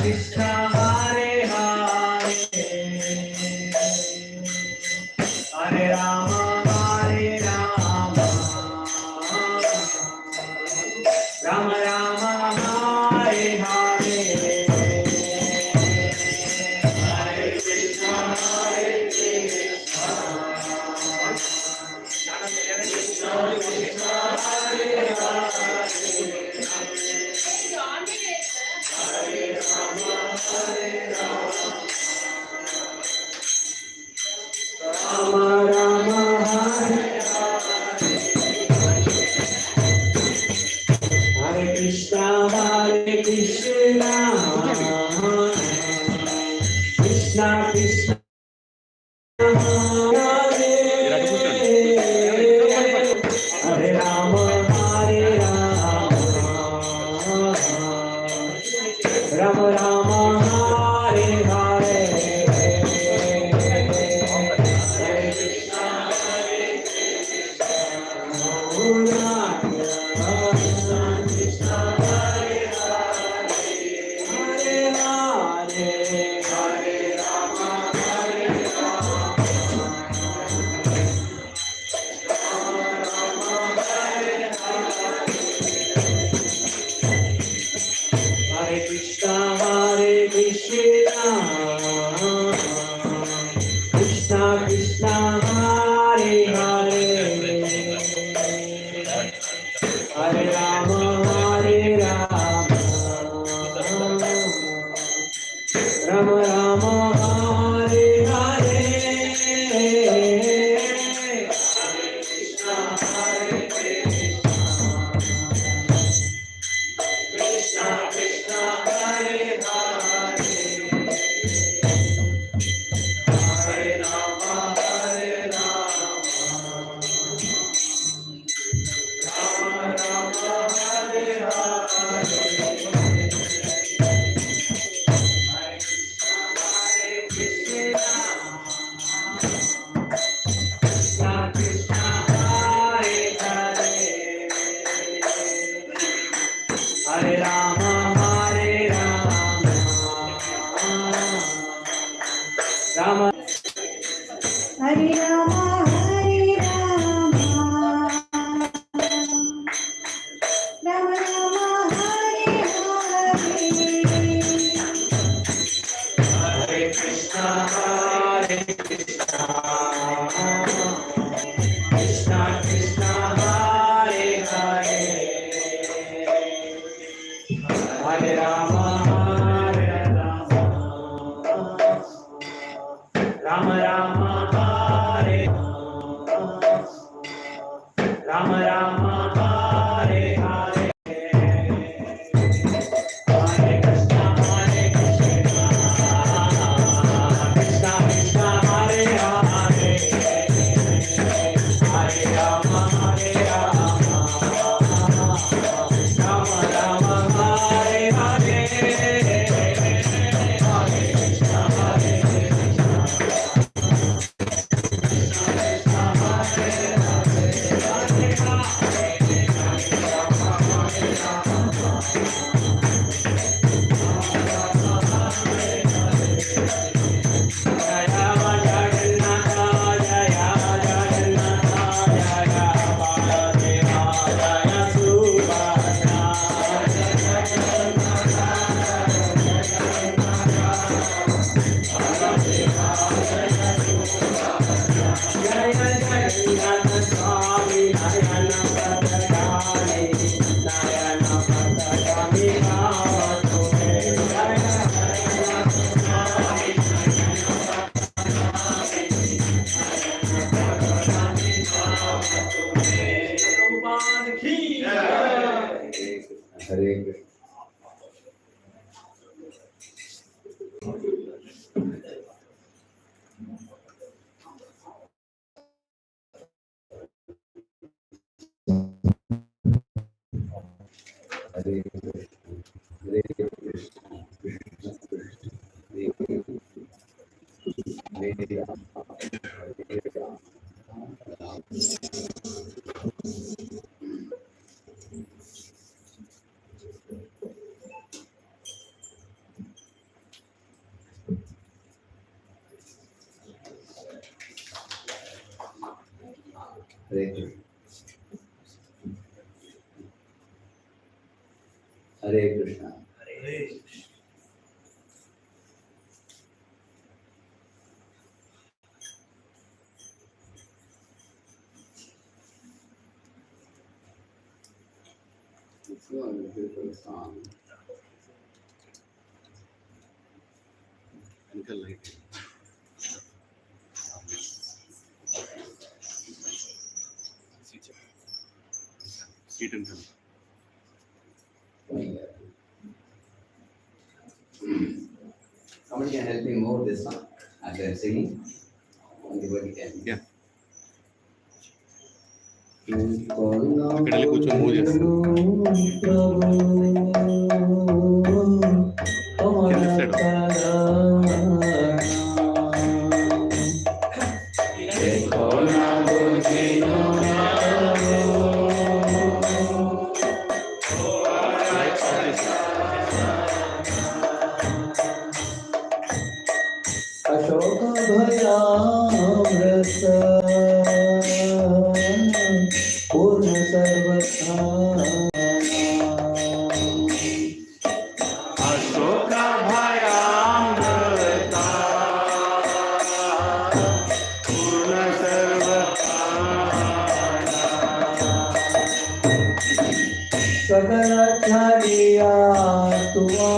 Krishna Hare Hare Hare Rama Hare Rama Rama Rama Hare Hare Hare Krishna Hare Krishna Krishna Krishna Hare Hare Rama Rama Hare Hare Krishna Krishna Krishna Hare Hare Rama Hare Rama Rama Hare Hare Hare Krishna. Hare Krishna. It's a beautiful song. Uncle like it. Seat and somebody can help me move this song as I'm singing. Anybody can. Yeah. అక్కడ కూర్చొని move చేస్తాను अशोक भयामृत पूर्ण सर्वथा अशोक भयामृता पूर्ण सर्वथा सकल छाड़िया तुआ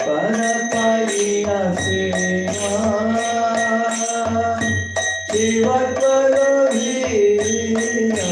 परपायिना सेवा शिवत्वलो वीरा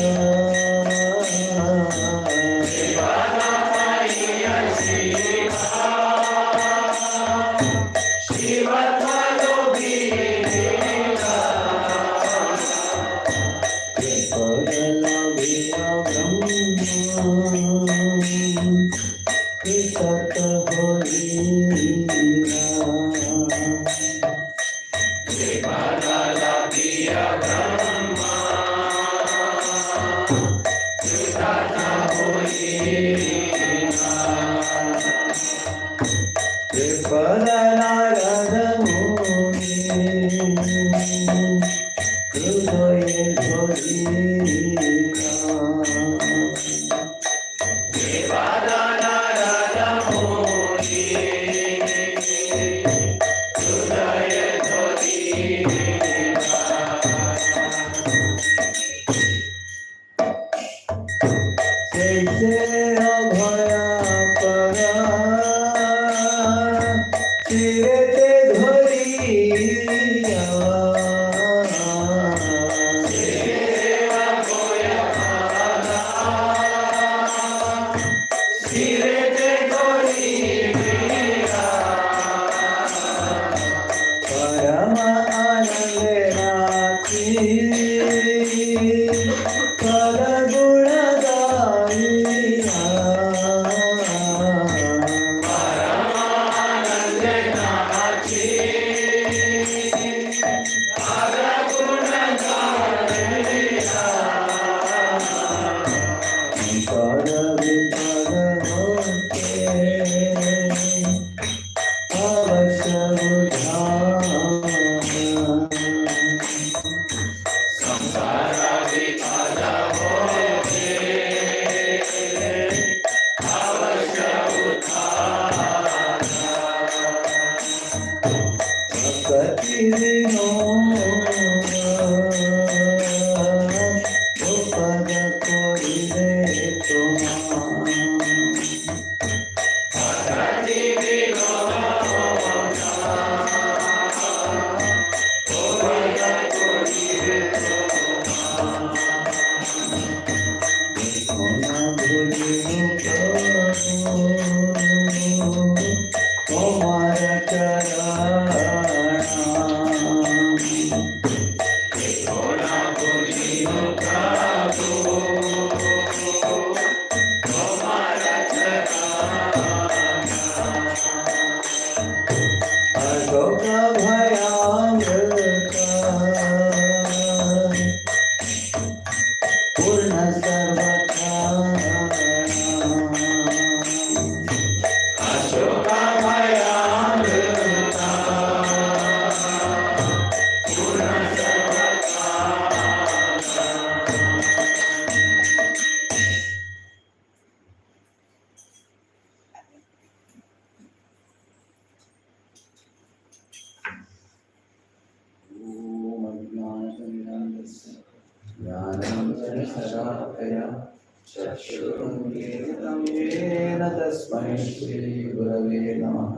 तस्मै श्री गुरवे नमः।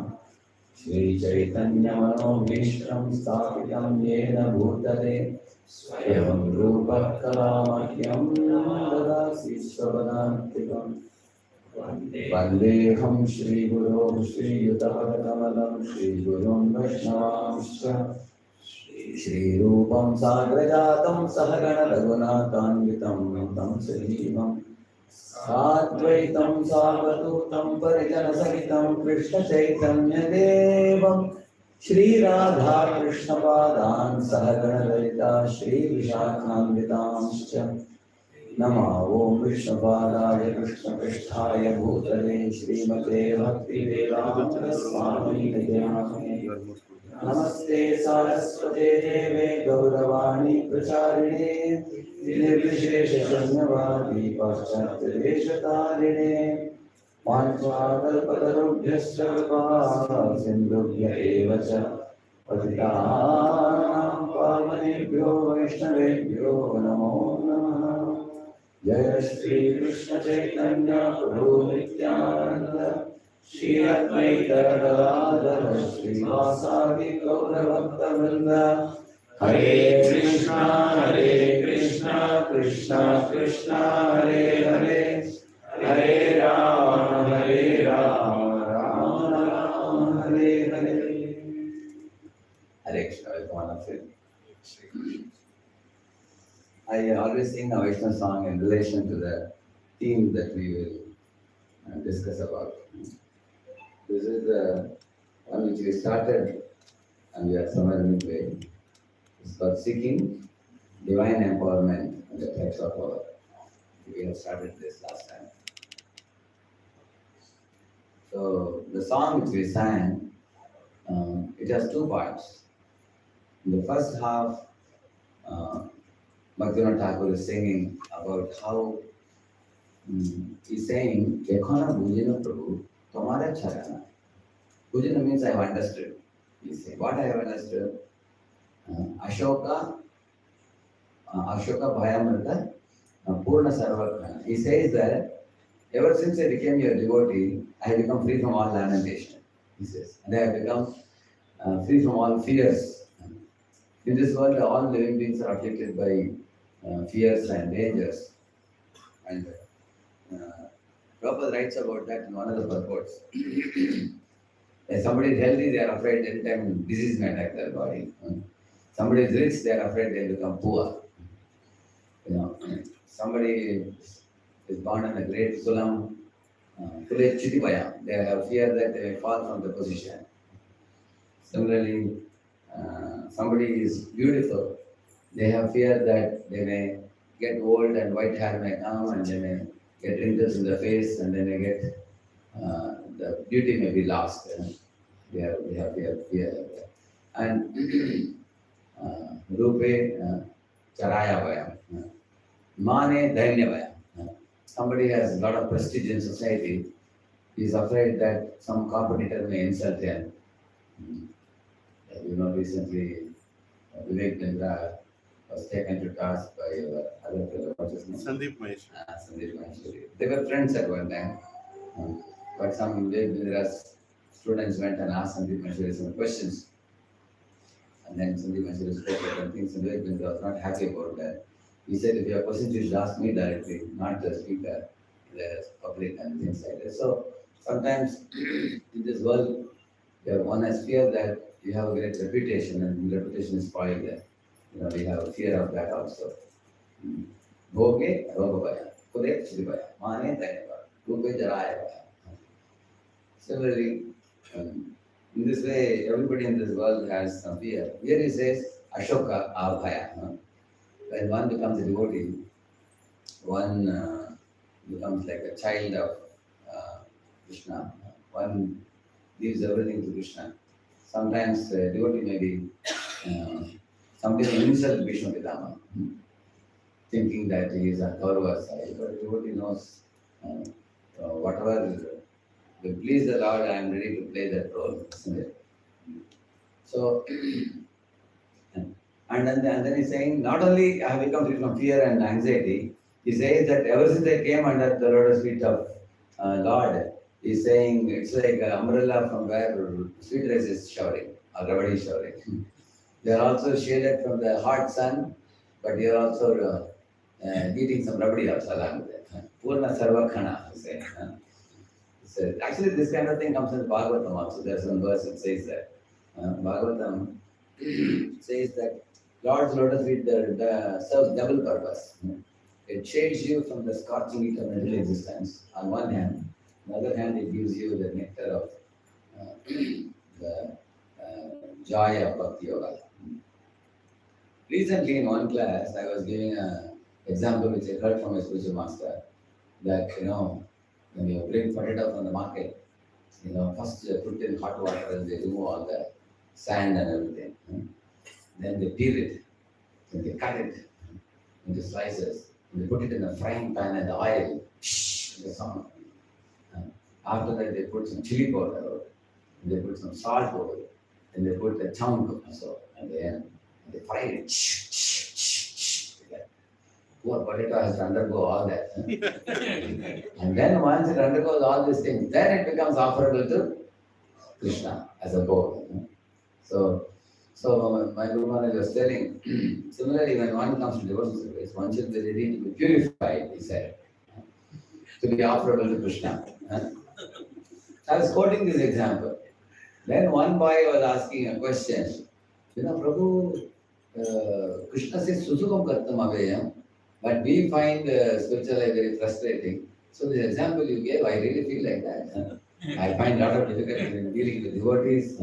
श्री चैतन्य मनोभीष्टं स्थापितं येन भूतले स्वयं रूपः कलामह्यं ददासि स्वपदान्तिकम्। वन्देऽहं श्रीगुरो श्रीयुतपदकमलं श्रीगुरुं वैष्णवांश्च श्रीरूपं साग्रजातं सहगण रघुनाथान्वितं तं सजीवम् साद्वैतं सावधूतं परिजनसहितं कृष्णचैतन्यदेवं श्रीराधाकृष्णपादान् सहगण ललिता श्रीविशाखान्वितांश्च नमो ॐ विष्णुपादाय कृष्णपृष्ठाय भूतले श्रीमते भक्तिवेदान्तस्वामिने नमस्ते सारस्वते देवे गौरवाणी प्रचारिणे निर्विशेषशून्यवादी पाश्चात्यदेशतारिणे वाञ्छाकल्पतरुभ्यश्च कृपासिन्धुभ्य एव च पतितानां पावनेभ्यो वैष्णवेभ्यो नमो नमः। जय श्री कृष्ण चैतन्य प्रभु Nityanand Shri Advaita Gadadhara Srivasadi Gaura Bhakta Vrinda. Hare Krishna, Krishna Krishna, Hare Hare, Hare Rama, Rama Rama, Hare Hare. Hare Krishna, one of it. I always sing a Vaishnava song in relation to the theme that we will discuss about. This is the one which we started and we are somewhere midway. It's called Seeking Divine Empowerment and the Types of Power. We have started this last time. So the song which we sang, it has two parts. In the first half, Bhaktivinoda Thakur is singing about how he's saying, Ekhona Bhujina Prabhu, Tomara Charana. Bhujana means I have understood. He's saying, what I have understood? Ashoka Bhayamrita, Purna Sarvakana. He says that ever since I became your devotee, I have become free from all lamentation. He says, and I have become free from all fears. In this world, all living beings are afflicted by fears and dangers. And Prabhupada writes about that in one of the purports. If somebody is healthy, they are afraid anytime disease may attack their body. Somebody is rich, they are afraid they will become poor. Somebody is born in a great kulam, they have fear that they may fall from the position. Similarly, somebody is beautiful, they have fear that they may get old and white hair may come and they may get wrinkles in the face and they may get, the beauty may be lost. They have fear. And Rupe Charaya Vayam. Mane Dainya Vayam. Somebody has a lot of prestige in society, he is afraid that some competitor may insult him. Recently Vivek Chandra was taken to task by other fellow, what's his name? Sandeep Mahesh. Sandeep Maheshwari. They were friends at one time. But some Vivek Chandra's students went and asked Sandeep Maheshwari some questions. And then Sandeep Maheshwari spoke about things and Vivek Chandra was not happy about that. He said, if you have questions, you should ask me directly, not the speaker, the public and things like that. So sometimes in this world, one has fear that you have a great reputation and reputation is spoiled there. We have a fear of that also. Bhoge, Rogabaya, Kure, Chidibaya, Mane, Dainabaya, Rupe, Jaraya. Similarly, in this way, everybody in this world has some fear. Here he says, Ashoka, Abhaya. When one becomes a devotee, one becomes like a child of Krishna. One gives everything to Krishna. Sometimes a devotee may be somebody may insult Vishnu Pitama, thinking that he is a Kaurava side, but devotee knows whatever will please the Lord, I am ready to play that role, isn't it? So, and then he's saying, not only I have become free from fear and anxiety, he says that ever since I came under the lotus feet of Lord, he's saying it's like an umbrella from where sweet rice is showering, or rabadi is showering. They are also shaded from the hot sun, but you are also eating some rabadi also along with it. Purna Sarvakhana, he's saying. So actually, this kind of thing comes in Bhagavatam also. There's some verse that says that. Bhagavatam says that Lord's lotus feet serves double purpose. It shades you from the scorching heat of mental existence on one hand. On the other hand, it gives you the nectar of the joy of Bhakti Yoga. Recently, in one class, I was giving an example which I heard from my spiritual master that, when you bring potato from the market, first you put in hot water and they remove all the sand and everything. Then they peel it, then they cut it into slices, and they put it in a frying pan and the oil, the sound. After that, they put some chili powder over it, and they put some salt over it, and they put the chunk also at the end, and they fry it. Poor potato has to undergo all that. And then once it undergoes all these things, then it becomes offerable to Krishna as a goal. So my Guru Maharaj was telling, similarly, when one comes to devotional service, one should be ready to be purified, he said, to be offerable to Krishna. I was quoting this example. Then one boy was asking a question. Prabhu, Krishna says, Susukam Kartam Aveyam, but we find spiritual life very frustrating. So the example you gave, I really feel like that. I find a lot of difficulty in dealing with devotees.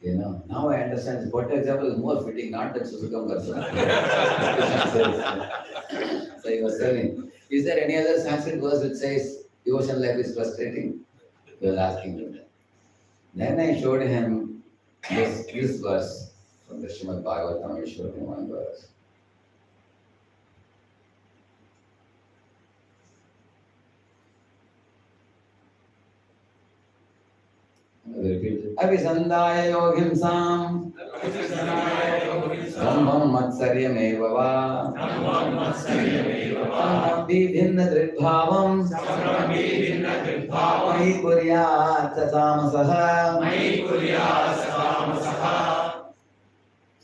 Now I understand what example is more fitting, not that Susukam Kartam. So he was telling, is there any other Sanskrit verse which says devotional life is frustrating? He was asking me that. Then I showed him this verse from the Srimad Bhagavatam. I showed him one verse. Abhisandaya yogimsam Brahmam matsaryameva va Samabhidhinna dridbhavam Mai kuryat samasaha.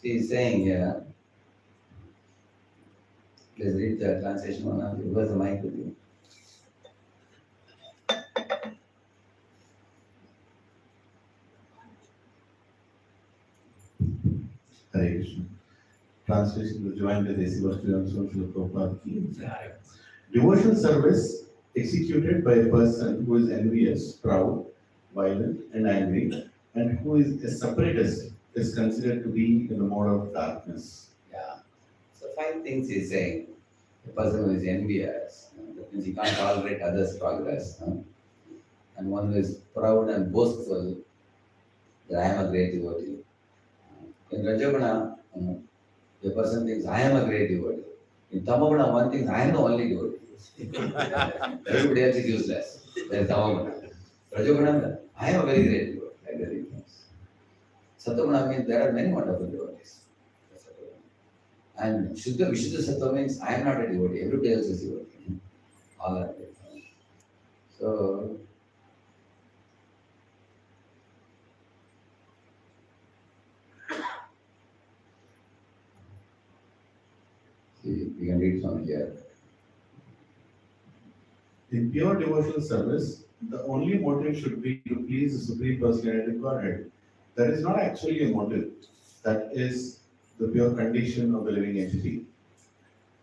She is saying here, please read the translation one of you. Where's the mic with you? Hare Krishna. Translation to join the Desi Bhakti on social Prabhupada. Devotional service executed by a person who is envious, proud, violent, and angry, and who is a separatist is considered to be in the mode of darkness. Yeah. So 5 things he's saying. A person who is envious, that means he can't tolerate others' progress. And one who is proud and boastful, that I am a great devotee. In Rajaguna, the person thinks, I am a great devotee. In Tamaguna, one thinks, I am the only devotee. Everybody else is useless. That is Tamaguna. Rajaguna, I am a very great devotee. Like that it means. Sattva means there are many wonderful devotees. And Shuddha Vishuddha Sattva means I am not a devotee. Everybody else is devotee. All are great. So, we can read from here. In pure devotional service, the only motive should be to please the Supreme Personality of Godhead. That is not actually a motive. That is the pure condition of the living entity.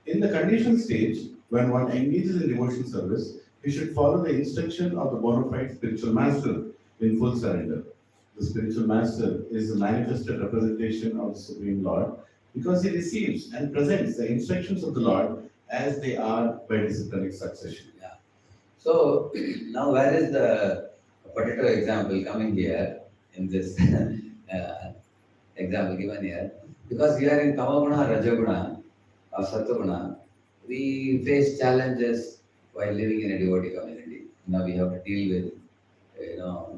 In the conditioned stage, when one engages in devotional service, he should follow the instruction of the bona fide spiritual master in full surrender. The spiritual master is the manifested representation of the Supreme Lord because he receives and presents the instructions of the Lord as they are by disciplinic succession. Yeah. So now where is the potato example coming here in this example given here? Because we are in Tamaguna, Rajaguna or Sattaguna, we face challenges while living in a devotee community. Now we have to deal with,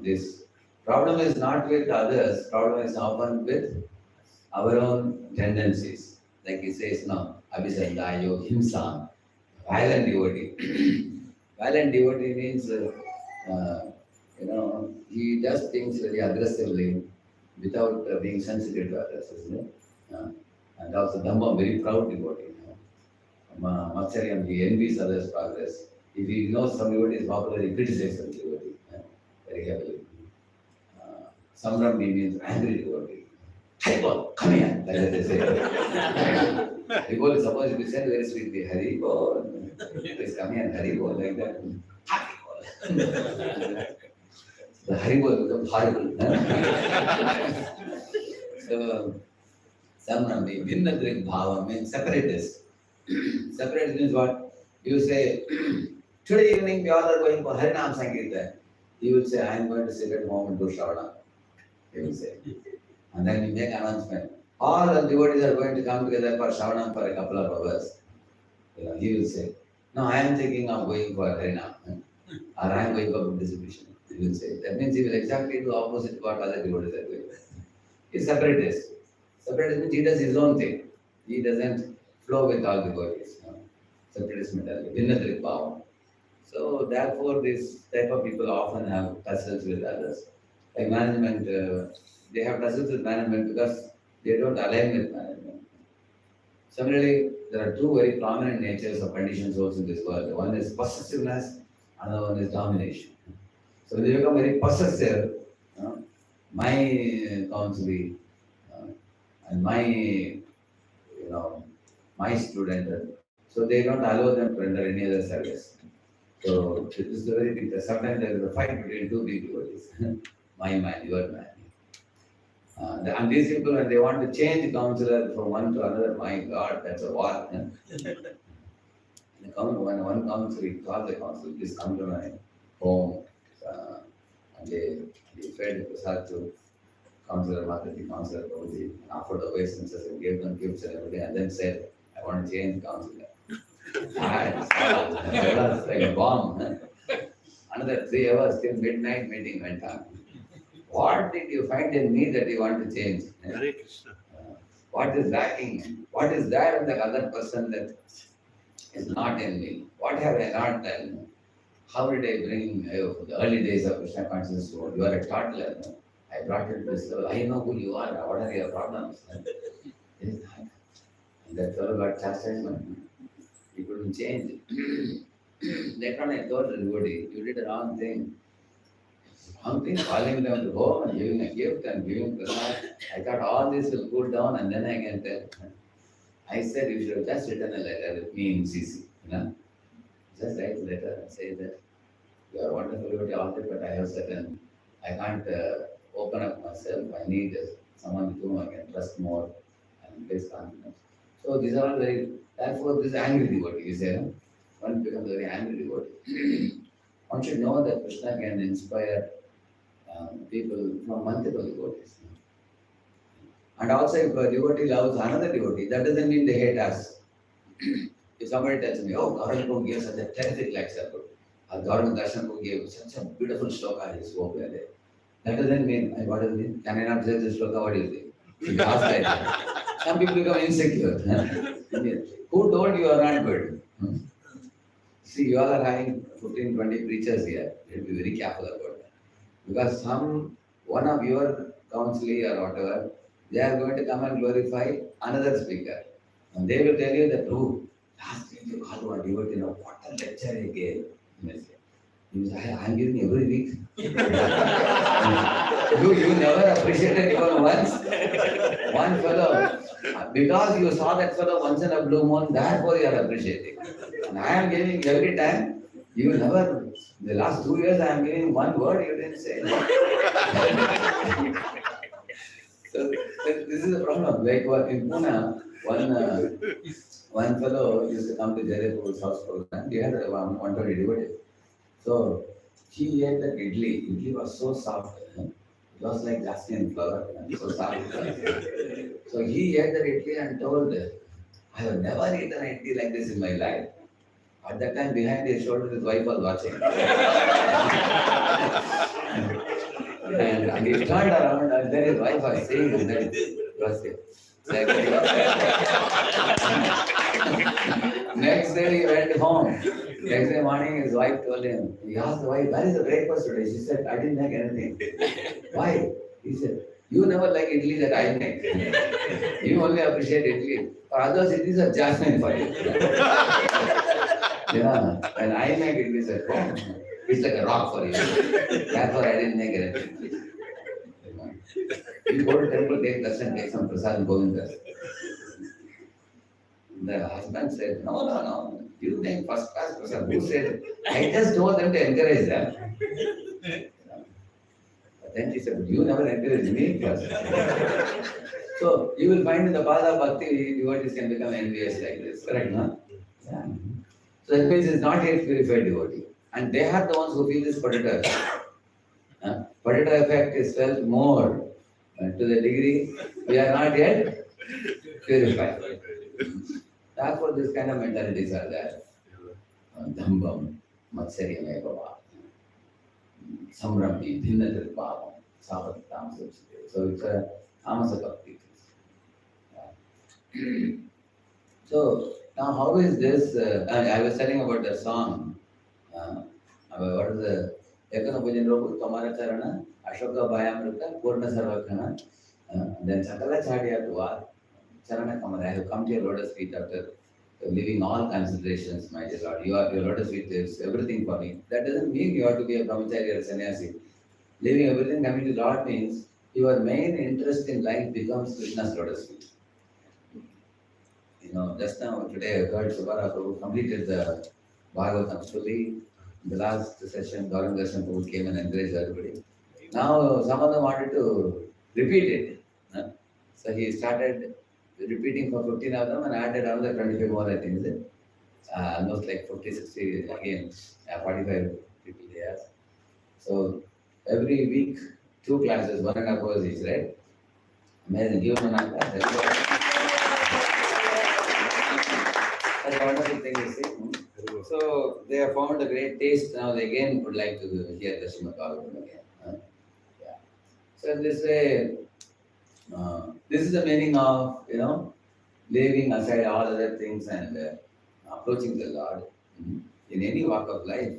this problem is not with others, problem is often with our own tendencies. Like he says, Abhisandayo, Himsam, violent devotee. Violent devotee means, he does things very aggressively without being sensitive to others, isn't it? And also Dhamma, very proud devotee. Matsaryam, he envies others' progress. If he knows some devotee is popular, he criticizes some devotee very heavily. Samram means angry devotee. Haribol, come here, like that they say. Haribol is supposed to be said very sweetly. Haribol, please come here, Haribol, like that. Haribol. The Haribol becomes horrible. So, Samram means Vinnadrik Bhava means separatist. Separatist means what? You say, today evening we all are going for Harinam Sankirtan. He will say, I am going to sit at home and do Shravana. He will say. And then we make announcement. All the devotees are going to come together for Shravana for a couple of hours. He will say, no, I am thinking of going for Harinam. Or I am going for Buddhist distribution. He will say. That means he will exactly do opposite what other devotees are doing. He is separatist. Separatist means he does his own thing. He doesn't flow with all devotees. separatist mentality, Vinnathrik Bhavam. So therefore, this type of people often have tussles with others. Like management, they have tussles with management because they don't align with management. Similarly, there are two very prominent natures of conditioned souls in this world. One is possessiveness, another one is domination. So when they become very possessive, my counsel, and my student, so they don't allow them to render any other service. So it is very big. Sometimes there is a fight between two people. My man, your man. And these people, when they want to change counselor from one to another, my God, that's a war. When one counselor calls the counselor, please come to my home. And they fed Prasad to counselor Bhakti, counselor Prabhuji, and offered obeisances and gave them gifts and everything, and then said, I want to change counselor. It was like a bomb. Another 3 hours till midnight meeting went on. What did you find in me that you want to change? What is lacking? What is there in the other person that is not in me? What have I not done? How did I bring the early days of Krishna consciousness to you are a toddler. I brought it to this level. I know who you are. What are your problems? And that fellow got chastisement. He couldn't change. Later on, I told everybody, you did the wrong thing. Wrong thing, calling them to home and giving a gift and giving Prasad. I thought all this will cool down and then I can tell. I said, you should have just written a letter with me in CC. Just write a letter and say that you are wonderful, devotee, all that, but I have certain, I can't open up myself. I need someone with whom I can trust more and place confidence. So these are all very, therefore this angry devotee, you say, one becomes a very angry devotee. One should know that Krishna can inspire people from multiple devotees. And also if a devotee loves another devotee, that doesn't mean they hate us. If somebody tells me, oh, Gaurav Prabhu gave such a terrific lecture, or Gaurav Darshan gave such a beautiful shloka, he spoke there. That doesn't mean, what does it mean? Can I not say this shloka? What do you think? If you ask that, some people become insecure. Who told you are not good? See, you all are having 15, 20 preachers here. You have to be very careful about that. Because one of your counselee or whatever, they are going to come and glorify another speaker. And they will tell you the truth. Last week you called one devotee, what a lecture he gave. He said, I am giving every week. You never appreciated even once. One fellow, because you saw that fellow once in a blue moon, therefore you are appreciating. And I am giving every time. You never, the last 2 years I am giving one word you didn't say. So this is a problem. Like in Pune, one fellow used to come to Jayapur's house program. He had one devotee. So he ate that idli. Idli was so soft. It was like jasmine flower. So soft. So he ate that idli and told, I have never eaten idli like this in my life. At that time, behind his shoulder, his wife was watching. and he turned around, and then his wife was saying, and then he was there. Next day, he went home. Next day morning, his wife told him, he asked the wife, where is the breakfast today? She said, I didn't make anything. Why? He said, you never like idli that I make. You only appreciate idli. For others, it is a jasmine for you. When I make idlis at home, it's like a rock for you. Therefore, I didn't make anything. You go to temple, take darshan, take some prasad and go in there. The husband said, no. You make first class prasad. Who said? I just told them to encourage them. But then she said, you never encouraged me first. So you will find in the path of bhakti, devotees can become envious like this. Correct, no? Yeah. So that means it's not yet purified devotee. And they are the ones who feel this potato effect. Potato effect is felt more to the degree we are not yet purified. Therefore, this kind of mentalities are there. Dhambam, Matsarya Bhava, Samrami, Bhinnatir Bhavam, Savat Tamasa. So it's a Tamasa Bhakti. So Now, how is this? I was telling about the song. What is the Ekana Pujan Robu, Tomara Charana, Ashoka Bayamrita, Purna Sarvakana, then Sakala Chadiya Dua, Charana Kamara. I have come to your lotus feet after leaving all considerations, my dear Lord. Your lotus feet is everything for me. That doesn't mean you have to be a brahmachari or a sannyasi. Leaving everything, coming to Lord means your main interest in life becomes Krishna's lotus feet. Just now, today, I heard Subhara Prabhu completed the Bhagavatam fully. In the last session, Radheshyam Prabhu came and encouraged everybody. Now, some of them wanted to repeat it. So he started repeating for 15 of them and added another 25 more, I think, is it? Almost like 50, 60 again, 45 people he has. So every week, 2 classes, 1.5 hours each, right? Amazing. Give him an class. That's a wonderful thing you see. So they have found a great taste. Now they again would like to hear the Srimad Bhagavatam again. Yeah. So in this way, this is the meaning of leaving aside all other things and approaching the Lord. In any walk of life,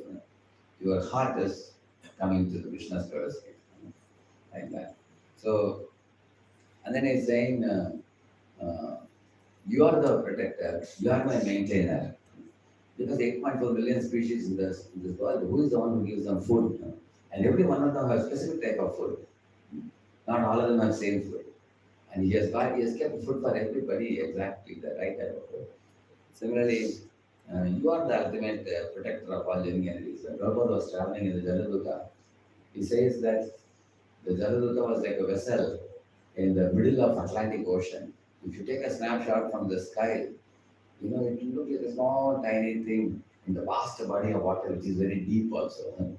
your heart is coming to the Krishna's lotus feet, like that. So, and then he's saying, you are the protector, you are my maintainer. Because 8.4 billion species in this world, who is the one who gives them food? And every one of them has a specific type of food. Not all of them have same food. And he has kept food for everybody, exactly the right type of food. Similarly, you are the ultimate protector of all living entities. When Prabhupada was traveling in the Jaladuta, he says that the Jaladuta was like a vessel in the middle of Atlantic Ocean. If you take a snapshot from the sky, it will look like a small, tiny thing in the vast body of water, which is very deep also.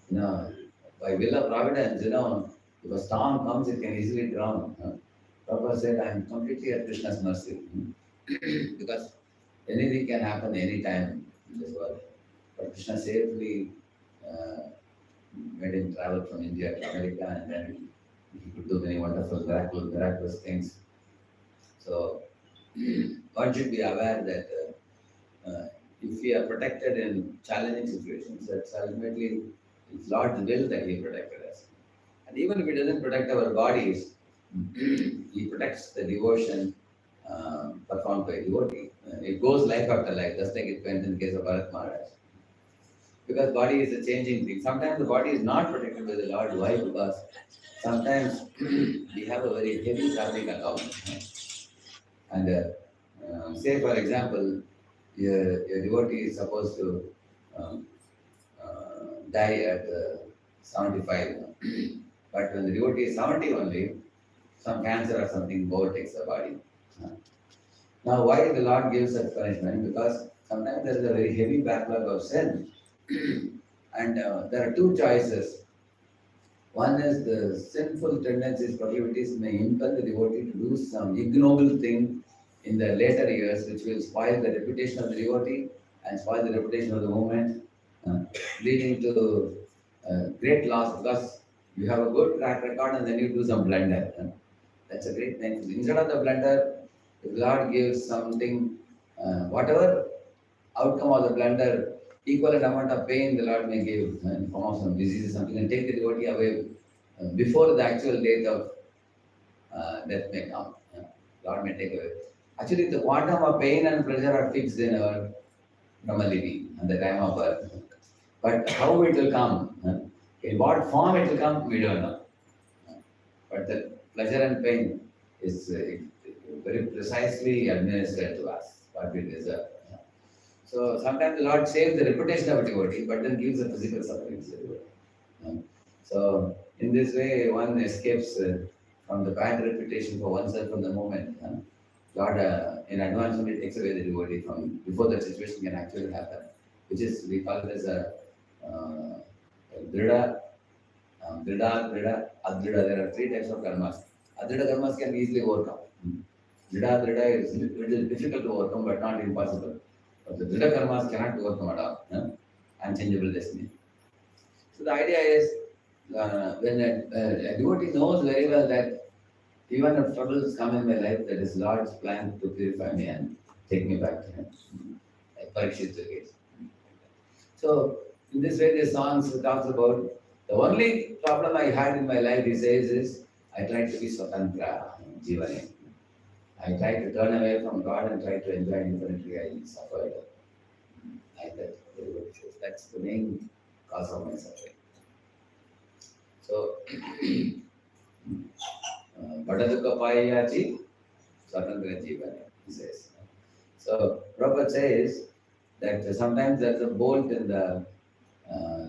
By will of providence, if a storm comes, it can easily drown. Prabhupada said, I am completely at Krishna's mercy. Because anything can happen anytime in this world. But Krishna safely made him travel from India to America, and then he could do many wonderful, miraculous things. So, one should be aware that if we are protected in challenging situations, that's ultimately it's Lord's will that He protected us. And even if He doesn't protect our bodies, He protects the devotion performed by devotee. It goes life after life, just like it went in the case of Bharat Maharaj. Because body is a changing thing. Sometimes the body is not protected by the Lord. Why? Because sometimes we have a very heavy karmic account. And say, for example, your devotee is supposed to die at 75. But when the devotee is 70 only, some cancer or something overtakes the body. Now, why the Lord gives such punishment? Because sometimes there is a very heavy backlog of sin. And there are 2 choices. One is the sinful tendencies, proclivities may impel the devotee to do some ignoble thing in the later years, which will spoil the reputation of the devotee and spoil the reputation of the movement, leading to great loss, because you have a good track record and then you do some blunder. That's a great thing. Instead of the blunder, if Lord gives something, whatever outcome of the blunder, equivalent amount of pain the Lord may give in the form of some disease or something, and take the devotee away before the actual date of death may come. Lord may take away. Actually, the quantum of pain and pleasure are fixed in our Brahmalini at the time of birth. But how it will come, in what form it will come, we don't know. But the pleasure and pain is very precisely administered to us, what we deserve. So sometimes the Lord saves the reputation of a devotee, but then gives the physical suffering to the devotee. So in this way, one escapes from the bad reputation for oneself from the moment. Lord, in advance, only takes away the devotee from before the situation can actually happen, which is, we call it as a drida, adrida. There are 3 types of karmas. Adrida karmas can be easily overcome. Drida is little difficult to overcome, but not impossible. But the drida karmas cannot be overcome at all. Unchangeable destiny. So the idea is, when a devotee knows very well that even if troubles come in my life, that is Lord's plan to purify me and take me back to him. Like Parikshit took it. So in this way, the songs talks about the only problem I had in my life, he says, is I tried to be Swatantra, Jivane. I tried to turn away from God and try to enjoy infinitely. I suffered. Like that. That's the main cause of my suffering. So, Badaduka Payachi, Swatantra Jivane, he says. So, Prabhupada says that sometimes there's a bolt in the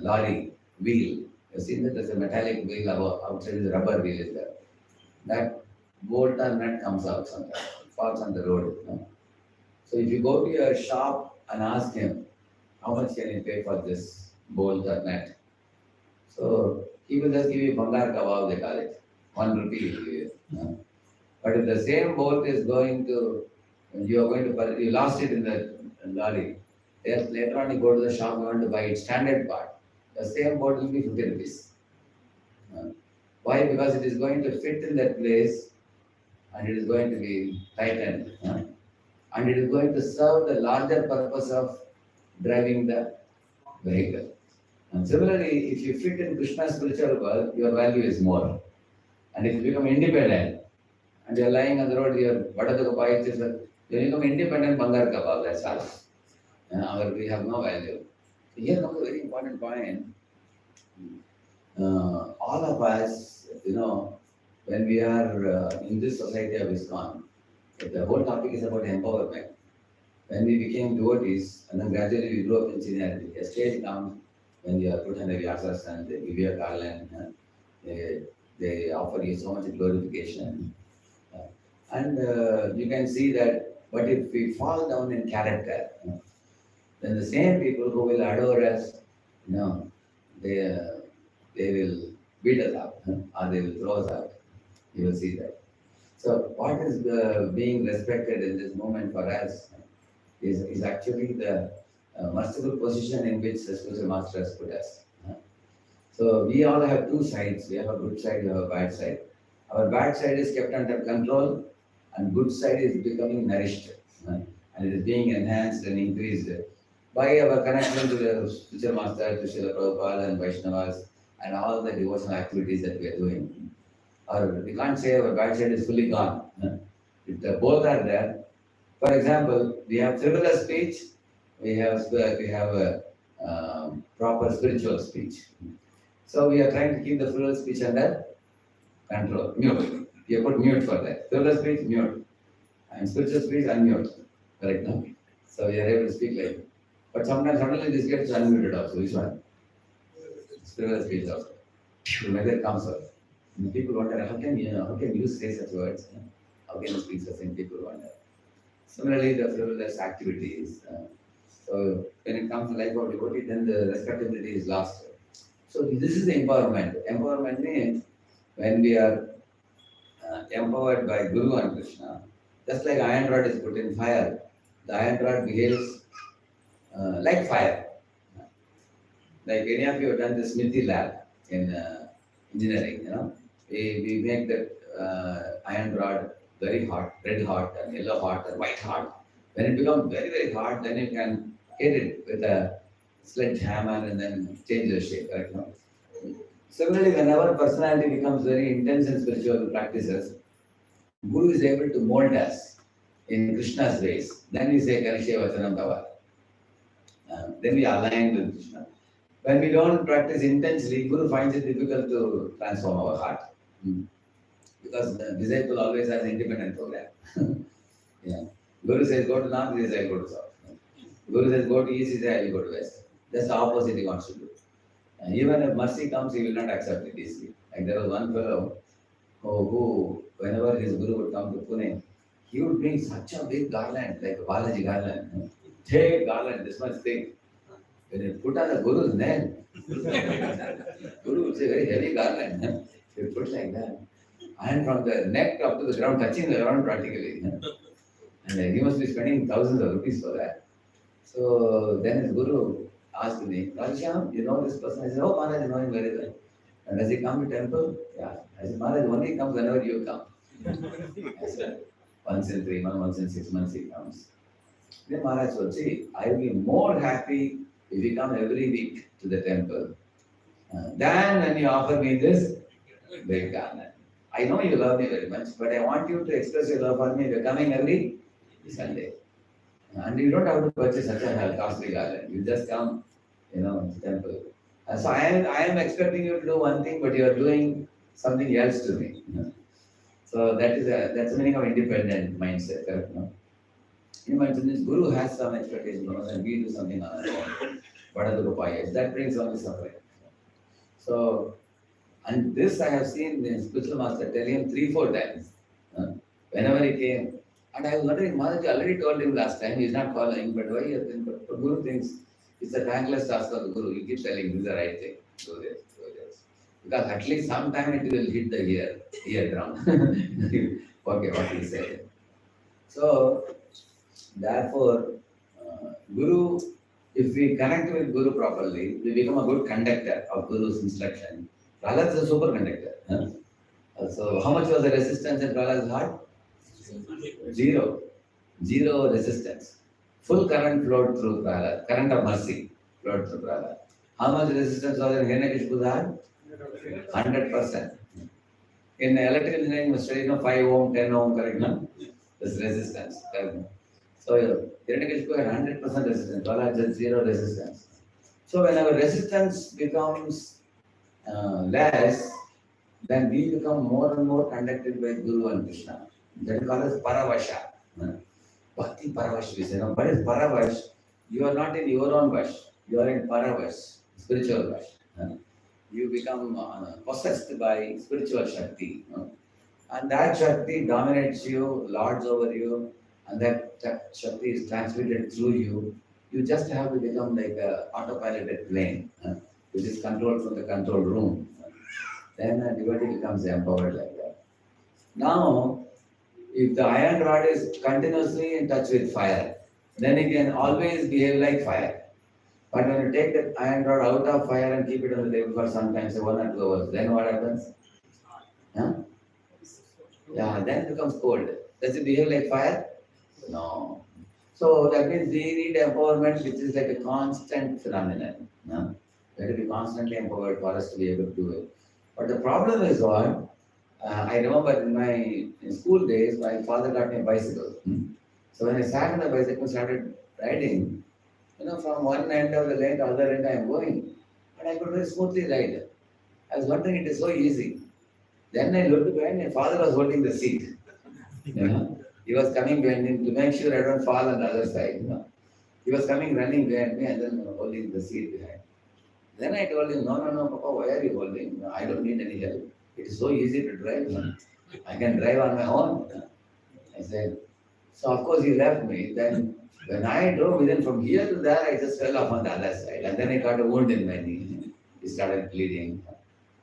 lorry wheel. You see that there's a metallic wheel outside is a rubber wheel is there. That bolt or nut comes out sometimes, it falls on the road. So if you go to your shop and ask him, how much can you pay for this bolt or nut? So he will just give you bangar kebab, they call it. 1 rupee he will give you. But if the same bolt is going to, you lost it in the lorry. Later on you go to the shop, you want to buy it standard part. The same bolt will be 50 rupees. Why? Because it is going to fit in that place and it is going to be tightened. And it is going to serve the larger purpose of driving the vehicle. And similarly, if you fit in Krishna's spiritual world, your value is more. And if you become independent and you are lying on the road, your Vadadaka Payachis, you become independent Bangar Kabal, that's all. We have no value. So here comes a very important point. All of us, when we are in this society of ISKCON, the whole topic is about empowerment. When we became devotees, and then gradually we grew up in seniority, a stage comes when you are put under Vyasas and they give you a garland, they offer you so much glorification. And you can see that, but if we fall down in character, then the same people who will adore us, they will beat us up, or they will throw us out. You will see that. So what is being respected in this moment for us is actually the merciful position in which the spiritual master has put us. So we all have two sides. We have a good side, we have a bad side. Our bad side is kept under control, and good side is becoming nourished, and it is being enhanced and increased by our connection to the spiritual master, to Srila Prabhupada and Vaishnavas, and all the devotional activities that we are doing. Or we can't say our bad side is fully gone. If both are there, for example, we have frivolous speech, we have a proper spiritual speech. So we are trying to keep the frivolous speech under control, mute. We have put mute for that. Frivolous speech, mute. And spiritual speech, unmute. Correct, no? So we are able to speak like. But sometimes suddenly this gets unmuted also. Which one? Frivolous speech also. The method comes out. And people wonder, how can you say such words? How can you speak such things? People wonder. Similarly, the frivolous activities. So when it comes to life of devotee, then the respectability is lost. So this is the empowerment. Empowerment means when we are empowered by Guru and Krishna, just like iron rod is put in fire, the iron rod behaves like fire. Like any of you have done the Smithy lab in engineering, we make that iron rod very hot, red hot, and yellow hot, and white hot. When it becomes very, very hot, then you can hit it with a sledgehammer and then change the shape, right? Similarly, whenever personality becomes very intense in spiritual practices, Guru is able to mold us in Krishna's ways. Then we say Karishe Vachanam Bhava. Then we align with Krishna. When we don't practice intensely, Guru finds it difficult to transform our heart. Because the disciple always has independent program. Guru says go to north, he says I go to south. Guru says go to east, he says I will go to west. That's the opposite he wants to do. And even if mercy comes, he will not accept it easily. Like there was one fellow who whenever his Guru would come to Pune, he would bring such a big garland, like a Balaji garland. Take garland, this much thick. When you put on the Guru's neck, Guru would say very heavy garland. He would put like that. And from the neck up to the ground, touching the ground practically. And he must be spending thousands of rupees for that. So then his Guru asked me, Radheshyam, you know this person? I said, oh, Maharaj, I know him very well. And does he come to temple? Yeah. I said, Maharaj, only comes whenever you come. I said, once in 3 months, once in 6 months he comes. Then Maharaj told, see, I will be more happy if you come every week to the temple than when you offer me this big garland. I know you love me very much, but I want you to express your love for me by coming every Sunday. And you don't have to purchase such a costly garland. You just come, to temple. So I am expecting you to do one thing, but you are doing something else to me. So that's the meaning of independent mindset, correct? No? Independent means Guru has some expectation from us and we do something on our own. What are the upayas? That brings only suffering. So, and this I have seen the spiritual master tell him 3-4 times. Whenever he came, and I was wondering, Maharaj already told him last time, he's not following, but why you think? But Guru thinks it's a thankless task of the Guru. You keep telling this is the right thing. Go there, go there. Because at least sometime it will hit the eardrum. Okay, what he said. So, therefore, Guru, if we connect with Guru properly, we become a good conductor of Guru's instruction. Prahlad is a super conductor. So, how much was the resistance in Prahlad's heart? Zero. Zero resistance. Full current flowed through Prahlad. Current of mercy flowed through Prahlad. How much resistance was in Hiranyakashipu's heart? 100%. In electrical engineering, we study 5 ohm, 10 ohm, correct? No? This resistance, correct? So, Hiranyakashipu had 100% resistance. Prahlad had zero resistance. So, when our resistance becomes less, then we become more and more conducted by Guru and Krishna. That is called as Paravasha. Bhakti Paravash, we say. Now, what is Paravash? You are not in your own Vash. You are in Paravash, spiritual Vash. You become possessed by spiritual Shakti. And that Shakti dominates you, lords over you, and that Shakti is transmitted through you. You just have to become like an autopiloted plane, which is controlled from the control room. Then a devotee becomes empowered like that. Now, if the iron rod is continuously in touch with fire, then it can always behave like fire. But when you take the iron rod out of fire and keep it on the table for sometimes 1 or 2 hours, then what happens? Yeah, then it becomes cold. Does it behave like fire? No. So that means we need empowerment, which is like a constant phenomenon. No? We have to be constantly empowered for us to be able to do it. But the problem is what? I remember in school days, my father got me a bicycle. So when I sat on the bicycle and started riding, from one end of the lane to the other end I am going. And I could very smoothly ride. I was wondering, it is so easy. Then I looked behind, my father was holding the seat. He was coming behind me to make sure I don't fall on the other side. He was coming running behind me and then holding the seat behind. Then I told him, no, Papa, why are you holding? No, I don't need any help. It is so easy to drive. I can drive on my own. I said, so of course he left me. Then when I drove within from here to there, I just fell off on the other side. And then I got a wound in my knee. It started bleeding.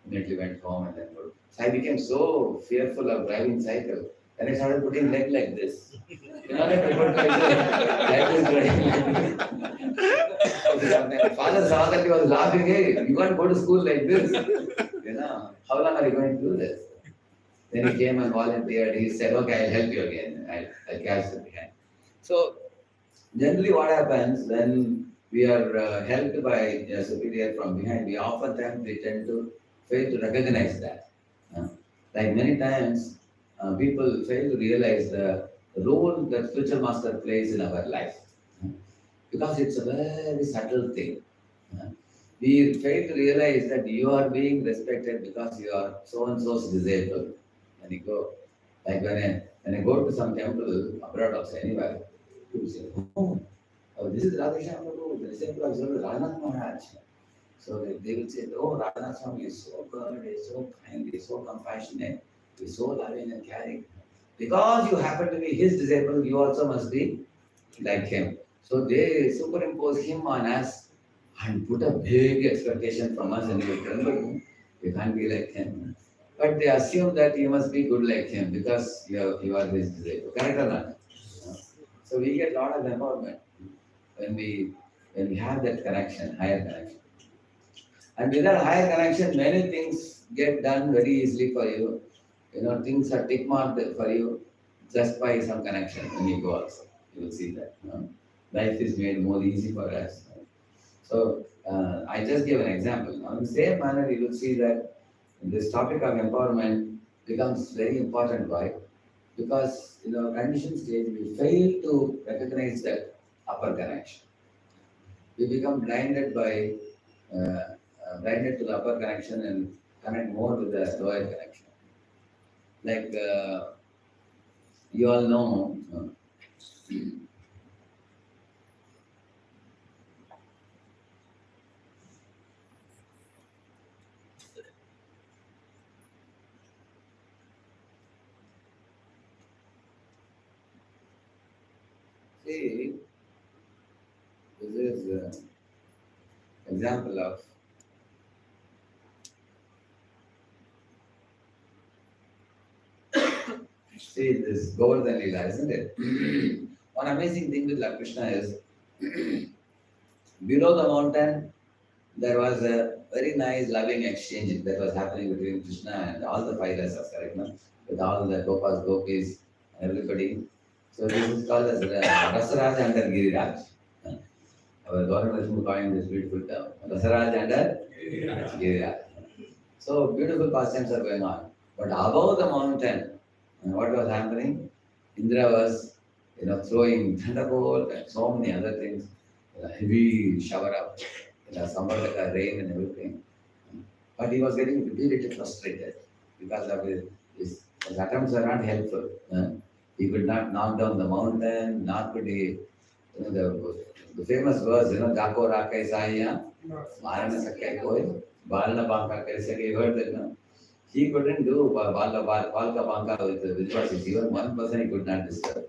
Immediately went home and then go. So I became so fearful of driving cycle. And I started putting leg like this. Like I put like this. Father saw that he was laughing. Hey, you can't go to school like this. How long are you going to do this? Then he came and volunteered. He said, okay, I'll help you again. I'll catch the behind. So generally what happens when we are helped by a superior from behind, we oftentimes we tend to fail to recognize that. Like many times, people fail to realize the role that spiritual master plays in our life. Because it's a very subtle thing. We fail to realize that you are being respected because you are so-and-so's disabled. When you go, like when I go to some temple, abroad or anywhere, people say, oh, this is Radheshyam, the disciple of Radhanath Maharaj. So they will say, oh, Radhanath Swami is so good, he is so kind, he is so compassionate, he is so loving and caring. Because you happen to be his disciple, you also must be like him. So they superimpose him on us and put a big expectation from us, and we tremble. You can't be like him. But they assume that you must be good like him because you are his disciple. Correct or not? So we get a lot of empowerment when we have that connection, higher connection. And with that higher connection, many things get done very easily for you. Things are tick marked for you just by some connection when you go also. You will see that. Life is made more easy for us. So I just give an example. In the same manner, you will see that this topic of empowerment becomes very important. Why? Because in our conditioned stage, we fail to recognize that upper connection. We become blinded to the upper connection and connect more with the lower connection. Like you all know, see, this is example of see this Govardhan Leela, isn't it? One amazing thing with Lord Krishna is below the mountain there was a very nice loving exchange that was happening between Krishna and all the five rasas, correct? No? With all the gopas, gopis, and everybody. So this is called as Rasaraj under Giriraj. Our government coined this beautiful term. Rasaraj under Giriraj. So beautiful pastimes are going on. But above the mountain, what was happening? Indra was, throwing thunderbolt and so many other things, heavy shower of, somewhat like a rain and everything. But he was getting really frustrated because of his attempts were not helpful. He could not knock down the mountain, nor could he, the famous verse, Jako Rakai Sahya, Marana Sakai Koi, Balna Banka Kaisake, you heard that, no? He couldn't do Balka Banka with verses. Even one person he could not disturb.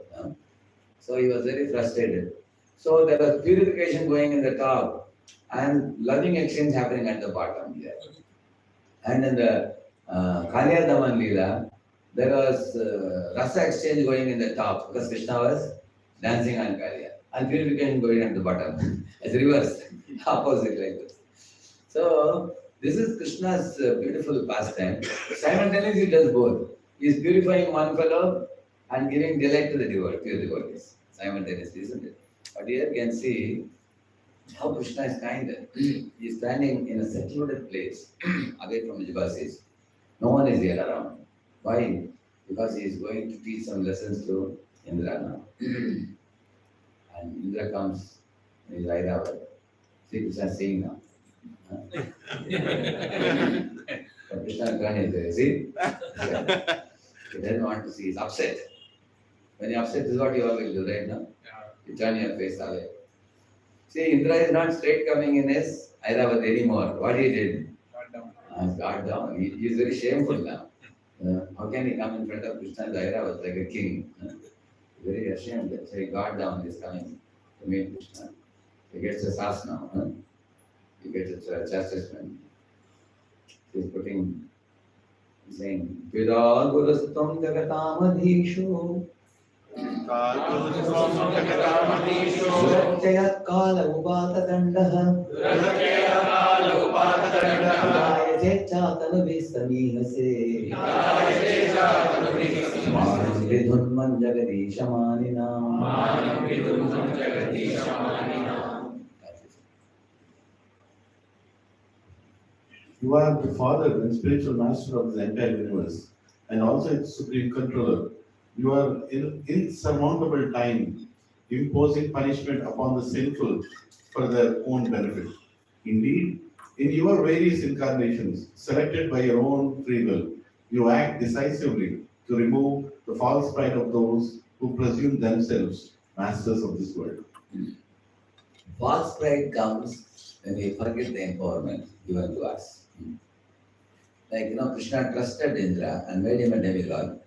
So he was very frustrated. So there was purification going in the top and loving exchange happening at the bottom here. And in the Kalya Daman Leela, there was rasa exchange going in the top because Krishna was dancing on Kalya. And purification going at the bottom. It's reverse, opposite like this. So this is Krishna's beautiful pastime. Simultaneously, he does both. He is purifying one fellow and giving delight to the pure devotees. Simultaneously, isn't it? But here you can see how Krishna is kind. He is standing in a secluded place, away from Jivasis. No one is here around. Why? Because he is going to teach some lessons to Indra now. And Indra comes in his Airavat. See, Krishna is saying now. But Krishna turned his see? He doesn't want to see, he's upset. When you're upset, this is what you always do, right now? You turn your face away. See, Indra is not straight coming in his Airavat anymore. What he did? He's got down. He is very shameful now. How can he come in front of Krishna's Airavat like a king? Very ashamed. So he got down, he's coming to meet Krishna. He gets a sass now. He gets a chastisement. He's saying, Vida Gurustam Jagatamadhishu Suratya Kala Upata Dandaha Jecha Tanubhisamihase Manam Vidhunman Jagadishamanina. You are the father and spiritual master of the entire universe and also its supreme controller. You are in insurmountable time, imposing punishment upon the sinful for their own benefit. Indeed, in your various incarnations, selected by your own free will, you act decisively to remove the false pride of those who presume themselves masters of this world. False pride comes when we forget the empowerment given to us. Like, Krishna trusted Indra and made him a demigod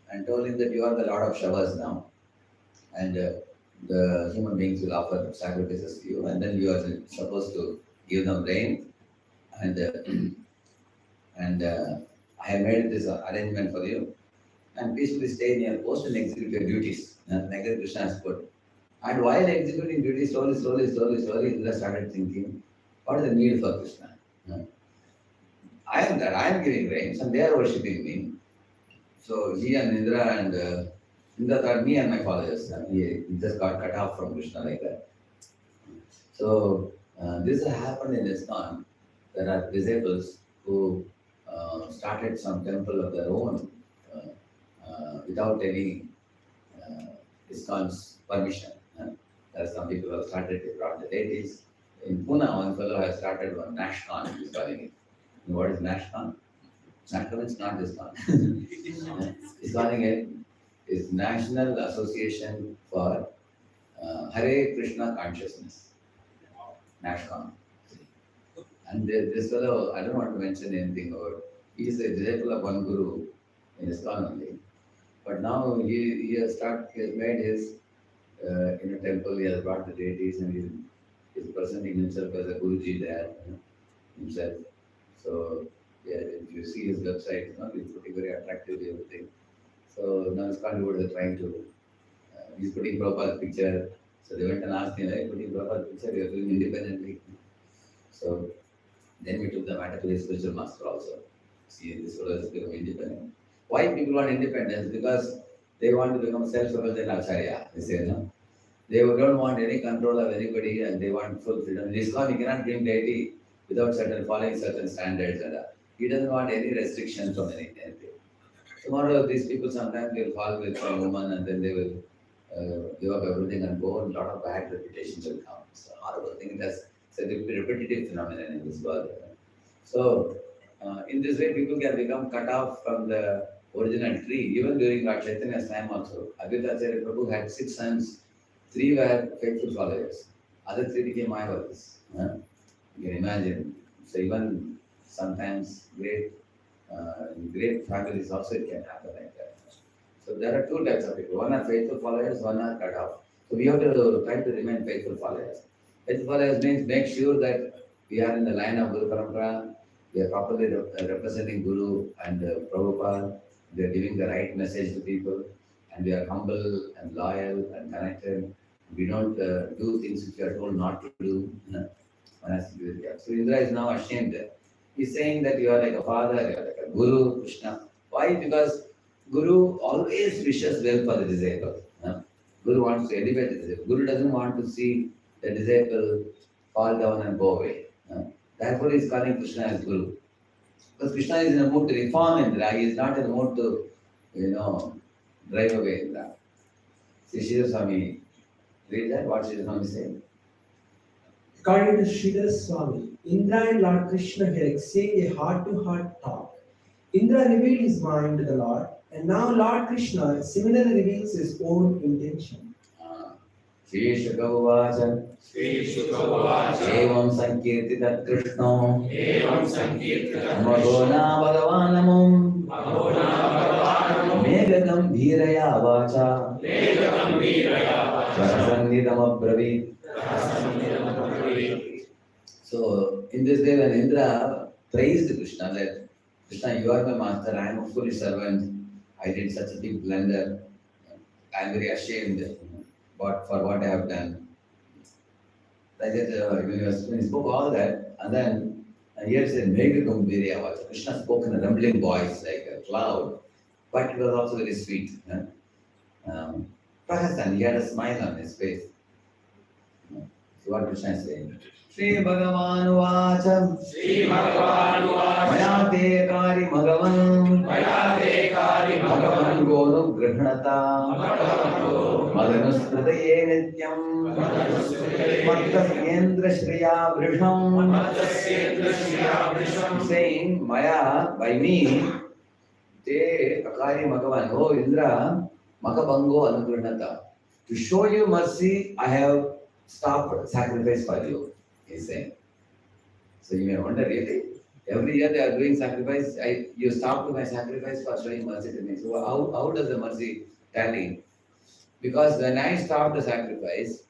and told him that you are the Lord of showers now. And the human beings will offer sacrifices to you, and then you are supposed to give them rain. And I have made this arrangement for you. And peacefully stay in your post and execute your duties. Like that Krishna has put. And while executing duties, slowly, Indra started thinking, what is the need for Krishna? I am that, I am giving rains and they are worshipping me. So he and Indra and Indra thought me and my followers. He just got cut off from Krishna like that. So this has happened in ISKCON. There are disciples who started some temple of their own without any ISKCON's permission. There are some people who have started, they brought the deities. In Pune, one fellow has started one NashCon, he's calling it. You know what is NashCon? NashCon is not ISKCON. He's calling it is National Association for Hare Krishna Consciousness. NashCon. And this fellow, I don't want to mention anything about, he is a disciple of one guru in ISKCON only. But now he has made his in a temple, he has brought the deities and he is presenting himself as a Guruji there, himself. So yeah, if you see his website, he's putting very attractively everything. So now ISKCON is trying to, he's putting Prabhupada's picture. So they went and asked him, hey, putting Prabhupada's picture, you are doing independently. So then we took the matter to his spiritual master also. See, this fellow has become independent. Why people want independence? Because they want to become self-sufficient acharya. They say, no? They don't want any control of anybody and they want full freedom. In ISKCON, you cannot bring deity without following certain standards. And he doesn't want any restrictions from anything. Tomorrow, these people sometimes will fall with some woman and then they will give up everything and go, and a lot of bad reputations will come. It's a horrible thing. It's a repetitive phenomenon in this world. So, in this way, people can become cut off from the original tree. Even during Lord Chaitanya's time also, Advaita Acharya Prabhu had 6 sons. 3 were faithful followers. Other 3 became Mayavadis. You can imagine. So even sometimes in great families also it can happen like that. So there are 2 types of people. One are faithful followers, one are cut off. So we have to try to remain faithful followers. Faithful followers means make sure that we are in the line of Guru Parampara, we are properly representing Guru and Prabhupada, we are giving the right message to people, and we are humble and loyal and connected. We don't do things which we are told not to do. So Indra is now ashamed. He's saying that you are like a father, you are like a Guru, Krishna. Why? Because Guru always wishes well for the disciple. Guru wants to elevate the disciple. Guru doesn't want to see the disciple fall down and go away. Therefore, he is calling Krishna as Guru. Because Krishna is in a mood to reform Indra. He is not in a mood to, drive away Indra. See, Sridhar Swami, read that, what Sridhar Swami said. According to Sridhar Swami, Indra and Lord Krishna here exchanged a heart-to-heart talk. Indra revealed his mind to the Lord, and now Lord Krishna similarly reveals his own intention. Shri Shukha Uvacha Evam Sankirtita Krishno Magona Bhagavanamum Megagam Bhiraya Vacha Sarasangidam Abravit. So, in this way, when Indra praised Krishna, that Krishna, you are my master, I am a foolish servant, I did such a big blunder, I am very ashamed for what I have done. Like that, when he spoke all that, and then here it said, Megagam Bhiraya Vacha. Krishna spoke in a rumbling voice like a cloud, but it was also very sweet. Prahasan, he had a smile on his face. So what Krishna is saying? Shri Bhagavan Vacha Maya te kari Bhagavan Bhagavan Gonu Grihnata Madanusprataye Nityam MattasyendraShriya Vrisham. Saying, Maya, by me, te akari Bhagavan, oh Indra, Makabango Anugrihnata. To show you mercy, I have stopped sacrifice for you, he is saying. So you may wonder, really? Every year they are doing sacrifice, you stopped my sacrifice for showing mercy to me. So how does the mercy tally? Because when I stopped the sacrifice,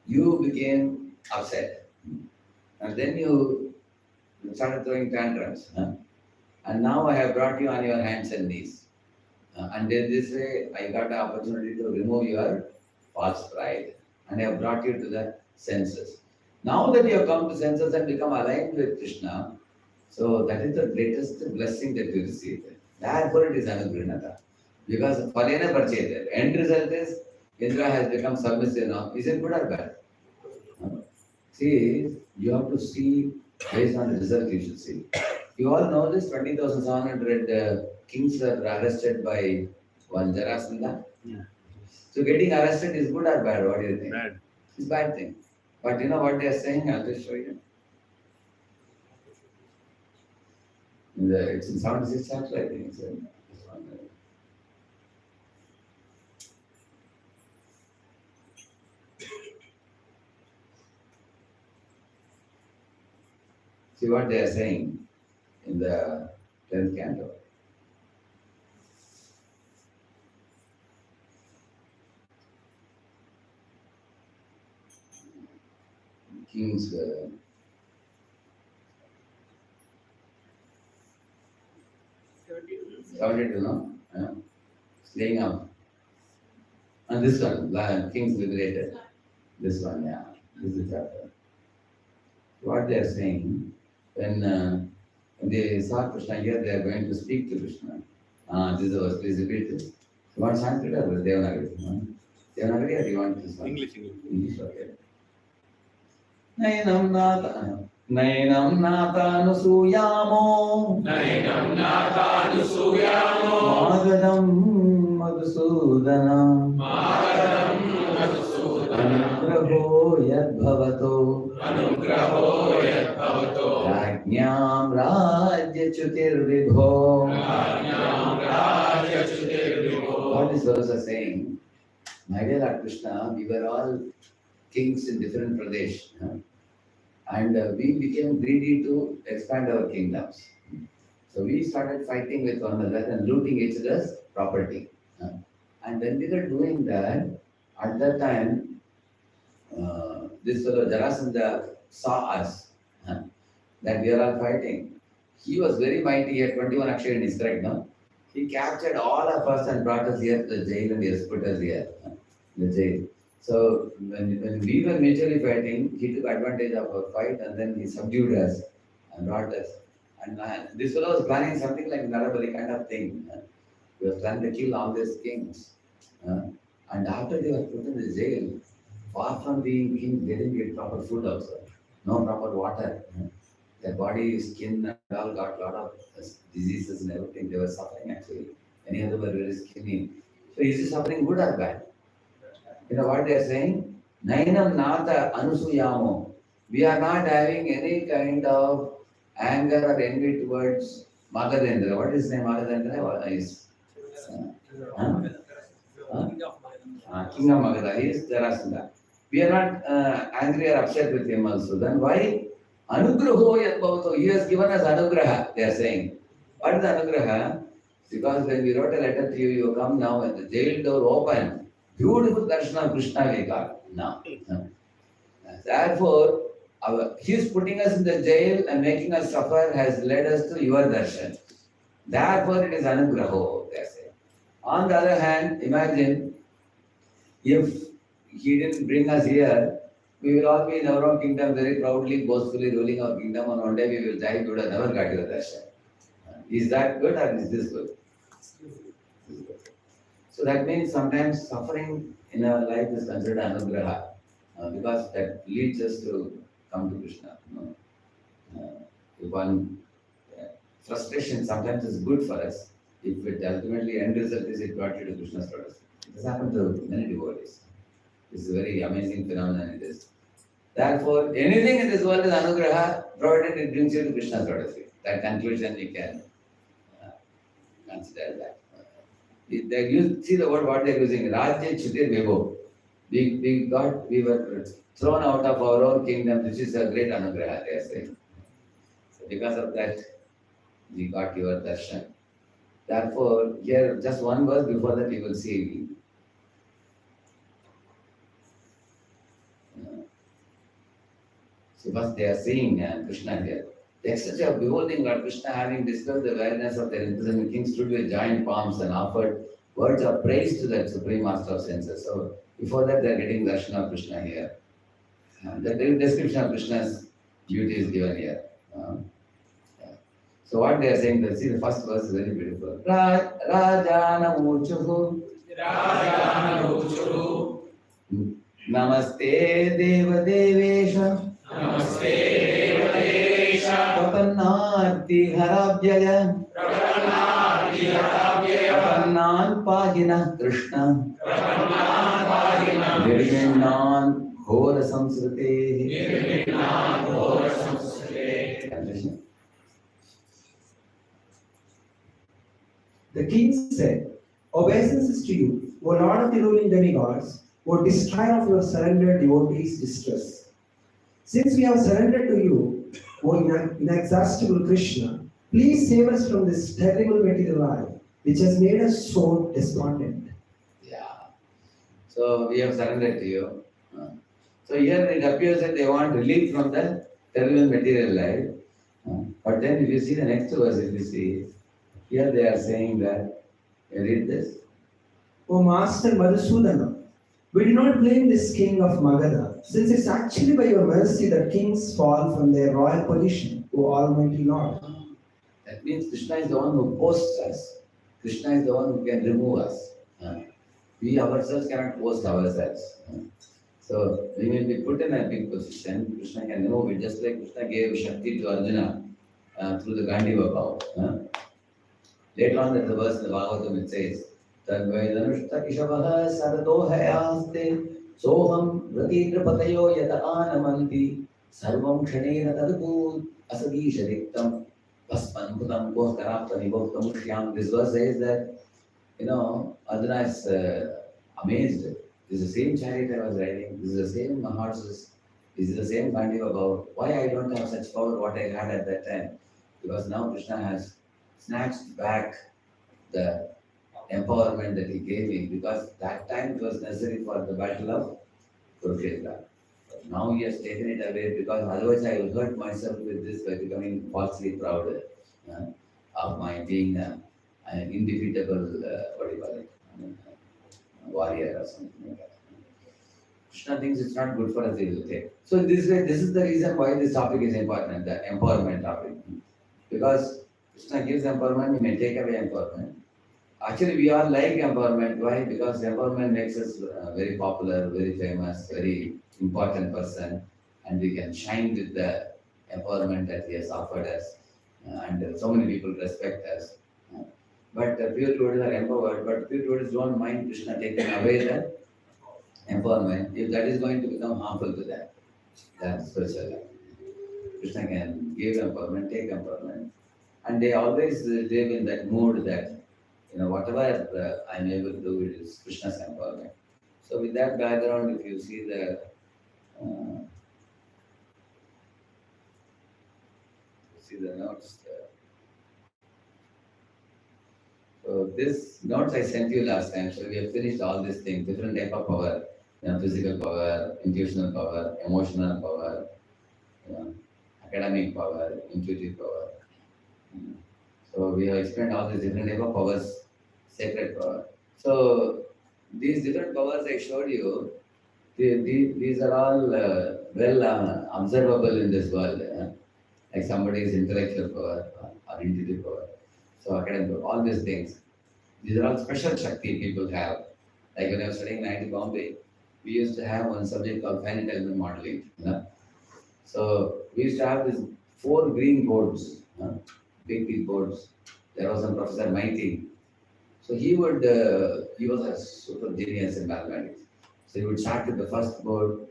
you became upset. And then you started throwing tantrums. And now I have brought you on your hands and knees. And in this way, I got the opportunity to remove your false pride. And I have brought you to the senses. Now that you have come to senses and become aligned with Krishna, so that is the greatest blessing that you receive. Therefore it is Anugrihnata. Because Palena Parcheta, end result is Indra has become submissive now. Is it good or bad? See, you have to see based on the result you should see. You all know this 20,700 kings were arrested by one Jarasandha. Yeah. So getting arrested is good or bad? What do you think? Bad. It's bad thing. But you know what they are saying? I'll just show you. It's in 76 chapter, I think. So, this one, see what they are saying in the 10th canto. Kings 72, no? Slaying up. And this one, Kings liberated. This one, yeah. This is the chapter. What they are saying, when they saw Krishna here, they are going to speak to Krishna. This is the verse, please repeat this. You want Sanskrit or Devanagari? Devanagari or do you want this one? English. English, okay. Nainam Natanusuyamo Nainam Natanusuyamo Magadam Madhusudanam Magadam Madhusudanam Anugraho Yadbhavato Anugraho Yadbhavato Rajñam Rajyachutirvibho. Rajñam Rajyachutirvibho. What is verse saying? My dear Lord Krishna, we were all kings in different Pradesh. And we became greedy to expand our kingdoms. So we started fighting with one another and looting each other's property. And when we were doing that, at that time, this fellow Jarasandha saw us, that we are all fighting. He was very mighty, he had 21 Akshayanis, correct, no? He captured all of us and brought us here to the jail and he has put us here, in the jail. So when we were mutually fighting, he took advantage of our fight and then he subdued us and brought us. And this fellow was planning something like Narabali kind of thing. He was planning to kill all these kings. And after they were put in the jail, far from being king, they didn't get proper food also. No proper water. Their body, skin and all got a lot of diseases and everything. They were suffering actually. Many of them were very skinny. So is he suffering good or bad? You know what they are saying? Nainam Nata Anusuyamo. We are not having any kind of anger or envy towards Magadendra. What is his name? Magadendra? What is King of Magadha. He is Jarasandha. We are not angry or upset with him also. Then why? Anugraho Yadbhavato. He has given us Anugraha, they are saying. What is Anugraha? Because when we wrote a letter to you, you come now and the jail door open. Beautiful darshan of Krishna we got now. Therefore, his putting us in the jail and making us suffer has led us to your darshan. Therefore, it is Anugraho, they say. On the other hand, imagine if he didn't bring us here, we will all be in our own kingdom very proudly, boastfully ruling our kingdom, and one day we will die, we would have never got your darshan. Is that good or is this good? So that means sometimes suffering in our life is considered anugraha because that leads us to come to Krishna. If one frustration sometimes is good for us, if it ultimately end result is it brought you to Krishna's lotus. It has happened to many devotees. It's a very amazing phenomenon it is. Therefore, anything in this world is anugraha, provided it brings you to Krishna's lotus. That conclusion we can consider that. They use, see the word what they are using, Rajya Chutir Vibho. We were thrown out of our own kingdom, which is a great anugraha, they are saying. So because of that, we got your darshan. Therefore, here just one verse before that you will see. So first they are seeing Krishna here. The ecstasy of beholding Lord Krishna, having discovered the awareness of their imprisonment, king stood with joined palms and offered words of praise to the Supreme Master of Senses. So before that, they are getting darshan of Krishna here. The description of Krishna's beauty is given here. So what they are saying, see the first verse is very beautiful. Rajana Uchuhu Rajanauchuhu Namaste Deva Devesha Namaste Devadevesha Prapannarti Harabhyaya Prapannati Harabhyaya Prapannan Pagina Krishna Prapannan Pagina Nirvinnan Ghora Samsrite. Nirvinnan Ghora Samsrite. The king said, "Obeisances to you, O Lord of the ruling demigods, O destroyer of your surrendered devotees' distress. Since we have surrendered to you, O inexhaustible Krishna, please save us from this terrible material life, which has made us so despondent." Yeah. So we have surrendered to you. So here it appears that they want relief from the terrible material life. But then if you see the next verse, if you see, here they are saying that, you read this. O Master Madhusudana, we do not blame this king of Magadha, since it's actually by your mercy that kings fall from their royal position, O Almighty Lord. That means Krishna is the one who posts us. Krishna is the one who can remove us. We ourselves cannot post ourselves. So we may be put in a big position. Krishna can remove it, just like Krishna gave Shakti to Arjuna through the Gandiva power. Later on, there's a verse in the Bhagavatam it says, Tadvaidanushta Kishabaha Sarado Hayaste Soham Ratindra Patayo Yata Anamanti Sarvam Kshanena Tadaput Asadi Shariktam Paspan Putam Kohkarapta Niboktam Shyam. This verse says that, Arjuna is amazed. This is the same chariot I was riding, this is the same horses, this is the same Gandiva power. Why I don't have such power what I had at that time? Because now Krishna has snatched back the empowerment that he gave me, because that time it was necessary for the battle of Kurukshetra. Now he has taken it away, because otherwise I will hurt myself with this by becoming falsely proud of my being an indefeatable, warrior or something like that. Krishna thinks it's not good for us, he will take. So this way, this is the reason why this topic is important, the empowerment topic. Because Krishna gives empowerment, he may take away empowerment. Actually, we all like empowerment. Why? Because empowerment makes us very popular, very famous, very important person, and we can shine with the empowerment that he has offered us, and so many people respect us. But pure devotees are empowered, but pure devotees don't mind Krishna taking away the empowerment if that is going to become harmful to them. That's spiritual life. Krishna can give empowerment, take empowerment. And they always live in that mood that, whatever I'm able to do, it is Krishna's empowerment. So with that background, if you see the notes. So this notes I sent you last time. So we have finished all these things, different type of power, physical power, intuitional power, emotional power, academic power, intuitive power. So we have explained all these different type of powers, sacred power. So these different powers I showed you, these are all well observable in this world. Like somebody's intellectual power or intuitive power. So academic power, all these things. These are all special Shakti people have. Like when I was studying in IIT Bombay, we used to have one subject called finite element modeling. So we used to have these 4 green boards, big boards. There was a Professor Maiti. So he was a super genius in mathematics. So he would start with the first board,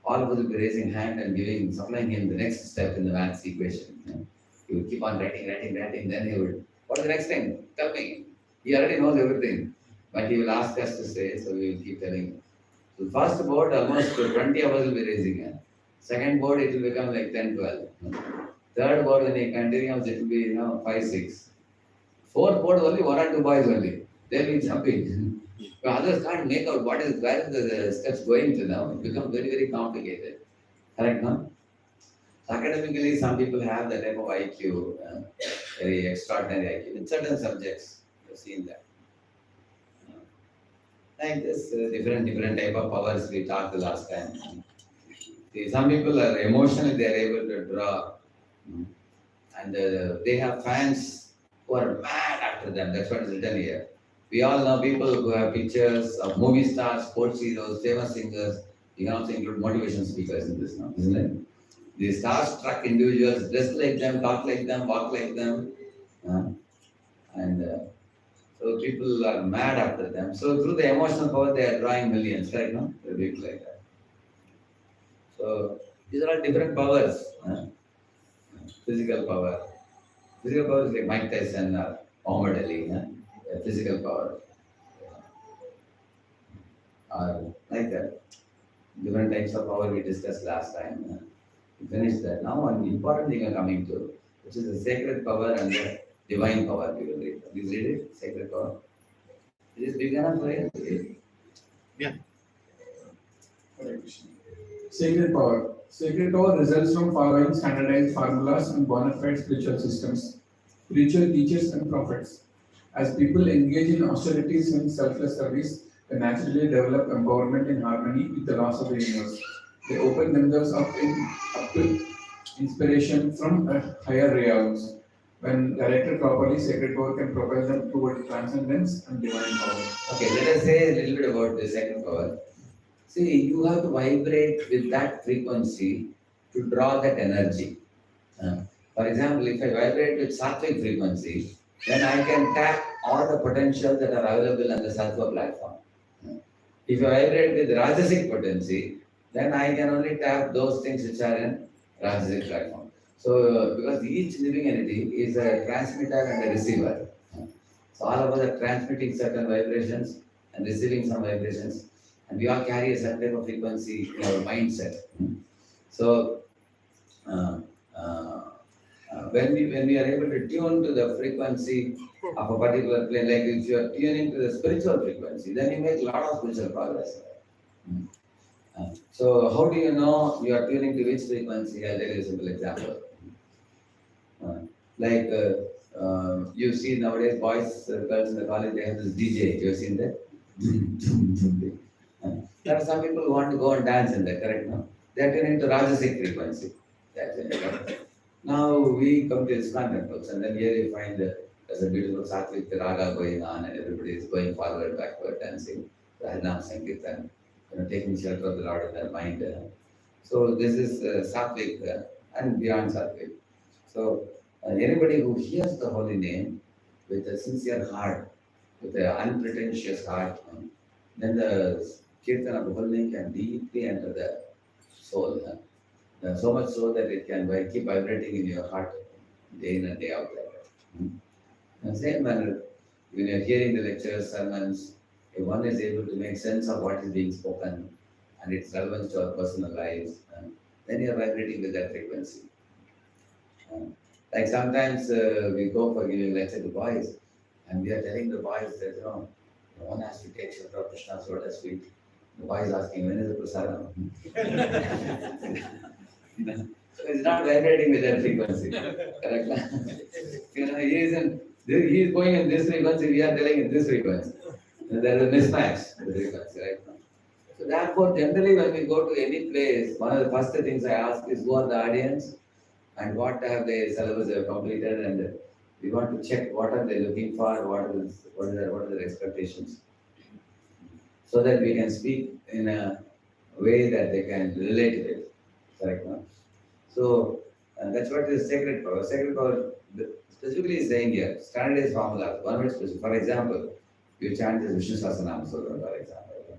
all of us would be raising hand and supplying him the next step in the maths equation. He would keep on writing, then he would, what is the next thing? Tell me. He already knows everything, but he will ask us to say, so we will keep telling him. So the first board, almost 20 of us will be raising hand. Second board, it will become like 10, 12. Third board, when he continues, it will be 5, 6. Fourth board, only 1 or 2 boys only. They will be jumping. But others can't make out where is the steps going to now. It becomes very, very complicated. Correct, no? So academically, some people have that type of IQ, very extraordinary IQ in certain subjects. You've seen that. Like this, different type of powers we talked the last time. See, some people are emotionally they are able to draw, and they have fans who are mad after them. That's what is written here. We all know people who have pictures of movie stars, sports heroes, famous singers. You can also include motivation speakers in this now, isn't it? These star-struck individuals dress like them, talk like them, walk like them, and so people are mad after them. So through the emotional power, they are drawing millions, right? No, people like that. So these are all different powers. Physical power. Physical power is like Mike Tyson or Muhammad Ali. Physical power. Like that. Different types of power we discussed last time. We finished that. Now one important thing we are coming to, which is the sacred power and the divine power. We will read. Please read it. Sacred power. It is big enough for you. Yeah. Sacred power. Sacred power results from following standardized formulas and bona fide spiritual systems, spiritual teachers and prophets. As people engage in austerities and selfless service, they naturally develop empowerment in harmony with the laws of the universe. They open themselves up to inspiration from higher realms. When directed properly, sacred power can propel them toward transcendence and divine power. Okay, let us say a little bit about the sacred power. See, you have to vibrate with that frequency to draw that energy. For example, if I vibrate with sattvic frequency, then I can tap all the potentials that are available on the sattva platform. If I vibrate with rajasic potency, then I can only tap those things which are in rajasic platform. So, because each living entity is a transmitter and a receiver. So, all of us are transmitting certain vibrations and receiving some vibrations, and we all carry a certain type of frequency in our mindset. So, when we are able to tune to the frequency of a particular plane, like if you are tuning to the spiritual frequency, then you make a lot of spiritual progress. So how do you know you are tuning to which frequency? I'll tell you a simple example. You see nowadays boys, girls in the college, they have this DJ. You have seen that? There are some people who want to go and dance in that, correct? No? They are tuning to rajasic frequency. That's it. Now we come to ISKCON temples, and then here you find there's a beautiful sattvic raga going on, and everybody is going forward, backward, dancing, Radheshyam, Sankirtan, taking shelter of the Lord in their mind. So this is sattvic and beyond sattvic. So anybody who hears the holy name with a sincere heart, with an unpretentious heart, then the kirtan of the holy name can deeply enter the soul. So much so that it can keep vibrating in your heart day in and day out. In the same manner, when you are hearing the lectures, sermons, if one is able to make sense of what is being spoken and its relevance to our personal lives, then you are vibrating with that frequency. Like sometimes we go for giving lecture to boys, and we are telling the boys that one has to take shelter of Krishna's lotus feet. The boy is asking, when is the prasadam? So it's not vibrating with that frequency. Correct? He is going in this frequency, we are telling in this frequency. There is a mismatch in the frequency, right? So therefore, generally when we go to any place, one of the first things I ask is who are the audience and what have the syllabus they have completed, and we want to check what are they looking for, what are their expectations, so that we can speak in a way that they can relate to it. Correct? No? So that's what is sacred power. Sacred power specifically is saying here, standardized formula, one word specific. For example, you chant this Vishnu Sahasranam Sutram, for example,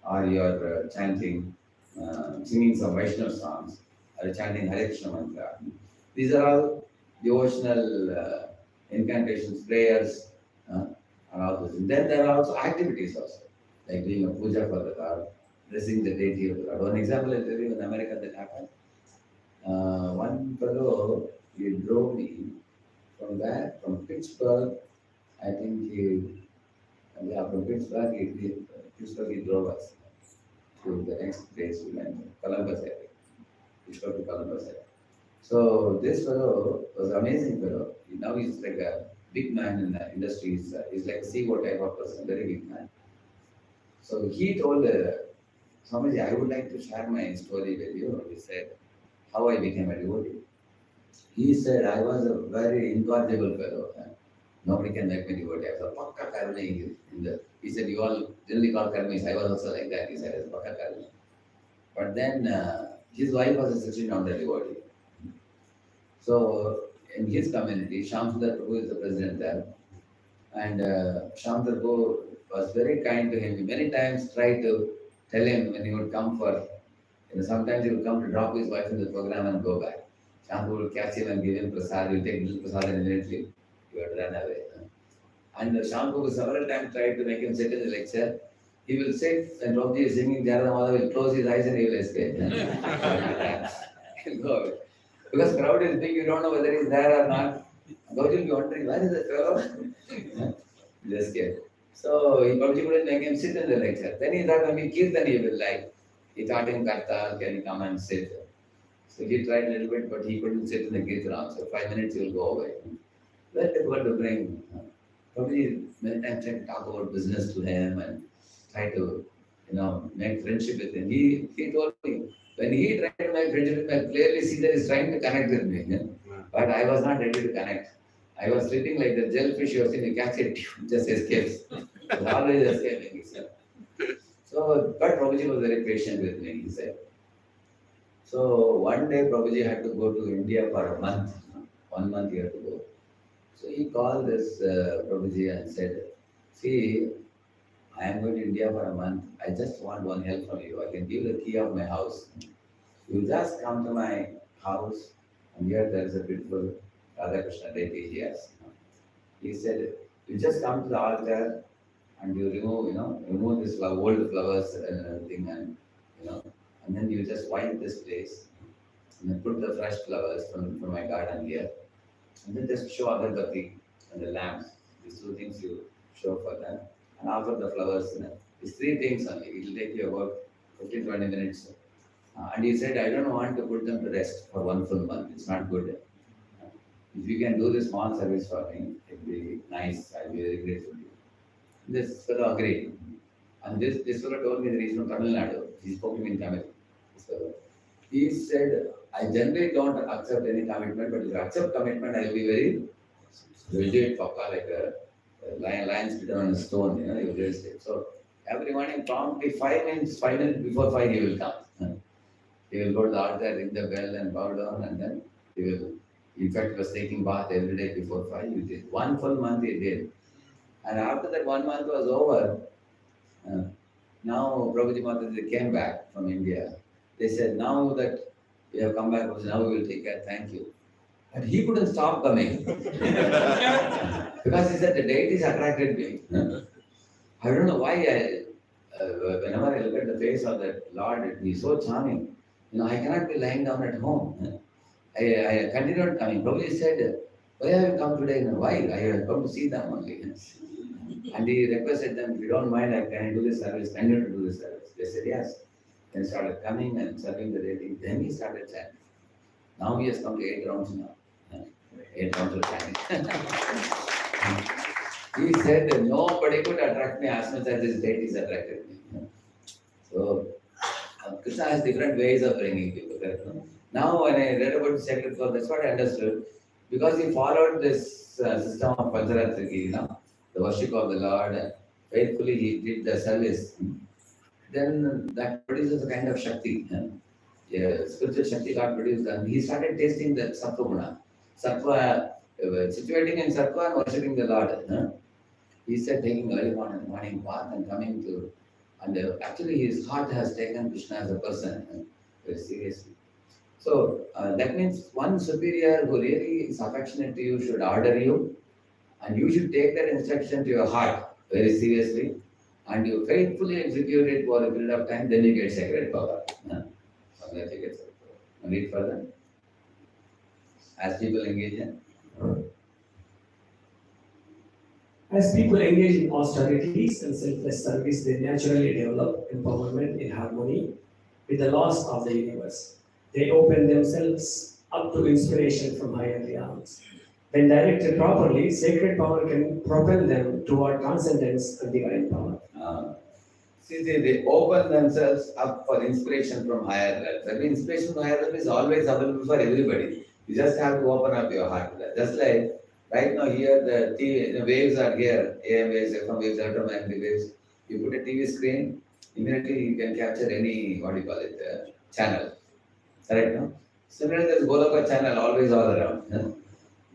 or you are chanting, singing some Vaishnava songs, or chanting Hare Krishna mantra. These are all devotional incantations, prayers, and all this. And then there are also activities also, like doing a puja for the Lord, blessing the deity of the Lord. One example I tell you in America that happened. One fellow, he drove me from there, from Pittsburgh. I think from Pittsburgh, he drove us to the next place we went, Columbus area. Pittsburgh to Columbus area. So this fellow was an amazing fellow. Now he's like a big man in the industry. He's like a CEO type of person, very big man. So he told Swamiji, I would like to share my story with you. He said, how I became a devotee. He said, I was a very incorrigible fellow. Nobody can make me devotee. I was a pakka karmi in the. He said, you all generally call karmis. I was also like that. He said, as pakka karmi. But then his wife was a 1600 devotee. So in his community, Shamsundar Prabhu is the president there. And Shamsundar Prabhu was very kind to him. He many times tried to tell him when he would come for, sometimes he would come to drop his wife in the program and go back. Shamsundar would catch him and give him prasad. He would take little prasad and immediately he would run away. And Shamsundar several times tried to make him sit in the lecture. He will sit and Prabhuji is singing Jara Madhav, will close his eyes and he will escape. He'll go away. Because crowd is big, you don't know whether he's there or not. Prabhuji will be wondering, where is that fellow? He'll escape. So Prabhuji couldn't make him sit in the lecture. Then he thought maybe Kirtan he will like. He taught him Kartal, can he come and sit? So he tried a little bit, but he couldn't sit in the Kirtan also. 5 minutes he will go away. Very difficult to bring. Prabhuji many times tried to talk about business to him and try to, make friendship with him. He told me, when he tried to make friendship with me, I clearly see that he's trying to connect with me. But I was not ready to connect. I was sleeping like the jellyfish, you see, you catch it, just escapes. It's always escaping, he said. So, but Prabhuji was very patient with me, he said. So, one day Prabhuji had to go to India for a month. 1 month he had to go. So, he called this Prabhuji and said, see, I am going to India for a month. I just want one help from you. I can give the key of my house. You just come to my house, and here there is a beautiful Radhakrishna deity here. He said, you just come to the altar and you remove this old flowers and everything, and and then you just wipe this place, and then put the fresh flowers from my garden here, and then just show Agarbatti and the lamps. These two things you show for them, and offer the flowers. These three things only. It will take you about 15-20 minutes. And he said, I don't want to put them to rest for 1 full month. It's not good. If you can do this small service for me, it will be nice. I'll be very grateful to you. This fellow agreed. And this fellow told me that he's from Tamil Nadu. He spoke to me in Tamil. He said, I generally don't accept any commitment, but if I accept commitment, I will be very rigid, like a lion sitting on a stone, he will just stay. So every morning, promptly 5 minutes before 5, he will come. He will go to the altar, ring the bell and bow down, and then he will, in fact, he was taking bath every day before 5. He did 1 full month he did. And after that 1 month was over, now Prabhuji Mataji came back from India. They said, now that we have come back, now we will take care, thank you. But he couldn't stop coming. Because he said the deities attracted me. I don't know why whenever I look at the face of that Lord, he's so charming. I cannot be lying down at home. I continued coming. Prabhuji said, why have you come today? Why? I have come to see them only. And he requested them, if you don't mind, can I do this service? Continue to do this service. They said, yes. Then started coming and serving the deity. Then he started chanting. Now he has come to 8 rounds now. 8 rounds of chanting. He said that nobody could attract me as much as this deities attracted me. So, Krishna has different ways of bringing people. Now, when I read about the sacred flower, that's what I understood. Because he followed this system of Pancharatriki, the worship of the Lord, faithfully he did the service. Then that produces a kind of Shakti. Spiritual Shakti God produced, and he started tasting the Sattva Guna. Sattva, situating in Sattva and worshipping the Lord. He said taking early morning bath and coming to, and actually his heart has taken Krishna as a person very seriously. So that means one superior who really is affectionate to you should order you, and you should take that instruction to your heart very seriously, and you faithfully execute it for a period of time, then you get sacred power. Read further. As people engage in. As people engage in austerities and selfless service, they naturally develop empowerment in harmony with the laws of the universe. They open themselves up to inspiration from higher realms. When directed properly, sacred power can propel them toward transcendence and divine power. See, they open themselves up for inspiration from higher realms. I mean, inspiration from higher realms is always available for everybody. You just have to open up your heart. Just like right now here, the waves are here, AM waves, FM waves, electromagnetic waves. You put a TV screen, immediately you can capture any, what do you call it, channel. Correct, no? Similarly, there's Goloka channel always all around.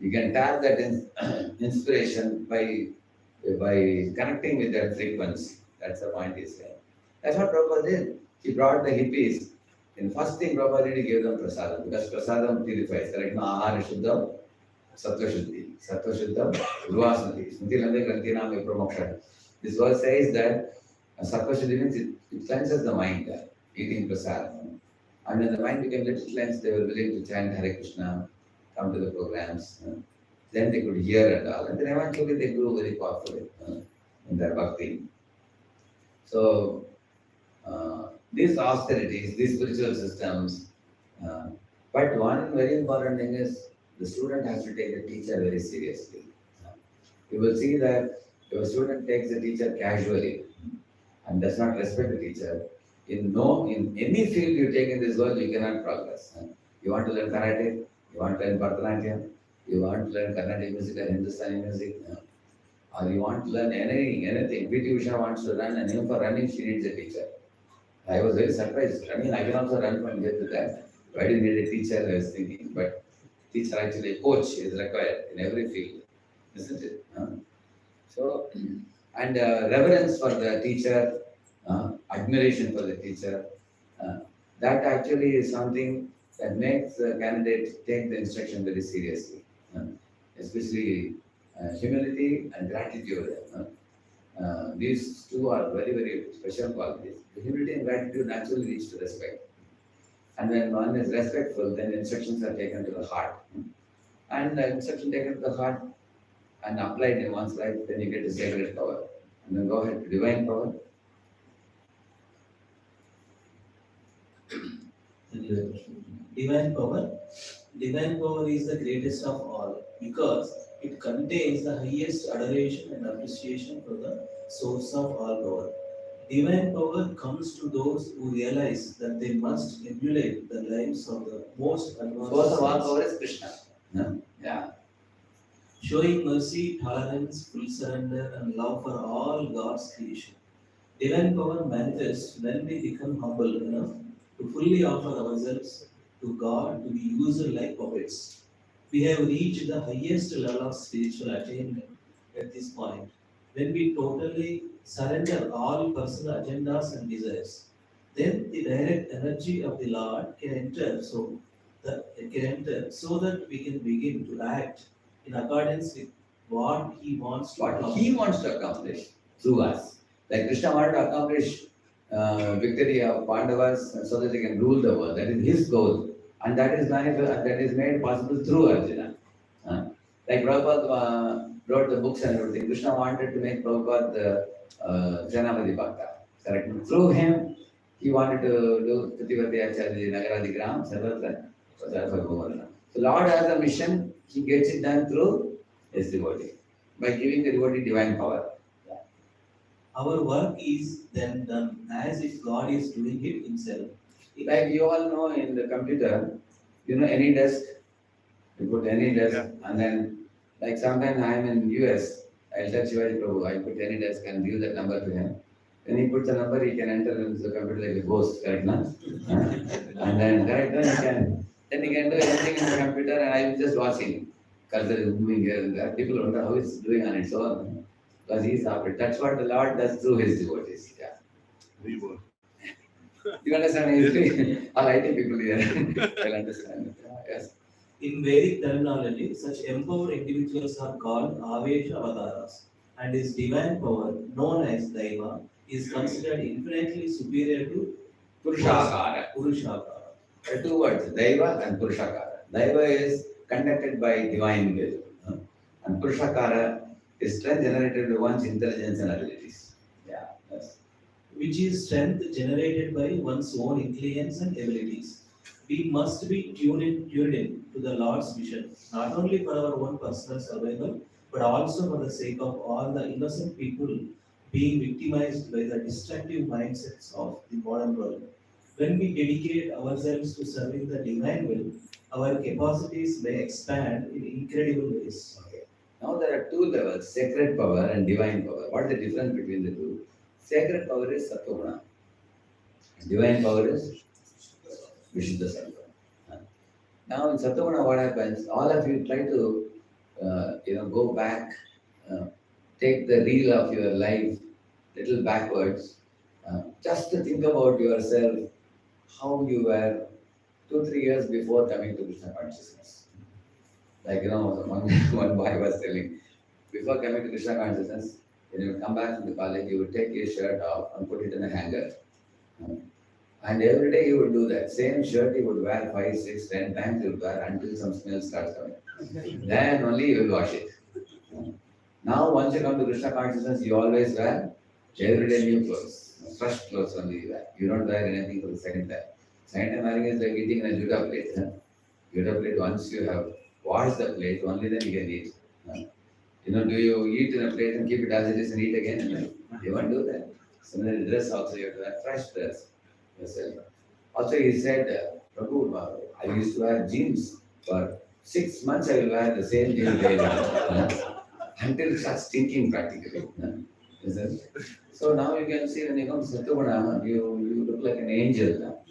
You can tap that inspiration by connecting with that frequency. That's the point he's saying. That's what Prabhupada did. He brought the hippies. And first thing Prabhupada did, he gave them prasadam, because prasadam purifies. Correct? Ahara shuddham, sattva shuddhi. Sattva shuddham, ruvasnati. Smriti lande grantinam vipramoksha. This verse says that sattva shuddhi means it cleanses the mind, eating prasadam. And when the mind became little cleansed, they were willing to chant Hare Krishna, come to the programs. Then they could hear and all. And then eventually they grew very powerfully in their bhakti. So, these austerities, these spiritual systems, but one very important thing is the student has to take the teacher very seriously. You will see that if a student takes the teacher casually and does not respect the teacher, in any field you take in this world, you cannot progress. You want to learn karate, you want to learn Bharatanatyam, you want to learn Carnatic music or Hindustani music, or you want to learn anything. PT Usha wants to run, and even for running, she needs a teacher. I was very surprised. I mean, I can also run from here to there. Why do you need a teacher? I was thinking, but teacher actually, a coach is required in every field, isn't it? So, and reverence for the teacher, admiration for the teacher, that actually is something that makes the candidate take the instruction very seriously, especially humility and gratitude. These two are very, very special qualities. The humility and gratitude naturally leads to respect. And when one is respectful, then instructions are taken to the heart. And the instruction taken to the heart and applied in one's life, then you get the sacred power. And then go ahead to divine power. Divine power. Divine power is the greatest of all because it contains the highest adoration and appreciation for the source of all power. Divine power comes to those who realize that they must emulate the lives of the most advanced Source of all saints, power is Krishna. Yeah. showing mercy, tolerance, full surrender, and love for all God's creation. Divine power manifests when we become humble enough to fully offer ourselves to God to be used like puppets. We have reached the highest level of spiritual attainment at this point when we totally surrender all personal agendas and desires. Then the direct energy of the Lord can enter so that we can begin to act in accordance with what He wants to What accomplish. he wants to accomplish through us. Like Krishna wanted to accomplish victory of Pandavas so that they can rule the world. That is his goal. And that is made possible through Arjuna. Like Prabhupada wrote the books and everything. Krishna wanted to make Prabhupada the Janavadi Bhakta. Correct? Through him, he wanted to do Prativati Acharya, Nagaradi Gram, Sarvatra, So Lord has a mission, he gets it done through his devotee. By giving the devotee divine power. Our work is then done as if God is doing it Himself. Like you all know in the computer, any desk, you put any desk, and then like sometimes I am in US, I'll touch Shivaji Prabhu, I put any desk and give that number to him. When he puts the number, he can enter into the computer like a ghost, correct? And then he can do anything in the computer, and I'm just watching. Cursor is moving here and there. People wonder how it's doing on its own. Because he's operating. That's what the Lord does through his devotees. Yeah. Rebirth. You understand history? All IT people here will understand. Yes. In Vedic terminology, such empowered individuals are called Avesha Avataras, and his divine power, known as Daiva, is considered infinitely superior to Purushakara. Purushakara. There are two words, Daiva and Purushakara. Daiva is conducted by divine will. And Purushakara is strength generated by one's intelligence and abilities. Yeah. Yes. Which is strength generated by one's own intelligence and abilities. We must be tuned in to the Lord's mission, not only for our own personal survival, but also for the sake of all the innocent people being victimized by the destructive mindsets of the modern world. When we dedicate ourselves to serving the divine will, our capacities may expand in incredible ways. Okay. Now there are two levels, sacred power and divine power. What is the difference between the two? Sacred power is Sattva. Divine power is Vishuddha Sattva. Now in Sattva, what happens? All of you try to, go back, take the reel of your life little backwards, just to think about yourself, how you were 2-3 years before coming to Krishna consciousness. Like one boy was telling, before coming to Krishna consciousness, when you would come back from the college, you would take your shirt off and put it in a hanger. And every day you would do that. Same shirt you would wear 5, 6, 10 times you would wear until some smell starts coming. Then only you will wash it. Now once you come to Krishna consciousness, you always wear everyday new clothes. Fresh clothes only you wear. You don't wear anything for the second time. Second time wearing is like eating in a juta plate. Juta plate, once you have washed the plate, only then you can eat. Do you eat in a plate and keep it as it is and eat again? You won't do that. Similarly, dress also, you have to wear fresh dress. Also, he said, Prabhu, I used to wear jeans for 6 months. I will wear the same jeans daily until it starts stinking practically. So now you can see when you come to Sattva, you look like an angel,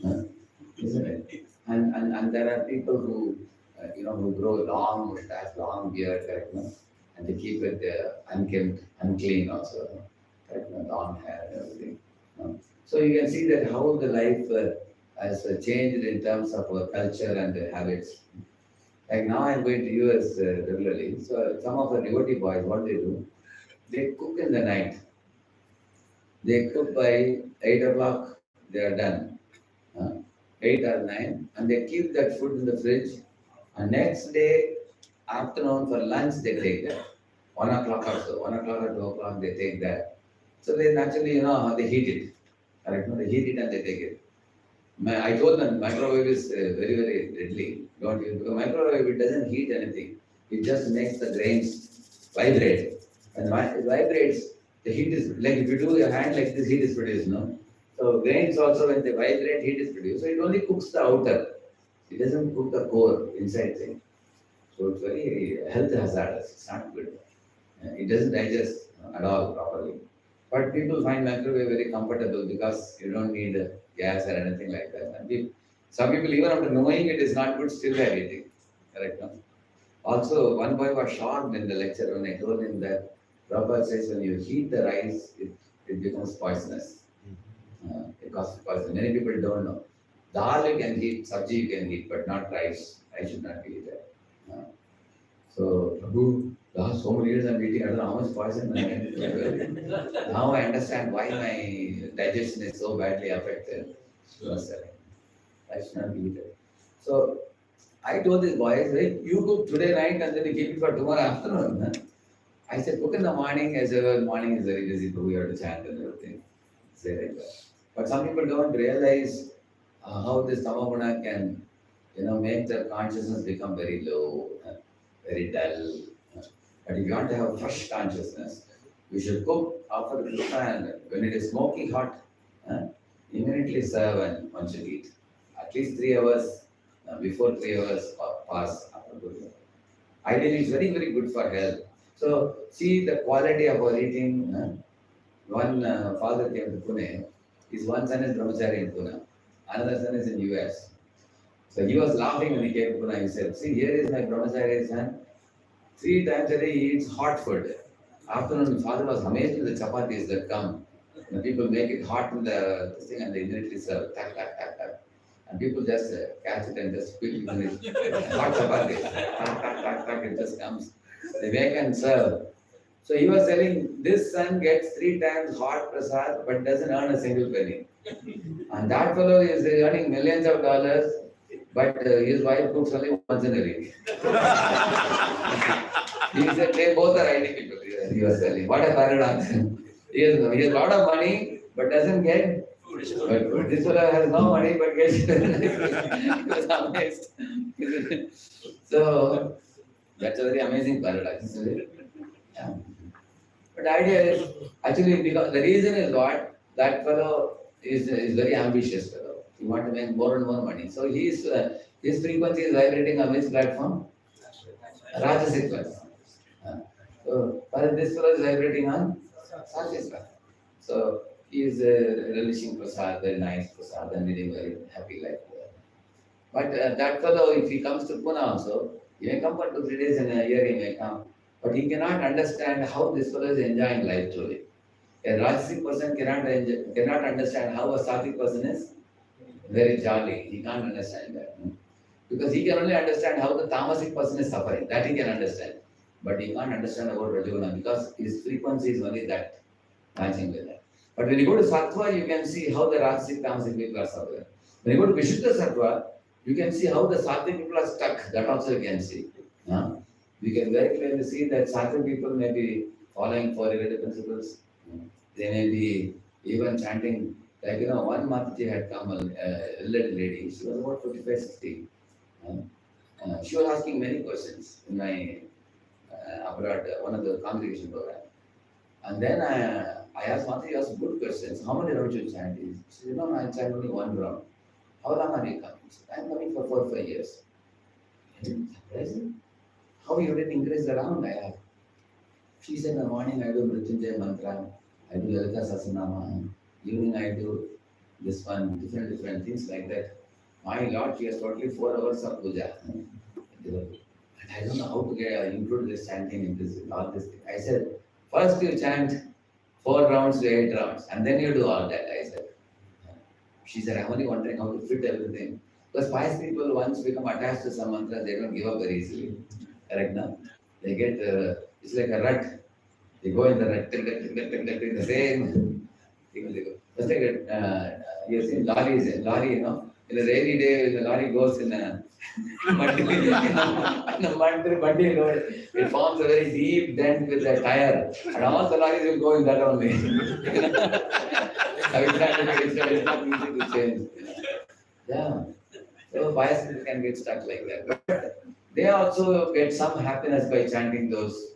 isn't it? And there are people who who grow long mustache, long beard, correct? And they keep it unkempt, unclean also, correct? Long hair and everything. So you can see that how the life has changed in terms of our culture and habits. Like now I'm going to US regularly. So some of the devotee boys, what they do, they cook in the night. They cook by 8 o'clock, they are done. 8 or 9, and they keep that food in the fridge. And next day, afternoon for lunch, they take that. 1 o'clock or so, 1 o'clock or 2 o'clock, they take that. So they naturally, they heat it. Correct? They heat it and they take it. I told them microwave is very, very deadly. Don't use, because microwave, it doesn't heat anything. It just makes the grains vibrate. And when it vibrates, the heat is, like if you do your hand like this, heat is produced, no? So grains also, when they vibrate, heat is produced. So it only cooks the outer. It doesn't cook the core, inside thing. So it's very health hazardous. It's not good. It doesn't digest at all properly. But people find microwave very comfortable because you don't need gas or anything like that. And some people, even after knowing it is not good, still they are eating. Correct? No? Also, one boy was shocked in the lecture when I told him that Prabhupada says when you heat the rice, it becomes poisonous. It causes poison. Many people don't know. Dal you can heat, sabji you can heat, but not rice. Rice should not be eaten. So, Prabhu, last so many years I'm eating, I don't know how much poison I can. Now I understand why my digestion is so badly affected. Rice should not be eaten. So, I told these boys, hey, you cook today night and then you keep it for tomorrow afternoon. I said, cook in the morning, as well, morning is very busy, Prabhu, you have to chant and everything. Say like that. But some people don't realize how this tamaguna can, make their consciousness become very low, very dull. But if you want to have fresh consciousness, you should cook, offer Krishna, and when it is smoky hot, immediately serve and one should eat. At least 3 hours, before 3 hours pass. Ideally, it's very, very good for health. So, see the quality of our eating. One father came to Pune. His one son is brahmachari in Pune. Another son is in US. So he was laughing when he came to Pune. He said, see, here is my brahmachari son. 3 times a day he eats hot food. Afternoon, his father was amazed with the chapatis that come. The people make it hot in the thing and they immediately serve. Tak, tak, tak, tak. And people just catch it and just quickly finish. Hot chapatis. Tak, tak, tak, tak. It just comes. They make and serve. So he was telling, this son gets 3 times hot prasad but doesn't earn a single penny. And that fellow is earning millions of dollars, but his wife cooks only once in a week. He said, they both are IT people, he was telling. What a paradox. He has a lot of money but doesn't get food. This fellow has no money but gets He was amazed. So, that's a very amazing paradox, isn't it? Yeah. But the idea is, actually, because the reason is what? That fellow is very ambitious fellow. He want to make more and more money. So his frequency is vibrating on which platform? Rajasic platform. So but this fellow is vibrating on Sattvic platform. So he is relishing prasad, very nice prasad, and leading very happy life. But that fellow, if he comes to Pune also, he may come for 2-3 days in a year, he may come. But he cannot understand how this fellow is enjoying life truly. A Rajasic person cannot understand how a Sattvic person is very jolly. He can't understand that. Because he can only understand how the Tamasic person is suffering. That he can understand. But he can't understand about Rajoguna because his frequency is only that, matching with that. But when you go to Sattva, you can see how the Rajasic, Tamasic people are suffering. When you go to Vishuddha Sattva, you can see how the Sattvic people are stuck. That also you can see. We can very clearly see that Sattvic people may be following four relative principles. They may be even chanting, like, one Mataji had come, a little lady, she was about 55, 60. She was asking many questions in my abroad, one of the congregation program. And then I asked Mataji, you asked good questions. How many rounds you chant? She said, no, I chant only one round. How long are you coming? She said, I'm coming for 4 or 5 years. Surprising. How you didn't increase the round? I asked. She said, in the morning I do Mrityunjay mantra, I do Lalita Sasanama, evening I do this one, different things like that. My Lord, she has totally 4 hours of puja. And I don't know how to include this chanting in this, all this thing. I said, first you chant 4 rounds to 8 rounds, and then you do all that, I said. She said, I'm only wondering how to fit everything. Because pious people, once become attached to some mantra, they don't give up very easily. Correct now? They get, it's like a rut. They go in the rut, the same thing they go. Just like you've seen lorries, in a rainy day, the lorry goes in a muddy road. It forms a very deep dent with the tire, and all the lorries will go in that only. It's not easy to change. Yeah. So pious people can get stuck like that. But they also get some happiness by chanting those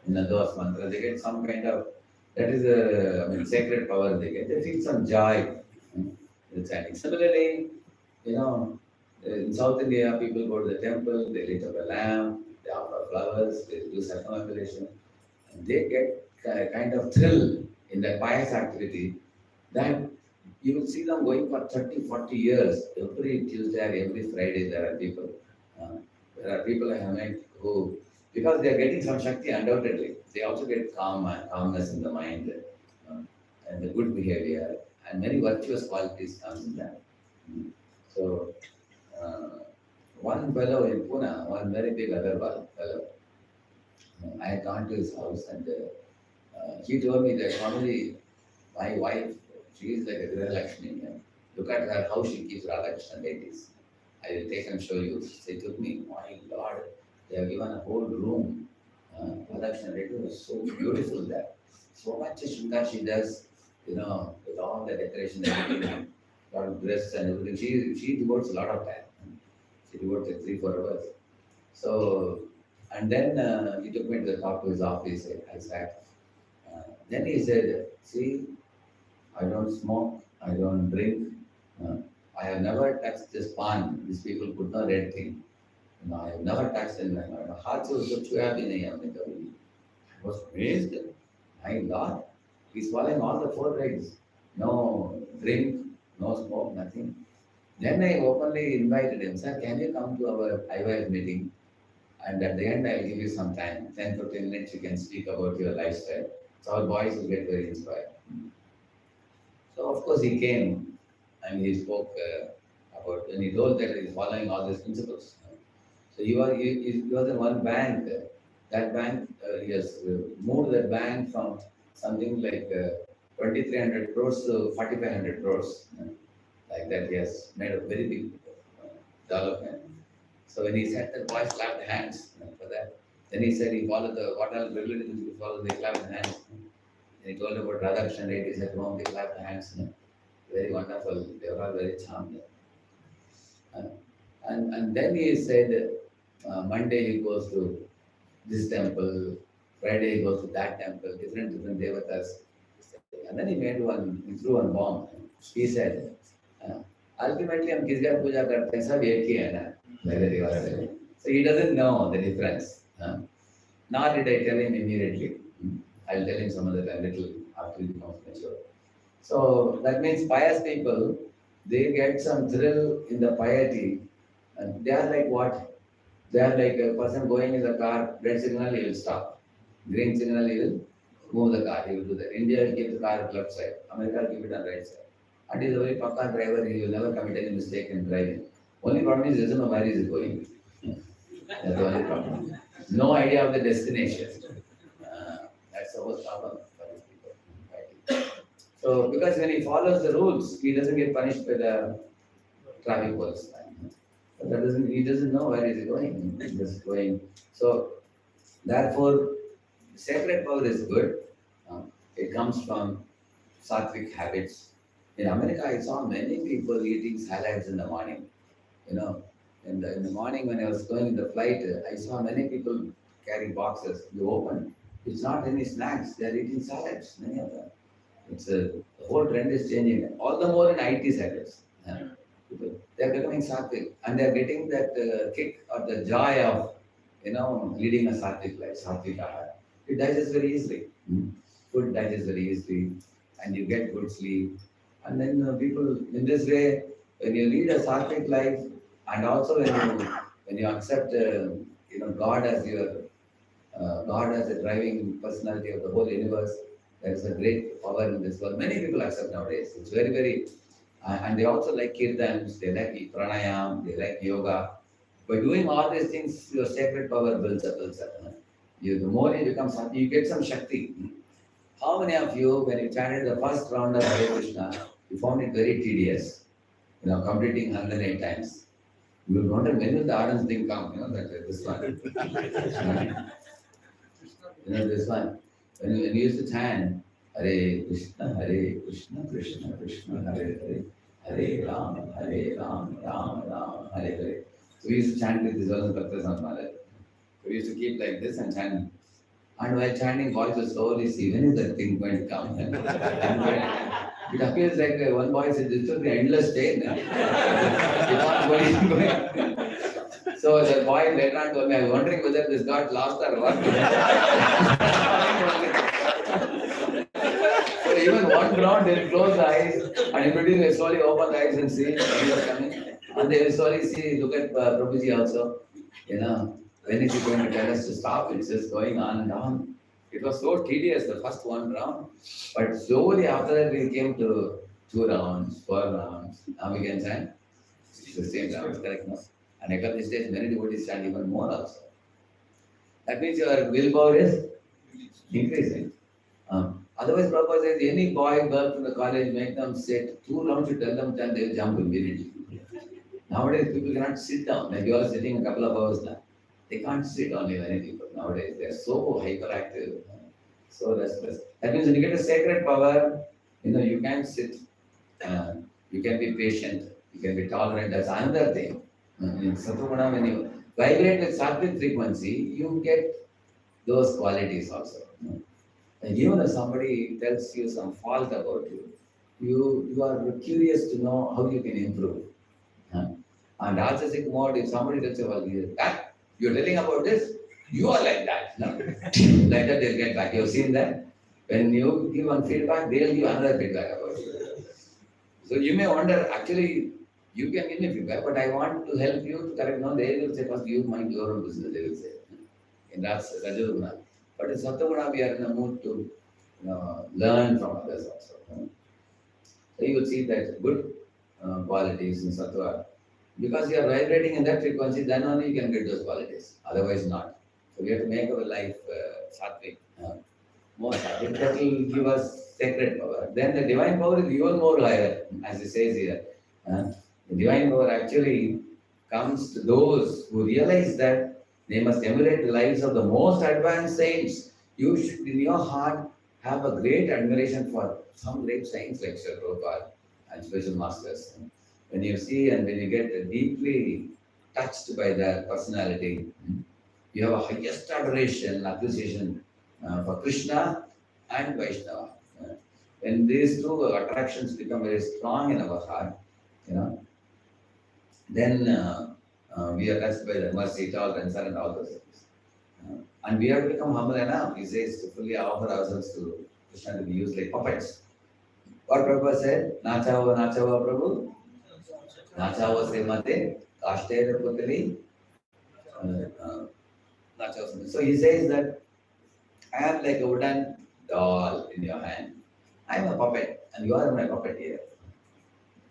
mantras. They get some kind of, that is a sacred power they get. They feel some joy in chanting. Similarly, in South India, people go to the temple, they light up a lamp, they offer flowers, they do circumambulation, and they get kind of thrill in that pious activity that you will see them going for 30, 40 years. Every Tuesday or every Friday, there are people. There are people I have met who, because they are getting some Shakti, undoubtedly, they also get calmness in the mind, and the good behavior, and many virtuous qualities comes in that. So, one fellow in Pune, one very big Agarwal fellow, I had gone to his house and he told me that normally my wife, she is like a Griha Lakshmi. Look at her, how she keeps Radheshyam ladies. I will take and show you. They took me, my Lord, they have given a whole room. Radheshyam lady was so beautiful there. So much Shringar she does, with all the decoration and everything, lot of dress and everything. She devotes a lot of time. She devotes like 3-4 hours. So, and then he took me to the top of his office. I sat. Then he said, see, I don't smoke, I don't drink. I have never touched this pan. These people put no red thing. I have never touched it. My heart was so happy. I was amazed. My Lord, he's following all the 4 regs. No drink, no smoke, nothing. Then I openly invited him, sir, can you come to our IYF meeting? And at the end, I'll give you some time, 10-15 minutes, you can speak about your lifestyle. So our boys will get very inspired. So of course he came and he spoke about, when he told that he's following all these principles. So he was in one bank. That bank, he has moved that bank from something like 2,300 crores to 4,500 crores. Like that, he has made a very big development. So when he said that, boys clapped hands for that. Then he said he followed what else religions he followed, they clapped hands. And he told about Radheshyam ladies at home, they clapped hands. Very wonderful, they were all very charmed. And then he said, Monday he goes to this temple, Friday he goes to that temple, different devatas. And then he threw one bomb. He said, Ultimately, हम किसका पूजा करते हैं सब एक ही है ना, like that he was saying. So he doesn't know the difference. Nor did I tell him immediately. I'll tell him some other time, little after he becomes mature. So that means pious people, they get some thrill in the piety, and they are like what? They are like a person going in the car, red signal, he will stop. Green signal, he will move the car, he will do that. India will keep the car at left side, America will keep it on right side. And he is a very pakka driver, he will never commit any mistake in driving. Only problem is he doesn't know where he is going. That's the only problem. No idea of the destination. That's the whole problem for these people. Right? So, because when he follows the rules, he doesn't get punished by the traffic police. But that doesn't, he doesn't know where he is going. He's just going. So, therefore, sacred power is good. It comes from sattvic habits. In America, I saw many people eating salads in the morning. You know, in the morning when I was going in the flight, I saw many people carry boxes. You open, it's not any snacks. They are eating salads. Many of them. The whole trend is changing. All the more in IT sectors. They are becoming sattvic, and they are getting that kick or the joy of leading a sattvic life, sattvic ahar. It digests very easily. Food digests very easily, and you get good sleep. And then people in this way, when you lead a sattvic life, and also when you accept God as your God as the driving personality of the whole universe, there is a great power in this world. Many people accept nowadays. It's very, very, and they also like kirtans, they like pranayam, they like yoga. By doing all these things, your sacred power builds up. The more you become sattvic, you get some shakti. How many of you, when you chanted the first round of Hare Krishna, you found it very tedious? Completing 108 times. You will wonder when will the Arans thing come? This one. This one. When you used to chant Hare Krishna, Krishna Krishna, Hare Hare, Hare Ram, Ram Ram, Hare Hare. So we used to chant with this one Bhakti Samala. We used to keep like this and chant. And while chanting, boys will slowly see when is that thing going to come. It appears like one boy said, this will be endless chain. It's not going. So the boy later on told me, I was wondering whether this got lost or what. So even one round, they'll close the eyes, and in between they slowly open the eyes and see when is coming. And they will slowly see, look at Prabhuji also. When is he going to tell us to stop? It's just going on and on. It was so tedious, the first one round. But slowly after that, we came to 2 rounds, 4 rounds. Now we can chant 16 rounds, correct? No? And at this stage, many devotees chant even more also. That means your willpower is increasing. Otherwise, Prabhupada says, any boy, girl from the college, make them sit 2 rounds, you tell them chant, they will jump immediately. Nowadays, people cannot sit down. Like you are sitting a couple of hours now. They can't sit only many people nowadays. They are so hyperactive, so restless. That means when you get a sacred power, you can sit, you can be patient, you can be tolerant. That's another thing. In Sattva-guna, when you vibrate with sattvic frequency, you get those qualities also. And even if somebody tells you some fault about you, you are curious to know how you can improve. And Rajasic mode, if somebody tells you, well, you're telling about this, you are like that. No? Like that, they'll get back. You've seen that? When you give one feedback, they'll give another feedback about you. So you may wonder, actually, you can give me feedback, but I want to help you to correct. No, they will say, first, you mind your own business, they will say. And that's Rajaguna. But in Sattva-guna, we are in a mood to learn from others also. So you will see that good qualities in Sattva. Because you are vibrating in that frequency, then only you can get those qualities. Otherwise, not. So we have to make our life sattvic, more sattvic. That will give us sacred power. Then the divine power is even more higher, as it says here. The divine power actually comes to those who realize that they must emulate the lives of the most advanced saints. You should, in your heart, have a great admiration for some great saints like Sri Prabhupada and special masters. When you see and when you get deeply touched by their personality, you have a highest adoration, appreciation for Krishna and Vaishnava. When these two attractions become very strong in our heart, then we are touched by the mercy, tolerance, and all those things. And we have to become humble enough, he says, to fully offer ourselves to Krishna to be used like puppets. What Prabhupada said, Nachavo, Nachavo, Prabhu, Nachavo Srimate, Kashtere Putali, Nachavo. So he says that I am like a wooden doll in your hand. I am a puppet, and you are my puppet here.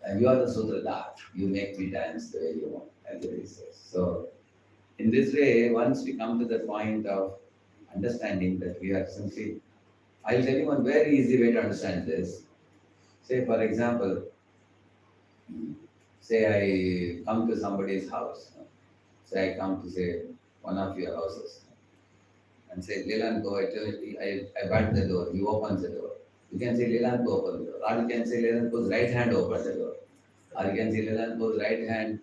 And you are the Sutradhar. You make me dance the way you want, as he says. So, in this way, once we come to the point of understanding that we are simply, I'll tell you one very easy way to understand this. Say, for example, say I come to somebody's house. Say I come to say one of your houses and say, Leland, go, I bat the door, he opens the door. You can say Leland, go open the door. Or you can say Leland, go's right hand open the door. Or you can say Leland, go's right hand,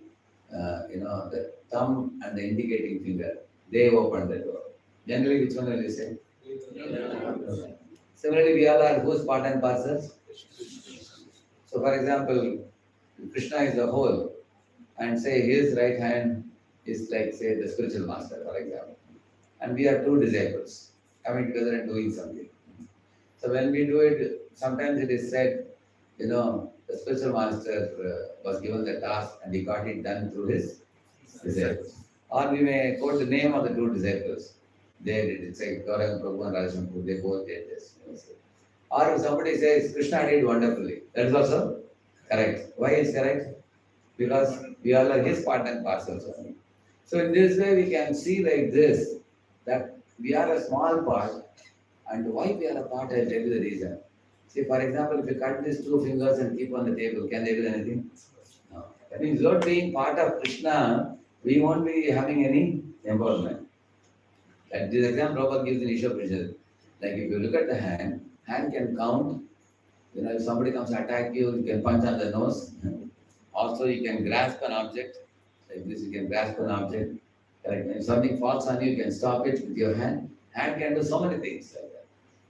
the thumb and the indicating finger, they open the door. Generally, which one will you say? Similarly, we all are whose part and parcels? So, for example, Krishna is the whole, and say his right hand is like, say, the spiritual master, for example. And we are two disciples coming together and doing something. So, when we do it, sometimes it is said, the spiritual master was given the task and he got it done through his disciples. Or we may quote the name of the two disciples. They did it, say Gauranga Prabhu and Radheshyam, they both did this. Or if somebody says Krishna did wonderfully, that is also correct. Why is correct? Because we all are his part and parcels. So in this way we can see like this, that we are a small part, and why we are a part, I'll tell you the reason. See, for example, if you cut these two fingers and keep on the table, can they do anything? No. That means without being part of Krishna, we won't be having any empowerment. That this example Prabhupada gives in Isha Prajal. Like if you look at the hand can count. If somebody comes to attack you, you can punch on the nose. Also, you can grasp an object. Like this, you can grasp an object. Correct? If something falls on you, you can stop it with your hand. Hand can do so many things like that.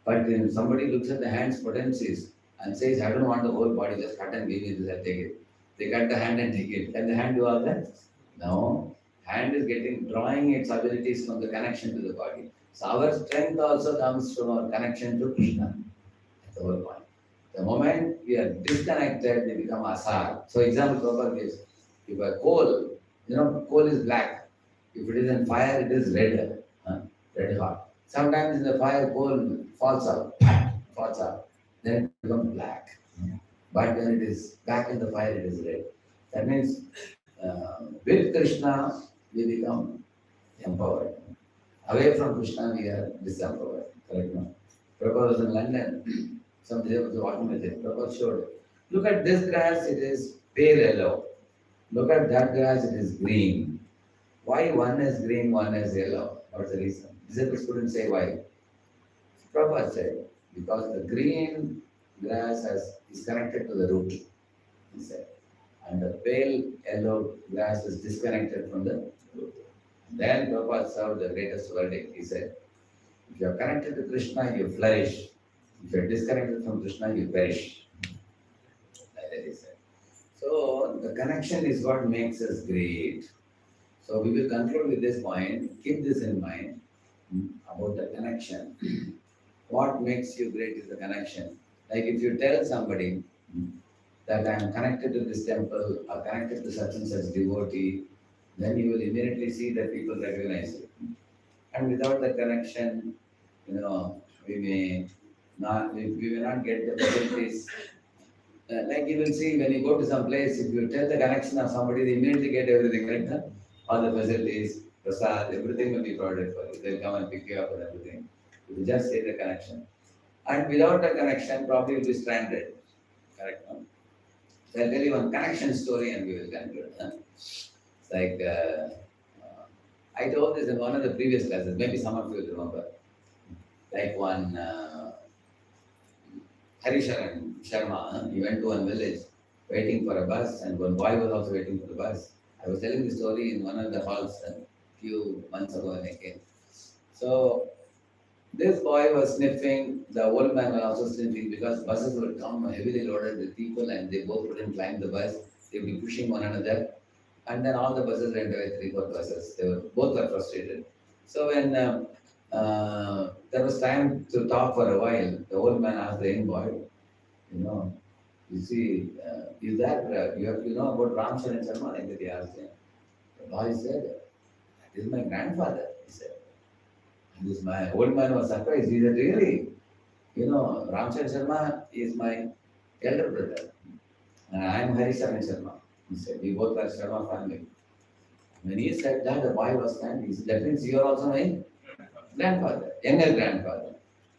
But if somebody looks at the hand's potencies and says, I don't want the whole body, just cut and give me this, I take it. They cut the hand and take it. Can the hand do all that? No. Hand is drawing its abilities from the connection to the body. So our strength also comes from our connection to Krishna. That's the whole point. The moment we are disconnected, we become asar. So example Prabhupada gives, if a coal, coal is black. If it is in fire, it is red, red hot. Sometimes in the fire, coal falls out, then it becomes black. But when it is back in the fire, it is red. That means with Krishna, we become empowered. Away from Krishna, we are disempowered. Correct? No? Prabhupada was in London. Some day was walking with him. Prabhupada showed, look at this grass, it is pale yellow. Look at that grass, it is green. Why one is green, one is yellow? What's the reason? Disciples couldn't say why. Prabhupada said, because the green grass is connected to the root, he said. And the pale yellow grass is disconnected from the root. Then Prabhupada served the greatest verdict. He said, if you are connected to Krishna, you flourish. If you are disconnected from Krishna, you perish. Like that he said. So the connection is what makes us great. So we will conclude with this point. Keep this in mind about the connection. What makes you great is the connection. Like if you tell somebody that I am connected to this temple or connected to such and such devotee, then you will immediately see that people recognize you. And without the connection, we may not get the facilities. Like you will see when you go to some place, if you tell the connection of somebody, they immediately get everything, right? Huh? All the facilities, prasad, everything will be provided for you. They'll come and pick you up and everything. You will just say the connection. And without the connection, probably you'll be stranded. Correct? No? So I'll tell you one connection story and we will conclude. Huh? It's like, I told this in one of the previous classes, maybe some of you will remember. Like one Harisharan Sharma, he went to one village waiting for a bus, and one boy was also waiting for the bus. I was telling the story in one of the halls a few months ago when I came. So this boy was sniffing, the old man was also sniffing because buses would come heavily loaded with people and they both couldn't climb the bus. They would be pushing one another. And then all the buses went away, 3, 4 buses. Both were frustrated. So when there was time to talk for a while, the old man asked the young boy, you know, you see, is that, you know about Ram Charan Sharma? And he asked him. The boy said, this is my grandfather, he said. And this my old man was surprised. He said, really? You know, Ram Charan Sharma is my elder brother. And I am Harisharan Sharma. He said, we both are Sharma family. When he said that, the boy was standing. He said, that means you are also my grandfather, younger grandfather.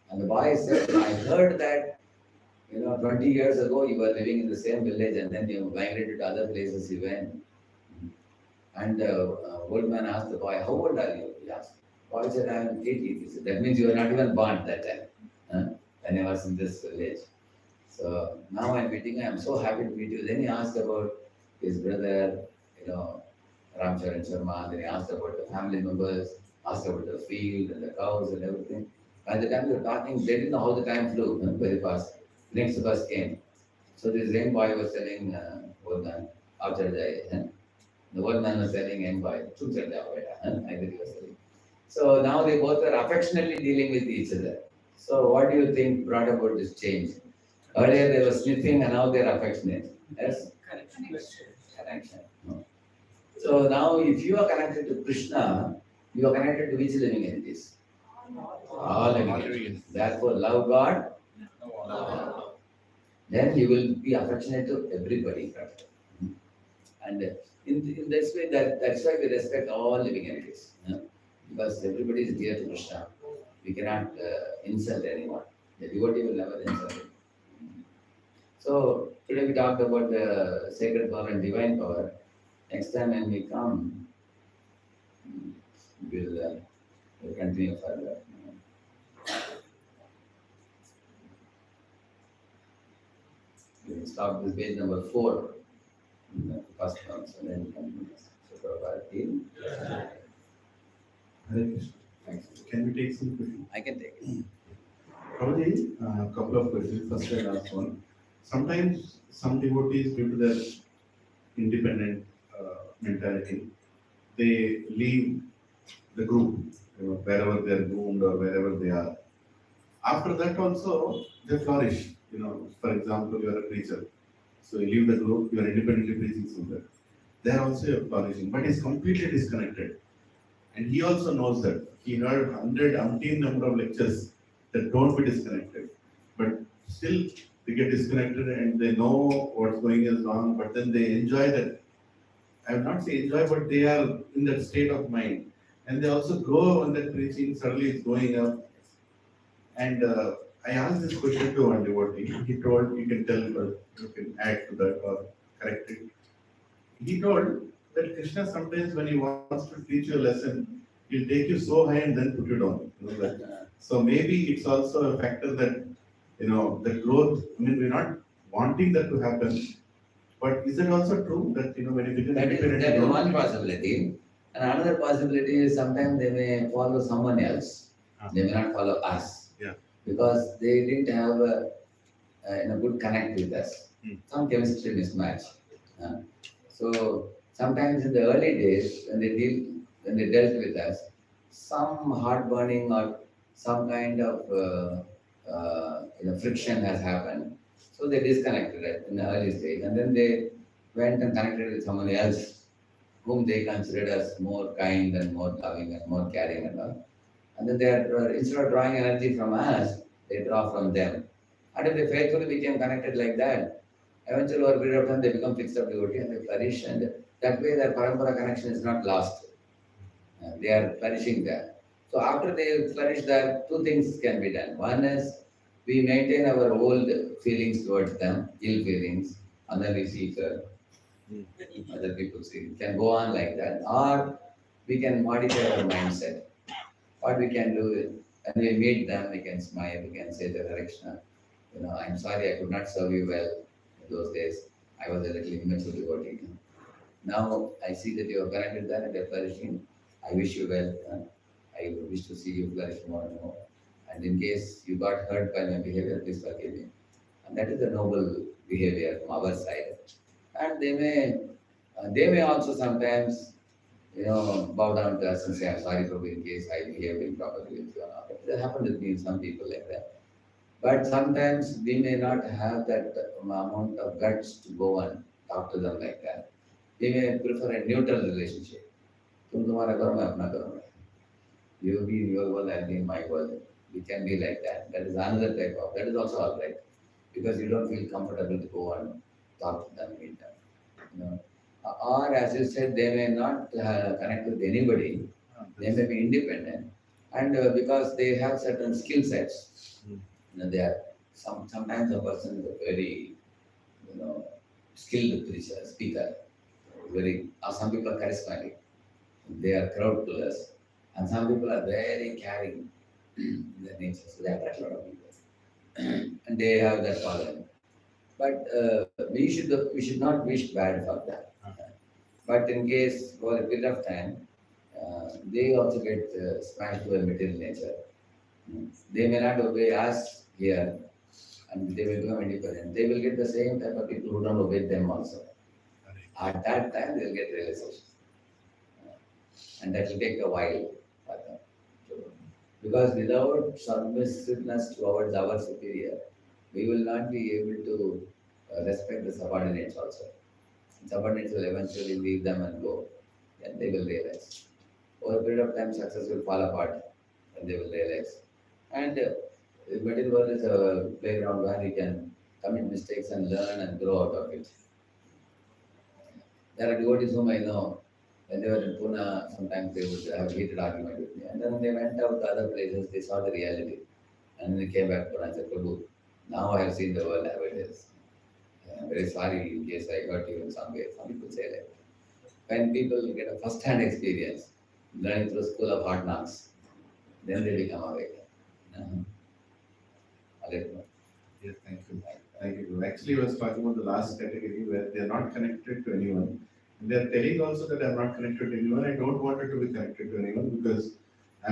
And the boy said, I heard that, 20 years ago you were living in the same village and then you migrated to other places you went. And the old man asked the boy, how old are you? He asked. The boy said, I am 80. He said, that means you were not even born that time, when I was in this village. So now I'm meeting, I'm so happy to meet you. Then he asked about his brother, Ram Charan Sharma. Then he asked about the family members, asked about the field and the cows and everything. By the time they were talking, they didn't know how the time flew very fast. Next bus came. So this young boy was telling old man, Avcharjai. The old man was telling young boy, Chucharjai, I think he was telling. So now they both are affectionately dealing with each other. So what do you think brought about this change? Earlier they were sniffing and now they are affectionate. Yes? Connection. No. So now if you are connected to Krishna, you are connected to which living entities? All living entities. Therefore love God. Then you will be affectionate to everybody. And in this way, that's why we respect all living entities. Because everybody is dear to Krishna. We cannot insult anyone. The devotee will never insult him. So today we talked about the sacred power and divine power. Next time when we come, we'll continue further. We will start with page number 4, the first one, so then we continue. So Prabhupada, Hare Krishna. thanks. Can we take some questions? I can take it. Prabhuji, a couple of questions. First and last one. Sometimes some devotees, due to their independent mentality, they leave the group, wherever they are groomed or wherever they are. After that also, they flourish. For example, you are a preacher. So you leave the group, you are independently preaching somewhere. There also you are flourishing, but he's completely disconnected. And he also knows that. He heard 100 number of lectures that don't be disconnected. But still they get disconnected and they know what's going is wrong, but then they enjoy that. I will not say enjoy, but they are in that state of mind. And they also grow when that preaching suddenly is going up. And I asked this question to one devotee. He told, you can tell, you can add to that or correct it. He told that Krishna sometimes when he wants to teach you a lesson, he'll take you so high and then put you down. That. So maybe it's also a factor that, the growth, we're not wanting that to happen. But is it also true that, when you become independent? That is one possibility. And another possibility is sometimes they may follow someone else. They may not follow us. Yeah. Because they didn't have a good connect with us. Some chemistry mismatch. So sometimes in the early days when they dealt with us, some heartburning or some kind of friction has happened. So they disconnected it in the early stage, and then they went and connected with someone else whom they considered as more kind and more loving and more caring and all. And then they are, instead of drawing energy from us, they draw from them. And if they faithfully became connected like that, eventually over a period of time they become fixed up devotee and they flourish, and that way their parampara connection is not lost. They are flourishing there. So after they flourish there, two things can be done. One is we maintain our old feelings towards them, ill feelings, and then we see other people see. It can go on like that. Or we can modify our mindset. What we can do is, when we meet them, we can smile, we can say to Radheshyam, I'm sorry I could not serve you well in those days. I was a little immature devotee. Now I see that you are connected there and you are flourishing. I wish you well. I wish to see you flourish more and more. And in case you got hurt by my behavior, please forgive me. And that is a noble behavior from our side. And they may They may also sometimes, bow down to us and say, I'm sorry, Prabhu, in case I behaved improperly with you or not. That happened with me, some people like that. But sometimes we may not have that amount of guts to go and talk to them like that. We may prefer a neutral relationship. तुम तुम्हारा करो मैं अपना करूँगा. You be in your world, I'll be in my world. We can be like that. That is another type of. That is also all right, because you don't feel comfortable to go and talk to them, meet them. Or as you said, they may not connect with anybody. They may be independent, and because they have certain skill sets, they are sometimes a person is a very skilled preacher, speaker, very. Or some people are charismatic. They are crowd pullers, and some people are very caring in their nature, so they attract a lot of people, and they have that following. But we should not wish bad for that. But in case for a period of time, they also get smashed to a material nature. They may not obey us here, and they will become independent. They will get the same type of people who don't obey them also. At that time, they will get realization, and that will take a while for them. Because without submissiveness towards our superior, we will not be able to respect the subordinates also. Subordinates will eventually leave them and go. Then they will realize. Over a period of time, success will fall apart, and they will realize. And the material world is a playground where you can commit mistakes and learn and grow out of it. There are devotees whom I know. When they were in Pune, sometimes they would have heated argument with me. And then they went out to other places, they saw the reality. And they came back to Pune and said, Prabhu, now I have seen the world how it is. I'm very sorry in case I hurt you in some way. Some people say that. When people get a first-hand experience, learning through school of hard knocks, then they become awake. I'll let you know. Yes, thank you. Thank you. Actually, I was talking about the last category where they are not connected to anyone. And they are telling also that I am not connected to anyone. I don't want it to be connected to anyone because I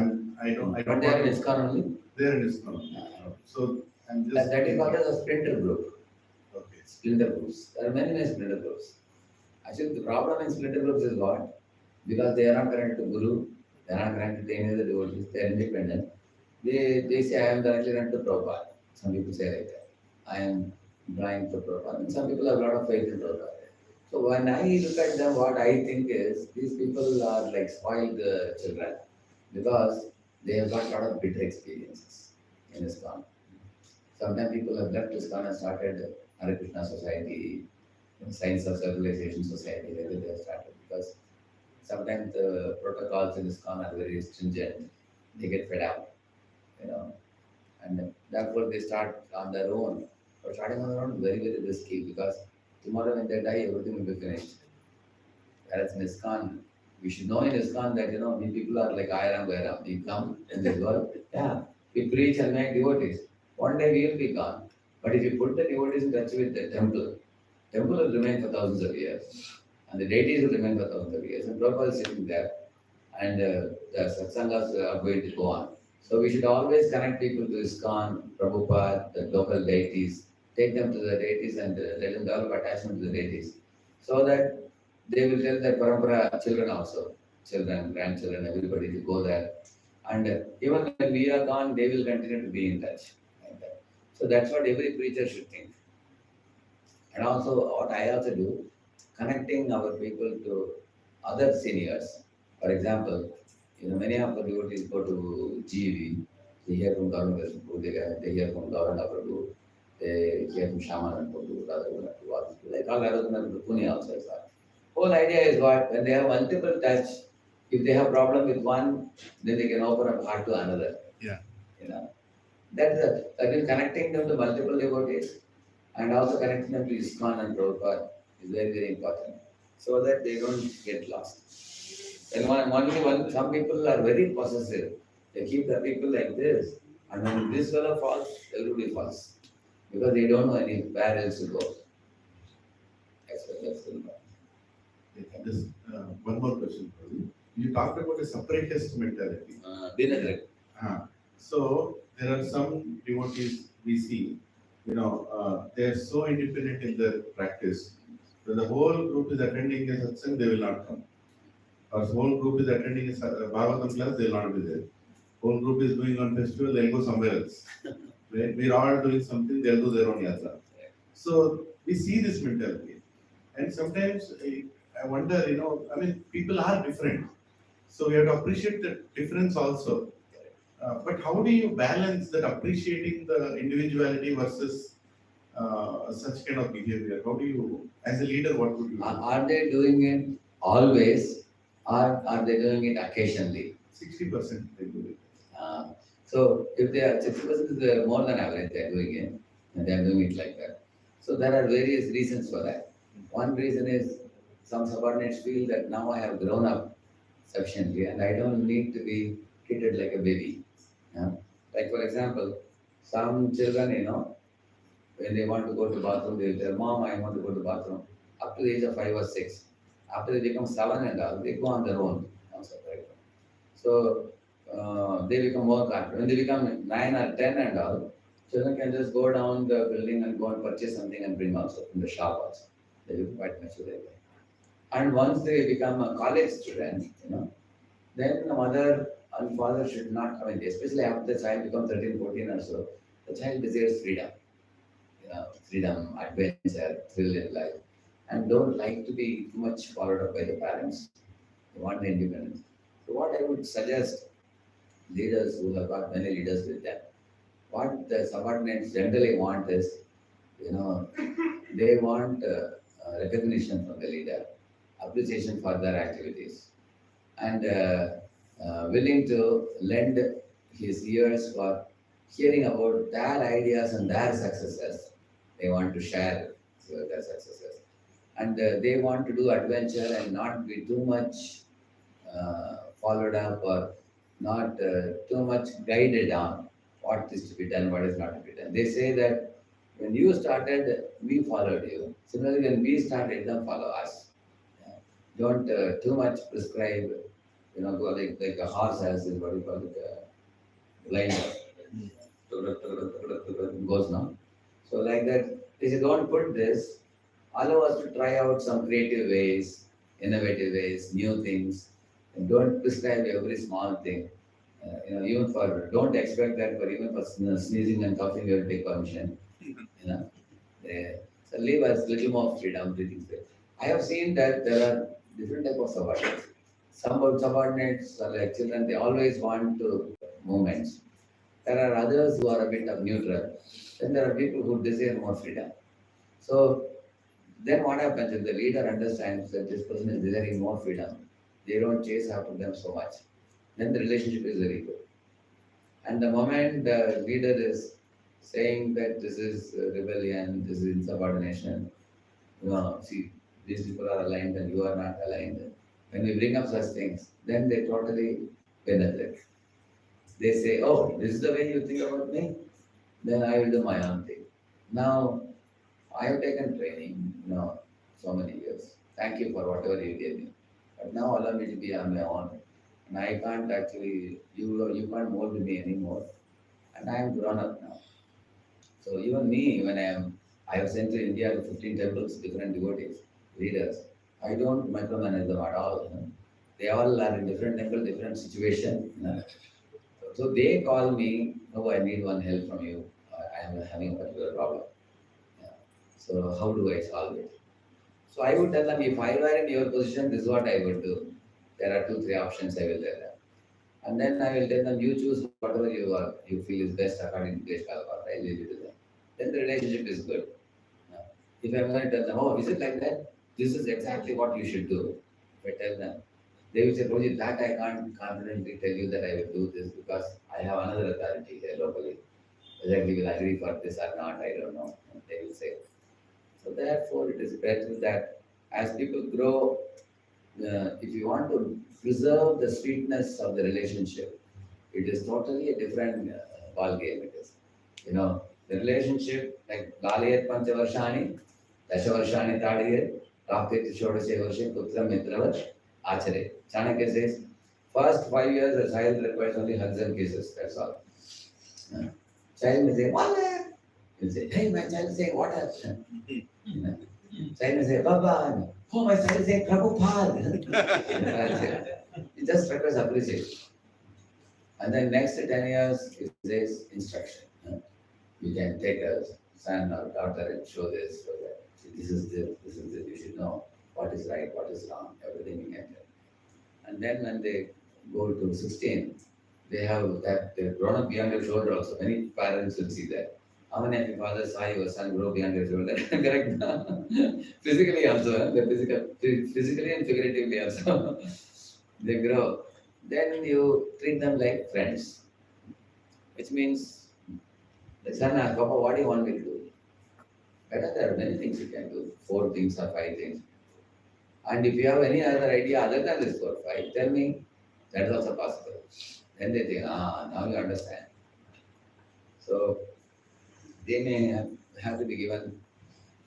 don't But they are in ISKCON only. they are in ISKCON. So I'm just. That is called as a splinter group. Okay. Splinter groups. There are many splinter groups. Actually, the problem in splinter groups is what? Because they are not connected to Guru, they are not connected to any other devotees, they are independent. They say, I am directly connected to Prabhupada. Some people say like that. I am blind to Prabhupada. And some people have a lot of faith in Prabhupada. So when I look at them, what I think is, these people are like spoiled children because they have got a lot of bitter experiences in ISKCON. Sometimes people have left ISKCON and started Hare Krishna Society, Science of Civilization Society, where they have started, because sometimes the protocols in ISKCON are very stringent. They get fed up, and therefore they start on their own. But starting on their own is very, very risky, because tomorrow when they die, everything will be finished. Whereas in ISKCON, we should know in ISKCON that, we people are like Ayram Vairam. We come in this world, we preach and make devotees. One day we will be gone. But if you put the devotees in touch with the temple will remain for thousands of years. And the deities will remain for thousands of years. And Prabhupada is sitting there. And the satsangas are going to go on. So we should always connect people to ISKCON, Prabhupada, the local deities, take them to the deities and let them develop attachment to the deities. So that they will tell their parampara children also, children, grandchildren, everybody to go there. And even when we are gone, they will continue to be in touch. Like that. So that's what every preacher should think. And also what I also do, connecting our people to other seniors. For example, many of the devotees go to GV, they hear from Governor Prabhu, they hear from Governor Prabhu, they hear from Shaman Prabhu, Radheshyam, like all Radheshyam Pune also is that. Whole idea is what? When they have multiple touch, if they have problem with one, then they can open up heart to another. Yeah. That means connecting them to multiple devotees and also connecting them to ISKCON and Prabhupada is very, very important, so that they don't get lost. And some people are very possessive. They keep the people like this, and when this fellow falls, everybody falls, because they don't know where else to go. That's Just one more question for you. You talked about a separatist mentality. So there are some devotees we see, they are so independent in their practice When the whole group is attending a satsang, they will not come. Or whole group is attending a Bhagavatam class, they will not be there. Whole group is doing on festival, they'll go somewhere else. Right? We're all doing something, they'll do their own yatra. So we see this mentality. And sometimes I wonder, I mean, people are different. So we have to appreciate the difference also. But how do you balance that appreciating the individuality versus such kind of behavior? How do you, as a leader, what would you do? Are they doing it always, or are they doing it occasionally? 60% they do it. So if they are 60% is more than average, they are doing it, and they are doing it like that. So there are various reasons for that. One reason is some subordinates feel that now I have grown up sufficiently and I don't need to be treated like a baby. Like for example, some children, when they want to go to the bathroom, they will tell, Mom, I want to go to the bathroom. Up to the age of 5 or 6. After they become 7 and all, they go on their own. So they become more confident. When they become 9 or 10 and all, children can just go down the building and go and purchase something and bring also from the shop also. They become quite mature like that. And once they become a college student, then the mother and father should not come in, especially after the child becomes 13, 14 or so. The child desires freedom, freedom, adventure, thrill in life, and don't like to be too much followed up by the parents. They want the independence. So what I would suggest leaders who have got many leaders with them, what the subordinates generally want is, they want recognition from the leader, appreciation for their activities, and willing to lend his ears for hearing about their ideas and their successes. They want to share their successes. And they want to do adventure and not be too much followed up or not too much guided on what is to be done, what is not to be done. They say that when you started, we followed you. Similarly, when we started, them follow us. Don't too much prescribe, go like a horse has is what you call it, blind goes now. So like that, they say don't put this. Allow us to try out some creative ways, innovative ways, new things, and don't prescribe every small thing. Even for don't expect that for even for sneezing and coughing, you will take permission. So leave us little more freedom, breathing space. I have seen that there are different type of subordinates. Some subordinates are like children; they always want to movements. There are others who are a bit of neutral. Then there are people who desire more freedom. So then what happens if the leader understands that this person is desiring more freedom? They don't chase after them so much. Then the relationship is very good. And the moment the leader is saying that this is rebellion, this is insubordination, see, these people are aligned and you are not aligned. When we bring up such things, then they totally penetrate. They say, oh, this is the way you think about me? Then I will do my own thing. Now, I have taken training, so many years. Thank you for whatever you gave me. But now allow me to be on my own. And I can't actually, you can't mold me anymore. And I am grown up now. So even me, when I have sent to India to 15 temples, different devotees, leaders, I don't micromanage them at all. They all are in different temple, different situation. So they call me, oh, I need one help from you. I am having a particular problem. So how do I solve it? So I would tell them, if I were in your position, this is what I would do. There are 2-3 options I will tell them. And then I will tell them, you choose whatever you feel is best according to Desh Kalpa. I leave it to them. Then the relationship is good. If I'm going to tell them, oh, is it like that? This is exactly what you should do. If I tell them, they will say, Prabhuji, that I can't confidently tell you that I will do this because I have another authority here locally. Whether we will agree for this or not, I don't know. And they will say. So therefore, it is better that as people grow, if you want to preserve the sweetness of the relationship, it is totally a different ball game. It is, the relationship like Galayat Panchavarshani, Dashavarshani Tadiyat, Raptit Shodashe Varshe, Putra Mitravat, Achare. Chanakya says, first 5 years the child requires only hugs and kisses. That's all. Child may say, what? He'll say, hey, my child is saying, what happened? Sai will say, Baba, oh my son is saying Prabhupada. It just requires appreciation. And then next 10 years, it says instruction. You can take a son or daughter and show this, show that. See, this is this, you should know what is right, what is wrong, everything you can tell. And then when they go to 16, they have that they're grown up beyond their shoulder also. Many parents will see that. How many of your fathers saw your son grow beyond their shoulder? Correct? Physically also, physically and figuratively also. They grow. Then you treat them like friends. Which means, the son asks, Papa, what do you want me to do? Better, there are many things you can do. 4 things or 5 things. And if you have any other idea other than this 4 5, tell me. That is also possible. Then they think, now you understand. So they may have to be given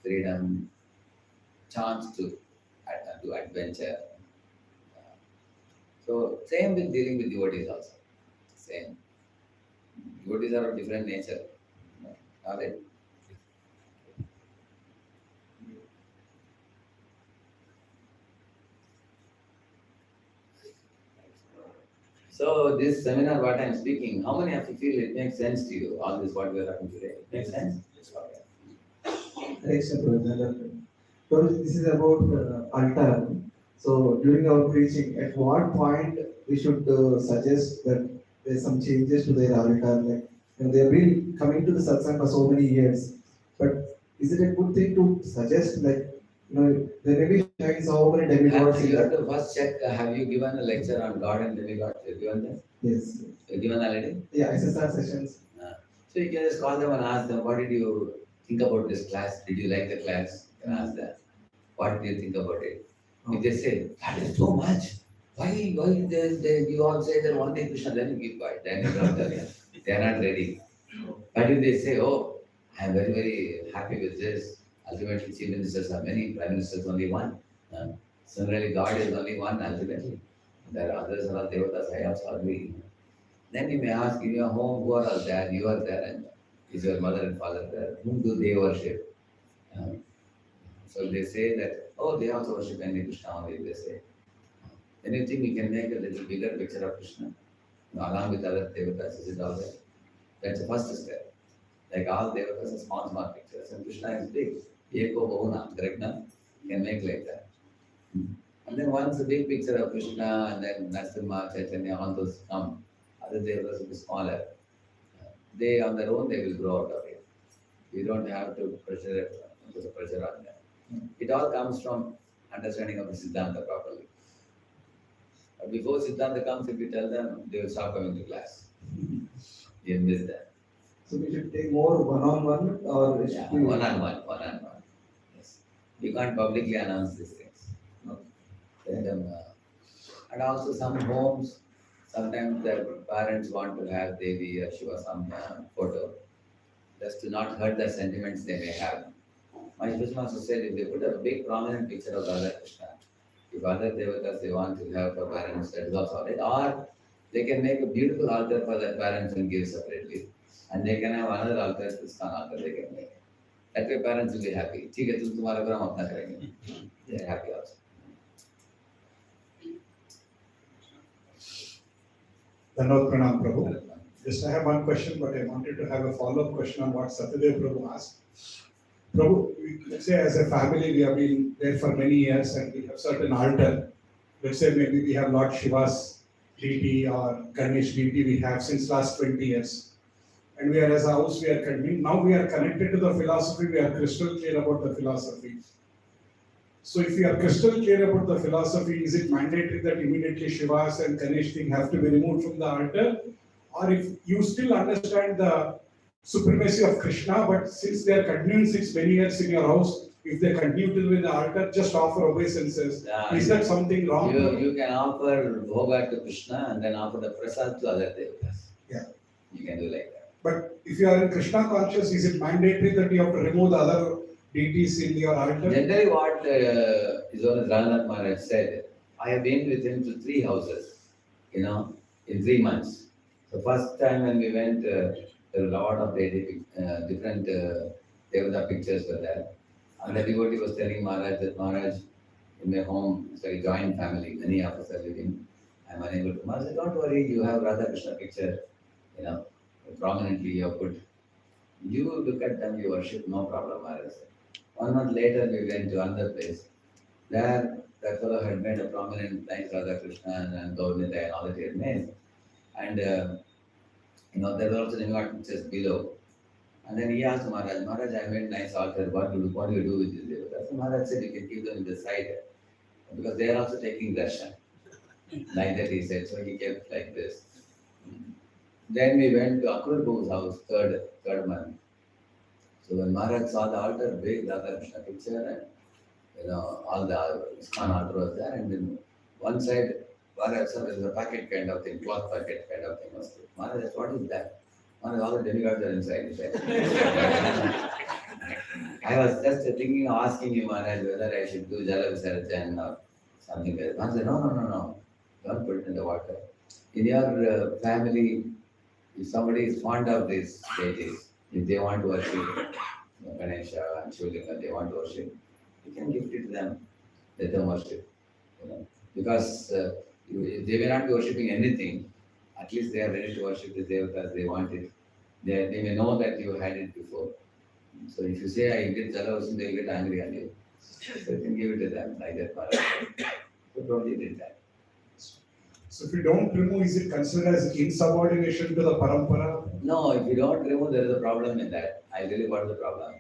freedom, chance to adventure. So same with dealing with devotees also. Same. Devotees are of different nature. Are they? So this seminar, what I'm speaking, how many of you feel it makes sense to you? All this what we are talking today, makes sense? Radheshyam, Prabhuji, this is about altar. So during our preaching, at what point we should suggest that there's some changes to their altar? Like, they have been coming to the satsang for so many years, but is it a good thing to suggest, like, there may be showing so many demigods in You have that? to first check, have you given a lecture on God and demigod? Have you given that? Yes. Have you given already? Yeah, SSR sessions. So you can just call them and ask them, what did you think about this class? Did you like the class? You can ask them. What do you think about it? If they say, that is too much. Why you all say that one day Krishna, then you keep quiet. Then you don't tell them. They are not ready. But if they say, oh, I am very, very happy with this. Ultimately, chief ministers are many, prime ministers only one. Similarly, God is only one ultimately. There are others are all devatas, I also agree. Then you may ask in your home, who are all there? You are there, and is your mother and father there? Whom do they worship? So they say that, oh, they also worship only Krishna only, they say. Then you think we can make a little bigger picture of Krishna, along with other devatas, is it all right? That's the first step. Like all devatas are small, small pictures, and Krishna is big. Eko Bahuna, correct now? You can make like that. And then once the big picture of Krishna and then Narasimha, Chaitanya, all those come, other devatas will be smaller. They on their own, they will grow out of it. You don't have to put pressure on them. It all comes from understanding of the Siddhanta properly. But before Siddhanta comes, if you tell them, they will stop coming to class. You miss that. So we should take more one-on-one, or it should be One-on-one. Yes. You can't publicly announce these things. No. Tell them, and also some homes, sometimes the parents want to have Devi or Shiva some photo, just to not hurt the sentiments they may have. My Krishna also said, if they put a big prominent picture of Radha Krishna, if other devatas they want to have for parents, that is also right. Or they can make a beautiful altar for their parents and give separately. And they can have another altar, Krishna altar they can make. That way parents will be happy. ठीक है, तुम तुम्हारा काम अपना करेंगे. They are happy also. Dhanavad Pranam Prabhu. Just I have one question, but I wanted to have a follow-up question on what Satyadev Prabhu asked. Prabhu, let's say as a family we have been there for many years and we have certain altar. Let's say maybe we have Lord Shiva's deity or Ganesh deity we have since last 20 years. And we are as a house, we are continuing. Now we are connected to the philosophy, we are crystal clear about the philosophy. So if we are crystal clear about the philosophy, is it mandatory that immediately Shiva's and Ganesh thing have to be removed from the altar? Or if you still understand the supremacy of Krishna, but since they are continuing since many years in your house, if they continue to be in the altar, just offer obeisances. Is that something wrong? You can offer bhoga to Krishna and then offer the prasad to other devatas. Yeah. You can do like that. But if you are in Krishna conscious, is it mandatory that you have to remove the other deities in your altar? Generally what His Holiness Raghunath Maharaj said, I have been with him to 3 houses, in 3 months. So first time when we went, there were a lot of different devata pictures were there. And the devotee was telling Maharaj that Maharaj, in my home, it's like a joint family, many of us are living. I'm unable to. Maharaj said, don't worry, you have Radha Krishna picture, prominently you have put. You look at them, you worship, no problem, Maharaj said. 1 month later, we went to another place. There, that fellow had made a prominent nice Radha Krishna and Gaurnita and all that he had made. And, there were also demigods pictures below. And then he asked Maharaj, Maharaj, I made nice altar, what do you do with these devotees? So Maharaj said, you can keep them in the side, because they are also taking darshan. Like that he said, so he kept like this. Then we went to Akrur Babu's house, third month. So when Maharaj saw the altar, big Radha Krishna picture, and all the ISKCON altar was there, and then one side, Maharaj said, there was a packet kind of thing, cloth packet kind of thing was there. Maharaj said, what is that? Maharaj, all the demigods are inside. He said. I was just thinking of asking you, Maharaj, whether I should do Jala Visarjan or something like that. Maharaj said, no, don't put it in the water. In your family, if somebody is fond of these deities, if they want to worship Ganesha and Shivlinga, they want to worship, you can gift it to them, let them worship. Because if they may not be worshipping anything, at least they are ready to worship the devatas, they want it. They may know that you had it before. So if you say, I get Jalavisam, they will get angry on you. So you can give it to them like that. So Prabhuji did that. So if you don't remove, is it considered as insubordination to the parampara? No, if you don't remove, there is a problem in that. I really what is the problem.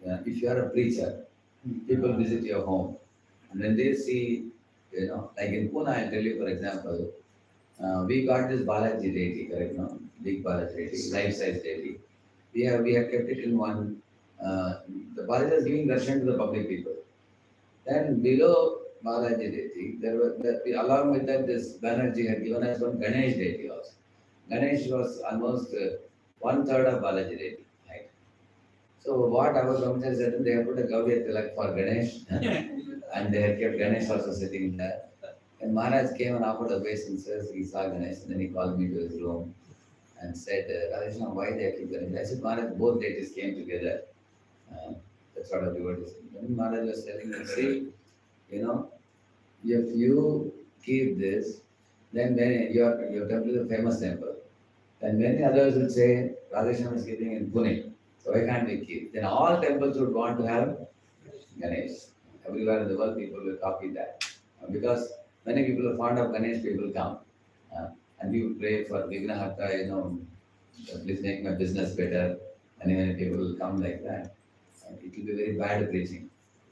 If you are a preacher, people visit your home, and when they see, like in Pune, I'll tell you, for example, we got this Balaji deity, correct? No? Big Balaji deity, life-size deity. We have kept it in one. The Balaji is giving darshan to the public people. Then below Balaji deity, along with that, this Banerjee had given us one Ganesh deity also. Ganesh was almost 1/3 of Balaji deity, right? So what our brahmachari said, they have put a Gaudiya Tilak for Ganesh, and they had kept Ganesh also sitting there. And Maharaj came and offered obeisances, he saw Ganesh, and then he called me to his room and said, Radheshyam, why they keep Ganesh? I said, Maharaj, both deities came together. That's what everybody said. Then Maharaj was telling me, see, if you keep this, then when your temple is a famous temple. Then many others will say, Radheshyam is keeping in Pune, so why can't we keep? Then all temples would want to have Ganesh. Everywhere in the world, people will copy that. Because many people are fond of Ganesh, people come. And people pray for Vignaharta, please make my business better. And many people will come like that. And it will be very bad preaching,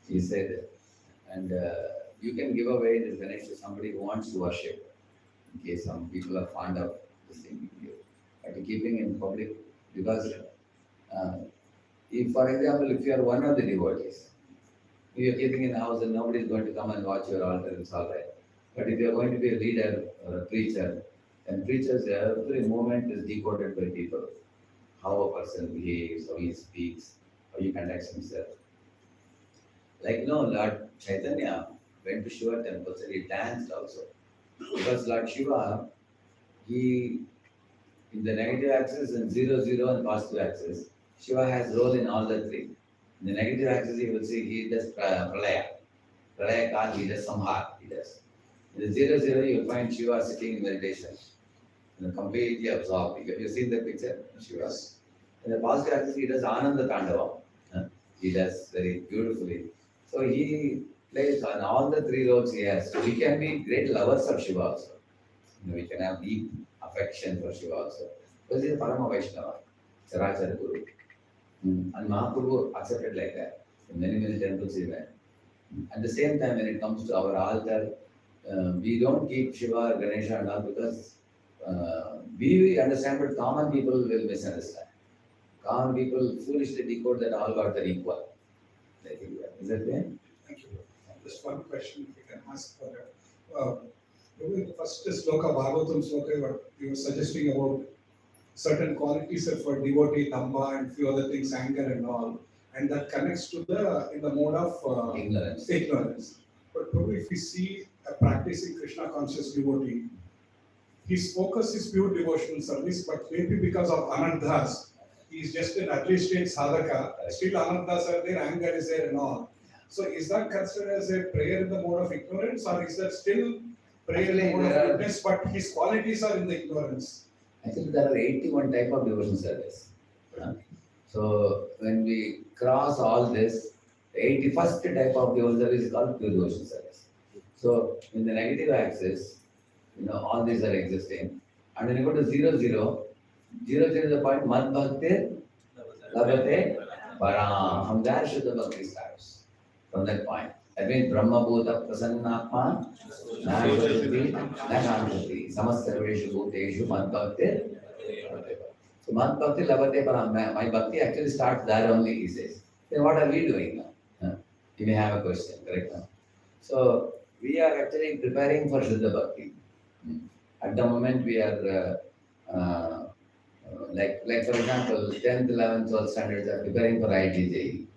he said. And you can give away this Ganesh to somebody who wants to worship. In case some people are fond of this thing. But keeping in public, because if, for example, if you are one of the devotees, you are keeping in the house and nobody is going to come and watch your altar, it's all right. But if you are going to be a leader or a preacher, then preachers, every moment is decoded by people. How a person behaves, how he speaks, how he conducts himself. Like, Lord Chaitanya went to Shiva temples and he danced also. Because Lord Shiva, he, in the negative axis and 0, 0 and positive axis, Shiva has role in all the three. In the negative axis, you will see he does pralaya. Pralaya kal, he does samhar, he does. In the 0, 0, you will find Shiva sitting in meditation. Completely absorbed. Have you seen the picture? Shiva. In the positive axis, he does Ananda Tandava. He does very beautifully. So he plays on all the three roles he has. So we can be great lovers of Shiva also. We can have deep affection for Shiva also. Because he is a Parama Vaishnava, Sarachara Guru. And Mahaprabhu accepted like that. In many, many temples he went. At the same time, when it comes to our altar, we don't keep Shiva or Ganesha and all because we understand, but common people will misunderstand. Common people foolishly decode that all gods are equal. Is that right? Thank you. Just one question if you can ask for that. First sloka, Bhagavatam sloka, what you were suggesting about certain qualities for devotee, tamba and few other things, anger and all, and that connects to in the mode of ignorance. But probably if we see a practicing Krishna conscious devotee, his focus is pure devotional service, but maybe because of anandhas, he's just an administrative sadhaka, still Anandas are there, anger is there and all. So is that considered as a prayer in the mode of ignorance, or is that still prayer in the Actually, mode there of are- goodness, but his qualities are in the ignorance? Actually, there are 81 type of devotion service. So when we cross all this, the 81st type of devotion service is called pure devotion service. So in the negative axis, all these are existing. And when you go to 0, 0, 0, 0 is the point, Mad Bhakti, Labhate, Param. From there, Shuddha Bhakti starts. From that point. That means Brahma Bhuta Prasannatma, Nashati, Nashamshati, Samasarveshu Bhuteshu, Mad Bhakti. So Mad Bhakti Labhate Param. My Bhakti actually starts there only, he says. Then what are we doing now? You may have a question, correct now? So we are actually preparing for Shuddha Bhakti. At the moment we are, like for example, 10th, 11th, 12th standards are preparing for IIT JEE.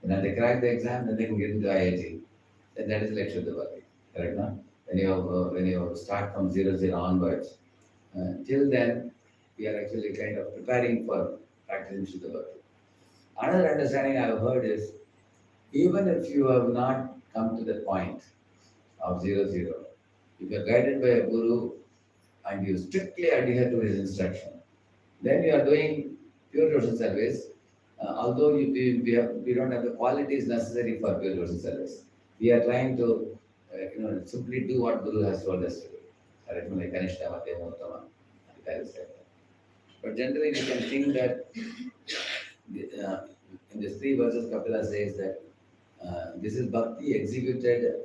When they crack the exam, then they can get into IIT. Then that is like Shuddha Bhakti, correct now? When you start from 0, 0 onwards, till then we are actually kind of preparing for practicing Shuddha Bhakti. Another understanding I have heard is, even if you have not come to the point of 0, 0, if you are guided by a guru and you strictly adhere to his instruction, then you are doing pure devotion service. Although we don't have the qualities necessary for pure devotion service, we are trying to simply do what Guru has told us to do. Correct? Like Kanishta Mate Mottama. But generally, we can think that in these 3 verses, Kapila says that this is bhakti executed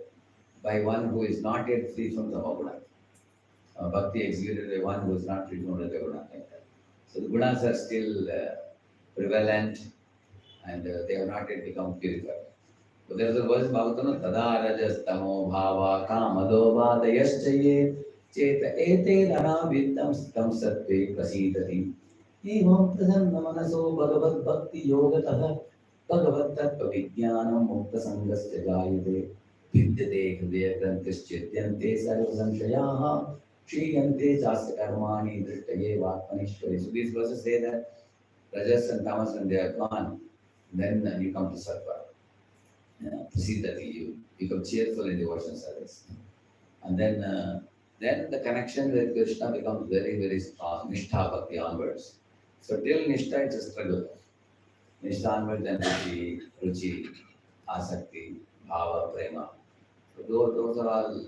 by one who is not yet free from the Guna. Bhakti executed by one who is not free from the Guna. So the gunas are still prevalent and they have not yet become purified. But there is a verse in Bhagavatam, Tada rajas tamo bhava kamado vadayaschaye cheta ete dana vittam stam sattve prasidati evam prasanna manaso bhagavad bhakti yogatah bhagavad tattva vijnanam mukta sangasya jayate vidyate hridaya granthishchityante sarva sanshayah Shriyante Jasya Karmani Drishtaye Vatmanishwari. So these verses say that Rajas and Tamas, when they are gone, then you come to Sattva. Prasidati, you become cheerful in devotion service. And then the connection with Krishna becomes very, very strong, Nishtha Bhakti onwards. So till Nishtha, it's a struggle. Nishtha onwards, then Ruchi, Asakti, Bhava, Prema. So those are all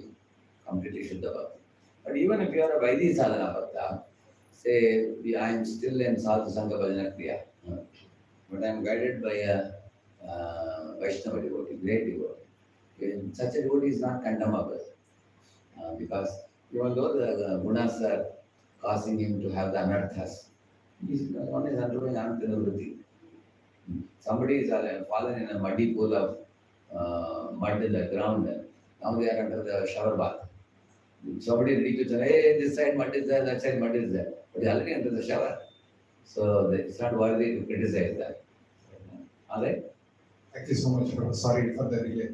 completely Shuddha Bhakti. But even if you are a Vaidhi Sadhana Bhakta, say I am still in Sadhu Sangha Bhajana Kriya, but I am guided by a Vaishnava devotee, great devotee. Such a devotee is not condemnable because even though the gunas are causing him to have the anarthas, one is undergoing anartha. Somebody is fallen in a muddy pool of mud in the ground, now they are under the shower bath. Somebody ready to say, hey, this side mud is there, that side mud is there. But they already under the shower. So it's not worthy to criticize that. All right? Thank you so much, Prabhu. Sorry for the delay.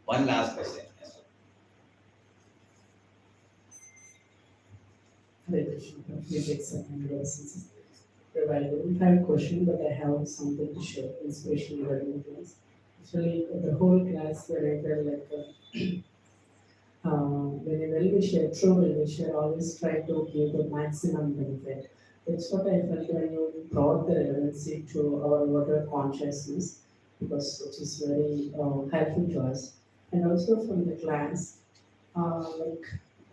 One last question. Yes. Hare Krishna. Please accept my blessings. I don't have a question, but I have something to share. Inspiration regarding the class. Actually, the whole class where I felt like when a well-wisher, true well-wisher, always try to give the maximum benefit. That's what I felt when you brought the relevancy to our water consciousness, because which is very helpful to us. And also from the class, like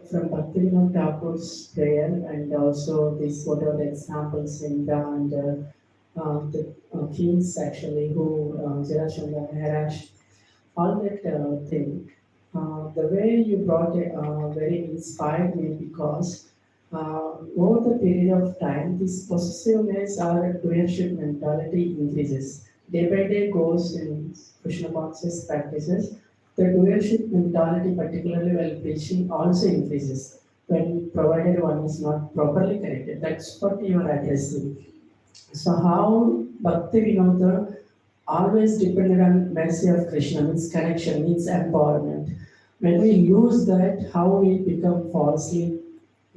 from Bhaktivinoda Thakur's prayer, and also these whatever the examples in and the kings actually who Jarasandha harassed, all that thing. The way you brought it very inspired me because over the period of time, this possessiveness or doership mentality increases. Day by day goes in Krishna conscious practices. The doership mentality, particularly while preaching, also increases when provided one is not properly connected. That's what you are addressing. So how Bhakti Vinodha always depended on mercy of Krishna, means connection, means empowerment. When we lose that, how we become falsely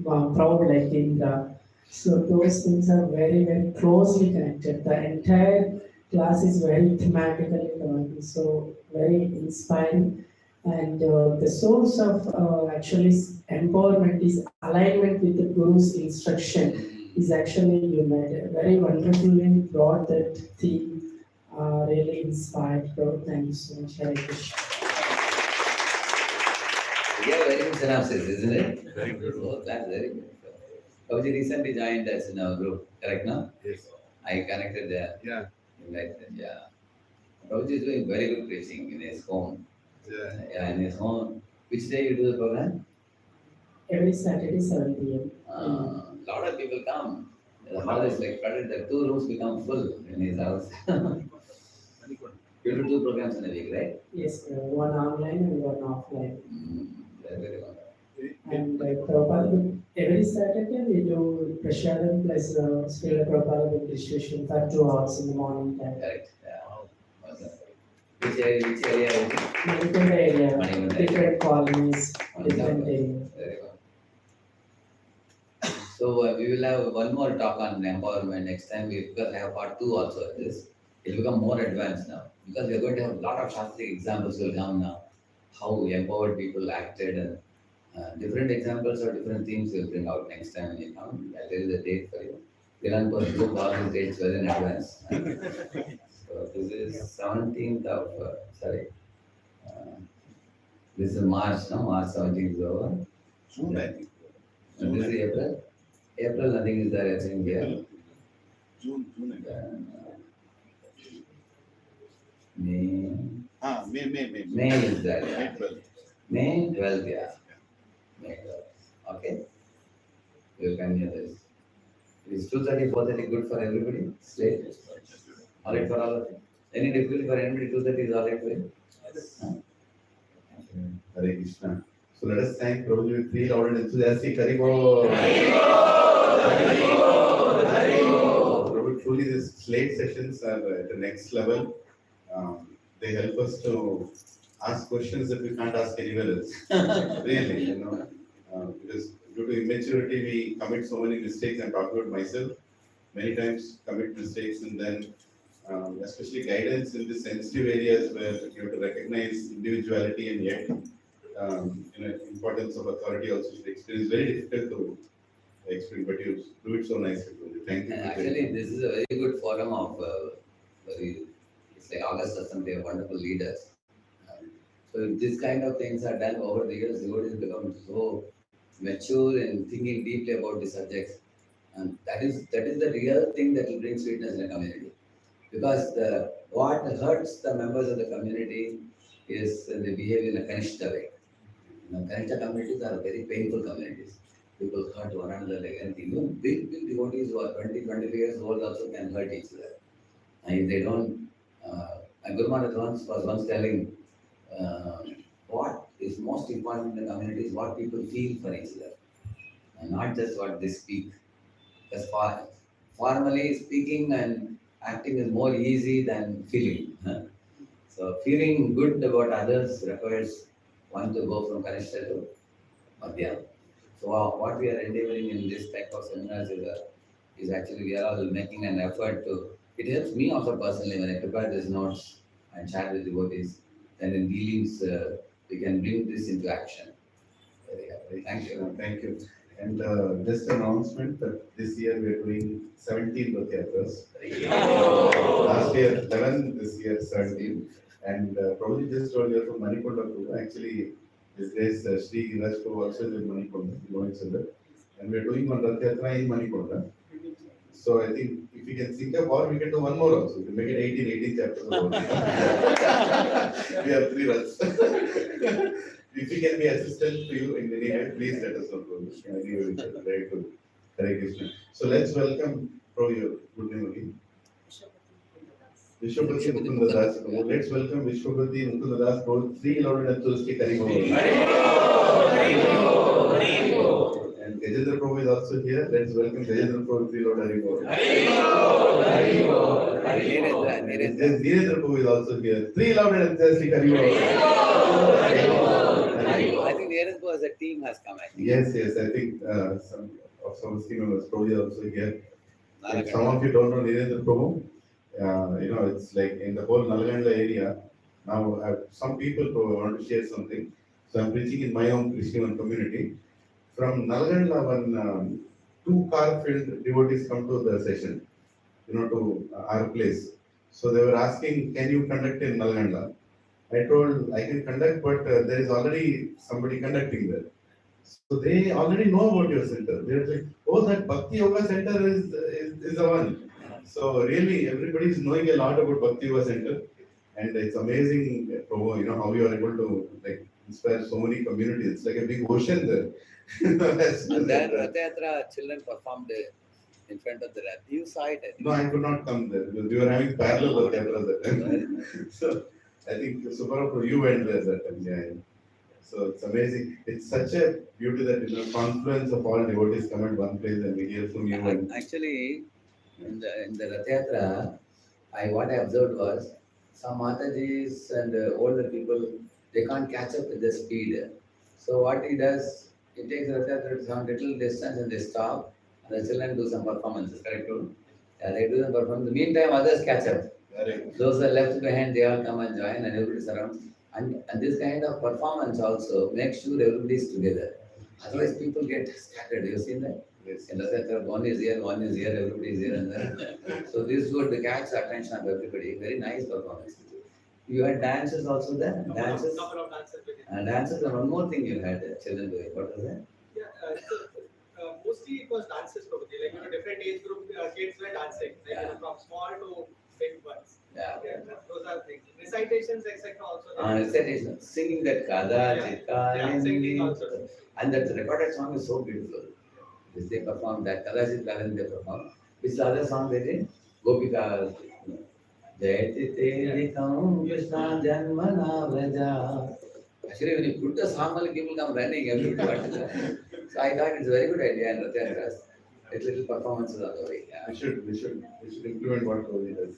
proud like Indra. So those things are very, very closely connected. The entire class is very thematically covered, so very inspiring. And the source of actually empowerment is alignment with the Guru's instruction is actually united. Very wonderfully brought that theme, really inspired. Bro. Thank you so much. Hare Krishna. We have very good synopsis, isn't it? Very good. Oh, that's very good. Prabhuji recently joined us in our group, correct now? Yes. I connected there. Yeah. Invited, yeah. Prabhuji is doing very good preaching in his home. Yeah. Yeah, in his home. Which day you do the program? Every Saturday, 7 p.m. Lot of people come. The hall is like flooded, the 2 rooms become full in his house. You do 2 programs in a week, right? Yes, one online and one offline. Very, very wonderful. And Prabhupada, every Saturday we do Prashadam plus Srila Prabhupada book distribution for 2 hours in the morning time. Correct. Yeah. Awesome. Which area? Which area? Different area, Manipur area. different colonies, different Wonderful. areas. Very good. So we will have one more talk on empowerment next time because I have part 2 also of this. It will become more advanced now because we are going to have a lot of Shastric examples will come now. How empowered people acted and different examples or different themes we'll bring out next time when you come. I'll tell you the date for you. Kiran will book all these dates well in advance. So this is 17th of, this is March, no? March 17th is over. June, I think. And this is April. April, nothing is there, I think, here. June, I think. May. May. May is there, yeah. May 12th. May 12th, yeah. May 12th. Okay. You can hear this. Is 2:30, 4:30 good for everybody? SLATE? All right for all of you? Any difficulty for anybody? 2:30 is all right for you? Huh? Hare Krishna. So let us thank Prabhuji with 3 loud and enthusiastic Haribol. Prabhu, truly these SLATE sessions are at the next level. They help us to ask questions that we can't ask anywhere else. Really, because due to immaturity, we commit so many mistakes. I'm talking about myself. Many times commit mistakes, and then especially guidance in the sensitive areas where you have to recognize individuality and yet importance of authority also should explain. It's very difficult to explain, but you do it so nicely. Thank you. And actually, this is a very good forum of it's like August Assembly of wonderful leaders. So if this kind of things are done over the years, devotees become so mature and thinking deeply about the subjects. And that is the real thing that will bring sweetness in a community. Because what hurts the members of the community is they behave in a Kanishta way. Kanishta communities are very painful communities. People hurt one another like anything. Even big devotees who are 20, 25 years old also can hurt each other. And if they don't, Guru Maharaj was once telling, what is most important in the community is what people feel for each other, and not just what they speak. Because formally speaking and acting is more easy than feeling. So feeling good about others requires one to go from Kanishta to Madhya. So what we are endeavoring in this type of seminars is actually we are all making an effort to. It helps me also personally when I prepare these notes and chat with devotees. Then in dealings, we can bring this into action. Very happy. Thank you. Thank you. And just an announcement that this year we are doing 17 Rath Yatras. Last year 11, this year 17. And probably just told you from Manikonda too. Actually, this days Sri Giraj Prabhu also is in Manikonda, you know each other. And we are doing one Rath Yatra in Manikonda. So I think if we can think of, or we can do one more also. We can make it 18 chapters. We have 3 runs. If we can be assistant to you in any way, please let us know. Very good. Hare Krishna. So let's welcome Prabhu, your good name again. Vishwapati Mukunda Das. Let's welcome Vishwapati Mukunda Das, Prabhu. 3 loud and enthusiastic Haribol. And Gajendra Prabhu is also here. Let's welcome Gajendra Prabhu, 3 loud Haribol. Neerendra Prabhu is also here. 3 loud and enthusiastic Haribol. I think Neerendra as a team has come. I think. Yes, I think some of some esteemed members, Prabhuji also here. If some of you don't know Nirendra Prabhu, it's like in the whole Nalganda area. Now, some people who want to share something. So I'm preaching in my own Christian community. From Nalganda, when 2 car-filled devotees come to the session, to our place. So they were asking, can you conduct in Nalganda? I told, I can conduct, but there is already somebody conducting there. So they already know about your center. They're like, oh, that Bhakti Yoga Center is the one. So really, everybody is knowing a lot about Bhakti Yoga Center. And it's amazing, Prabhu, how you are able to inspire so many communities. It's like a big ocean there. And then Rathayatra children performed in front of the Rath. You saw it, I think. No, I could not come there because we were having parallel Rathayatra that time. So I think Suparapur, you went there that time. Yeah. So it's amazing. It's such a beauty that confluence of all devotees come at one place and we hear from you. And Actually, in the Rathayatra, what I observed was some Matajis and older people, they can't catch up with the speed. So what he does, he takes Rathayatra to some little distance and they stop and the children do some performances, correct? Yeah, they do the performance. In the meantime, others catch up. correct. Those are left behind, they all come and join and everybody surrounds. And this kind of performance also makes sure everybody is together. Otherwise, people get scattered. You've seen that? Yes. In the sense that one is here, everybody is here, and then. So this would catch the attention of everybody. Very nice performance. You had dances also there? Dances? Couple of dances with it. And dances, and one more thing you had children doing. What was that? Yeah, mostly it was dances, Prabhuji. Different age group kids were dancing, from small to big ones. Yeah. Those are things. Recitations, etc. also. Recitation, singing that Kada, Yeah, singing also. and that recorded song is so beautiful. This they perform that Kada they perform. Which the other song they did? Gopika. Jayati Teri Kam Krishna Janmana Vraja. Actually, when you put the song, people come running everywhere. So I thought it's a very good idea and Rathayatra. Little performances are the way. Yeah. We should implement what Prabhuji does.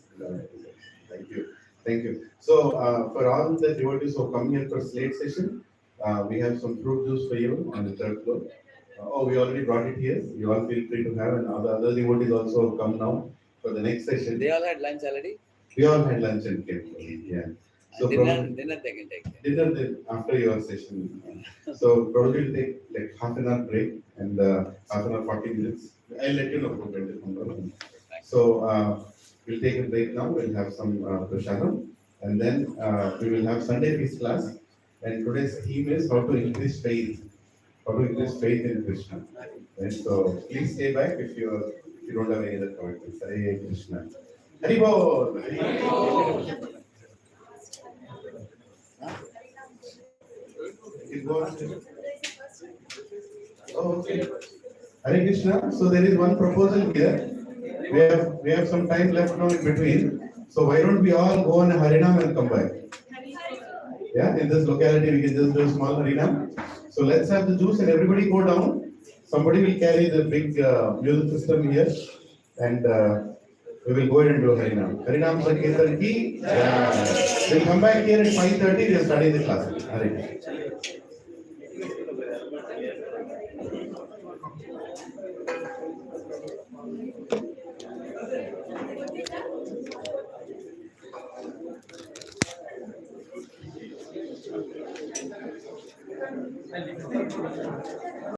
Thank you. So for all the devotees who come here for SLATE session, we have some fruit juice for you on the 3rd floor. We already brought it here. You all feel free to have, and all the other devotees also come now for the next session. They all had lunch already? We all had lunch and came. Yeah. So Dinner they can take. Dinner after your session. So probably will take half an hour break and half an hour 40 minutes. I'll let you know when they come. So we'll take a break now. We'll have some prasadam, and then we will have Sunday feast class. And today's theme is how to increase faith. How to increase faith in Krishna. And so please stay back if you don't have any other commitments. Hare Krishna. Hari Bol. Hari Bol. Oh, okay. Hare Krishna. So there is one proposal here. We have some time left now in between. So why don't we all go on a Harinam and come back? Yeah, in this locality we can just do a small Harinam. So let's have the juice and everybody go down. Somebody will carry the big music system here, and we will go ahead and do Harinam. Harinam Sankirtan ki. We'll come back here at 5:30. We are studying the class. Hare Krishna.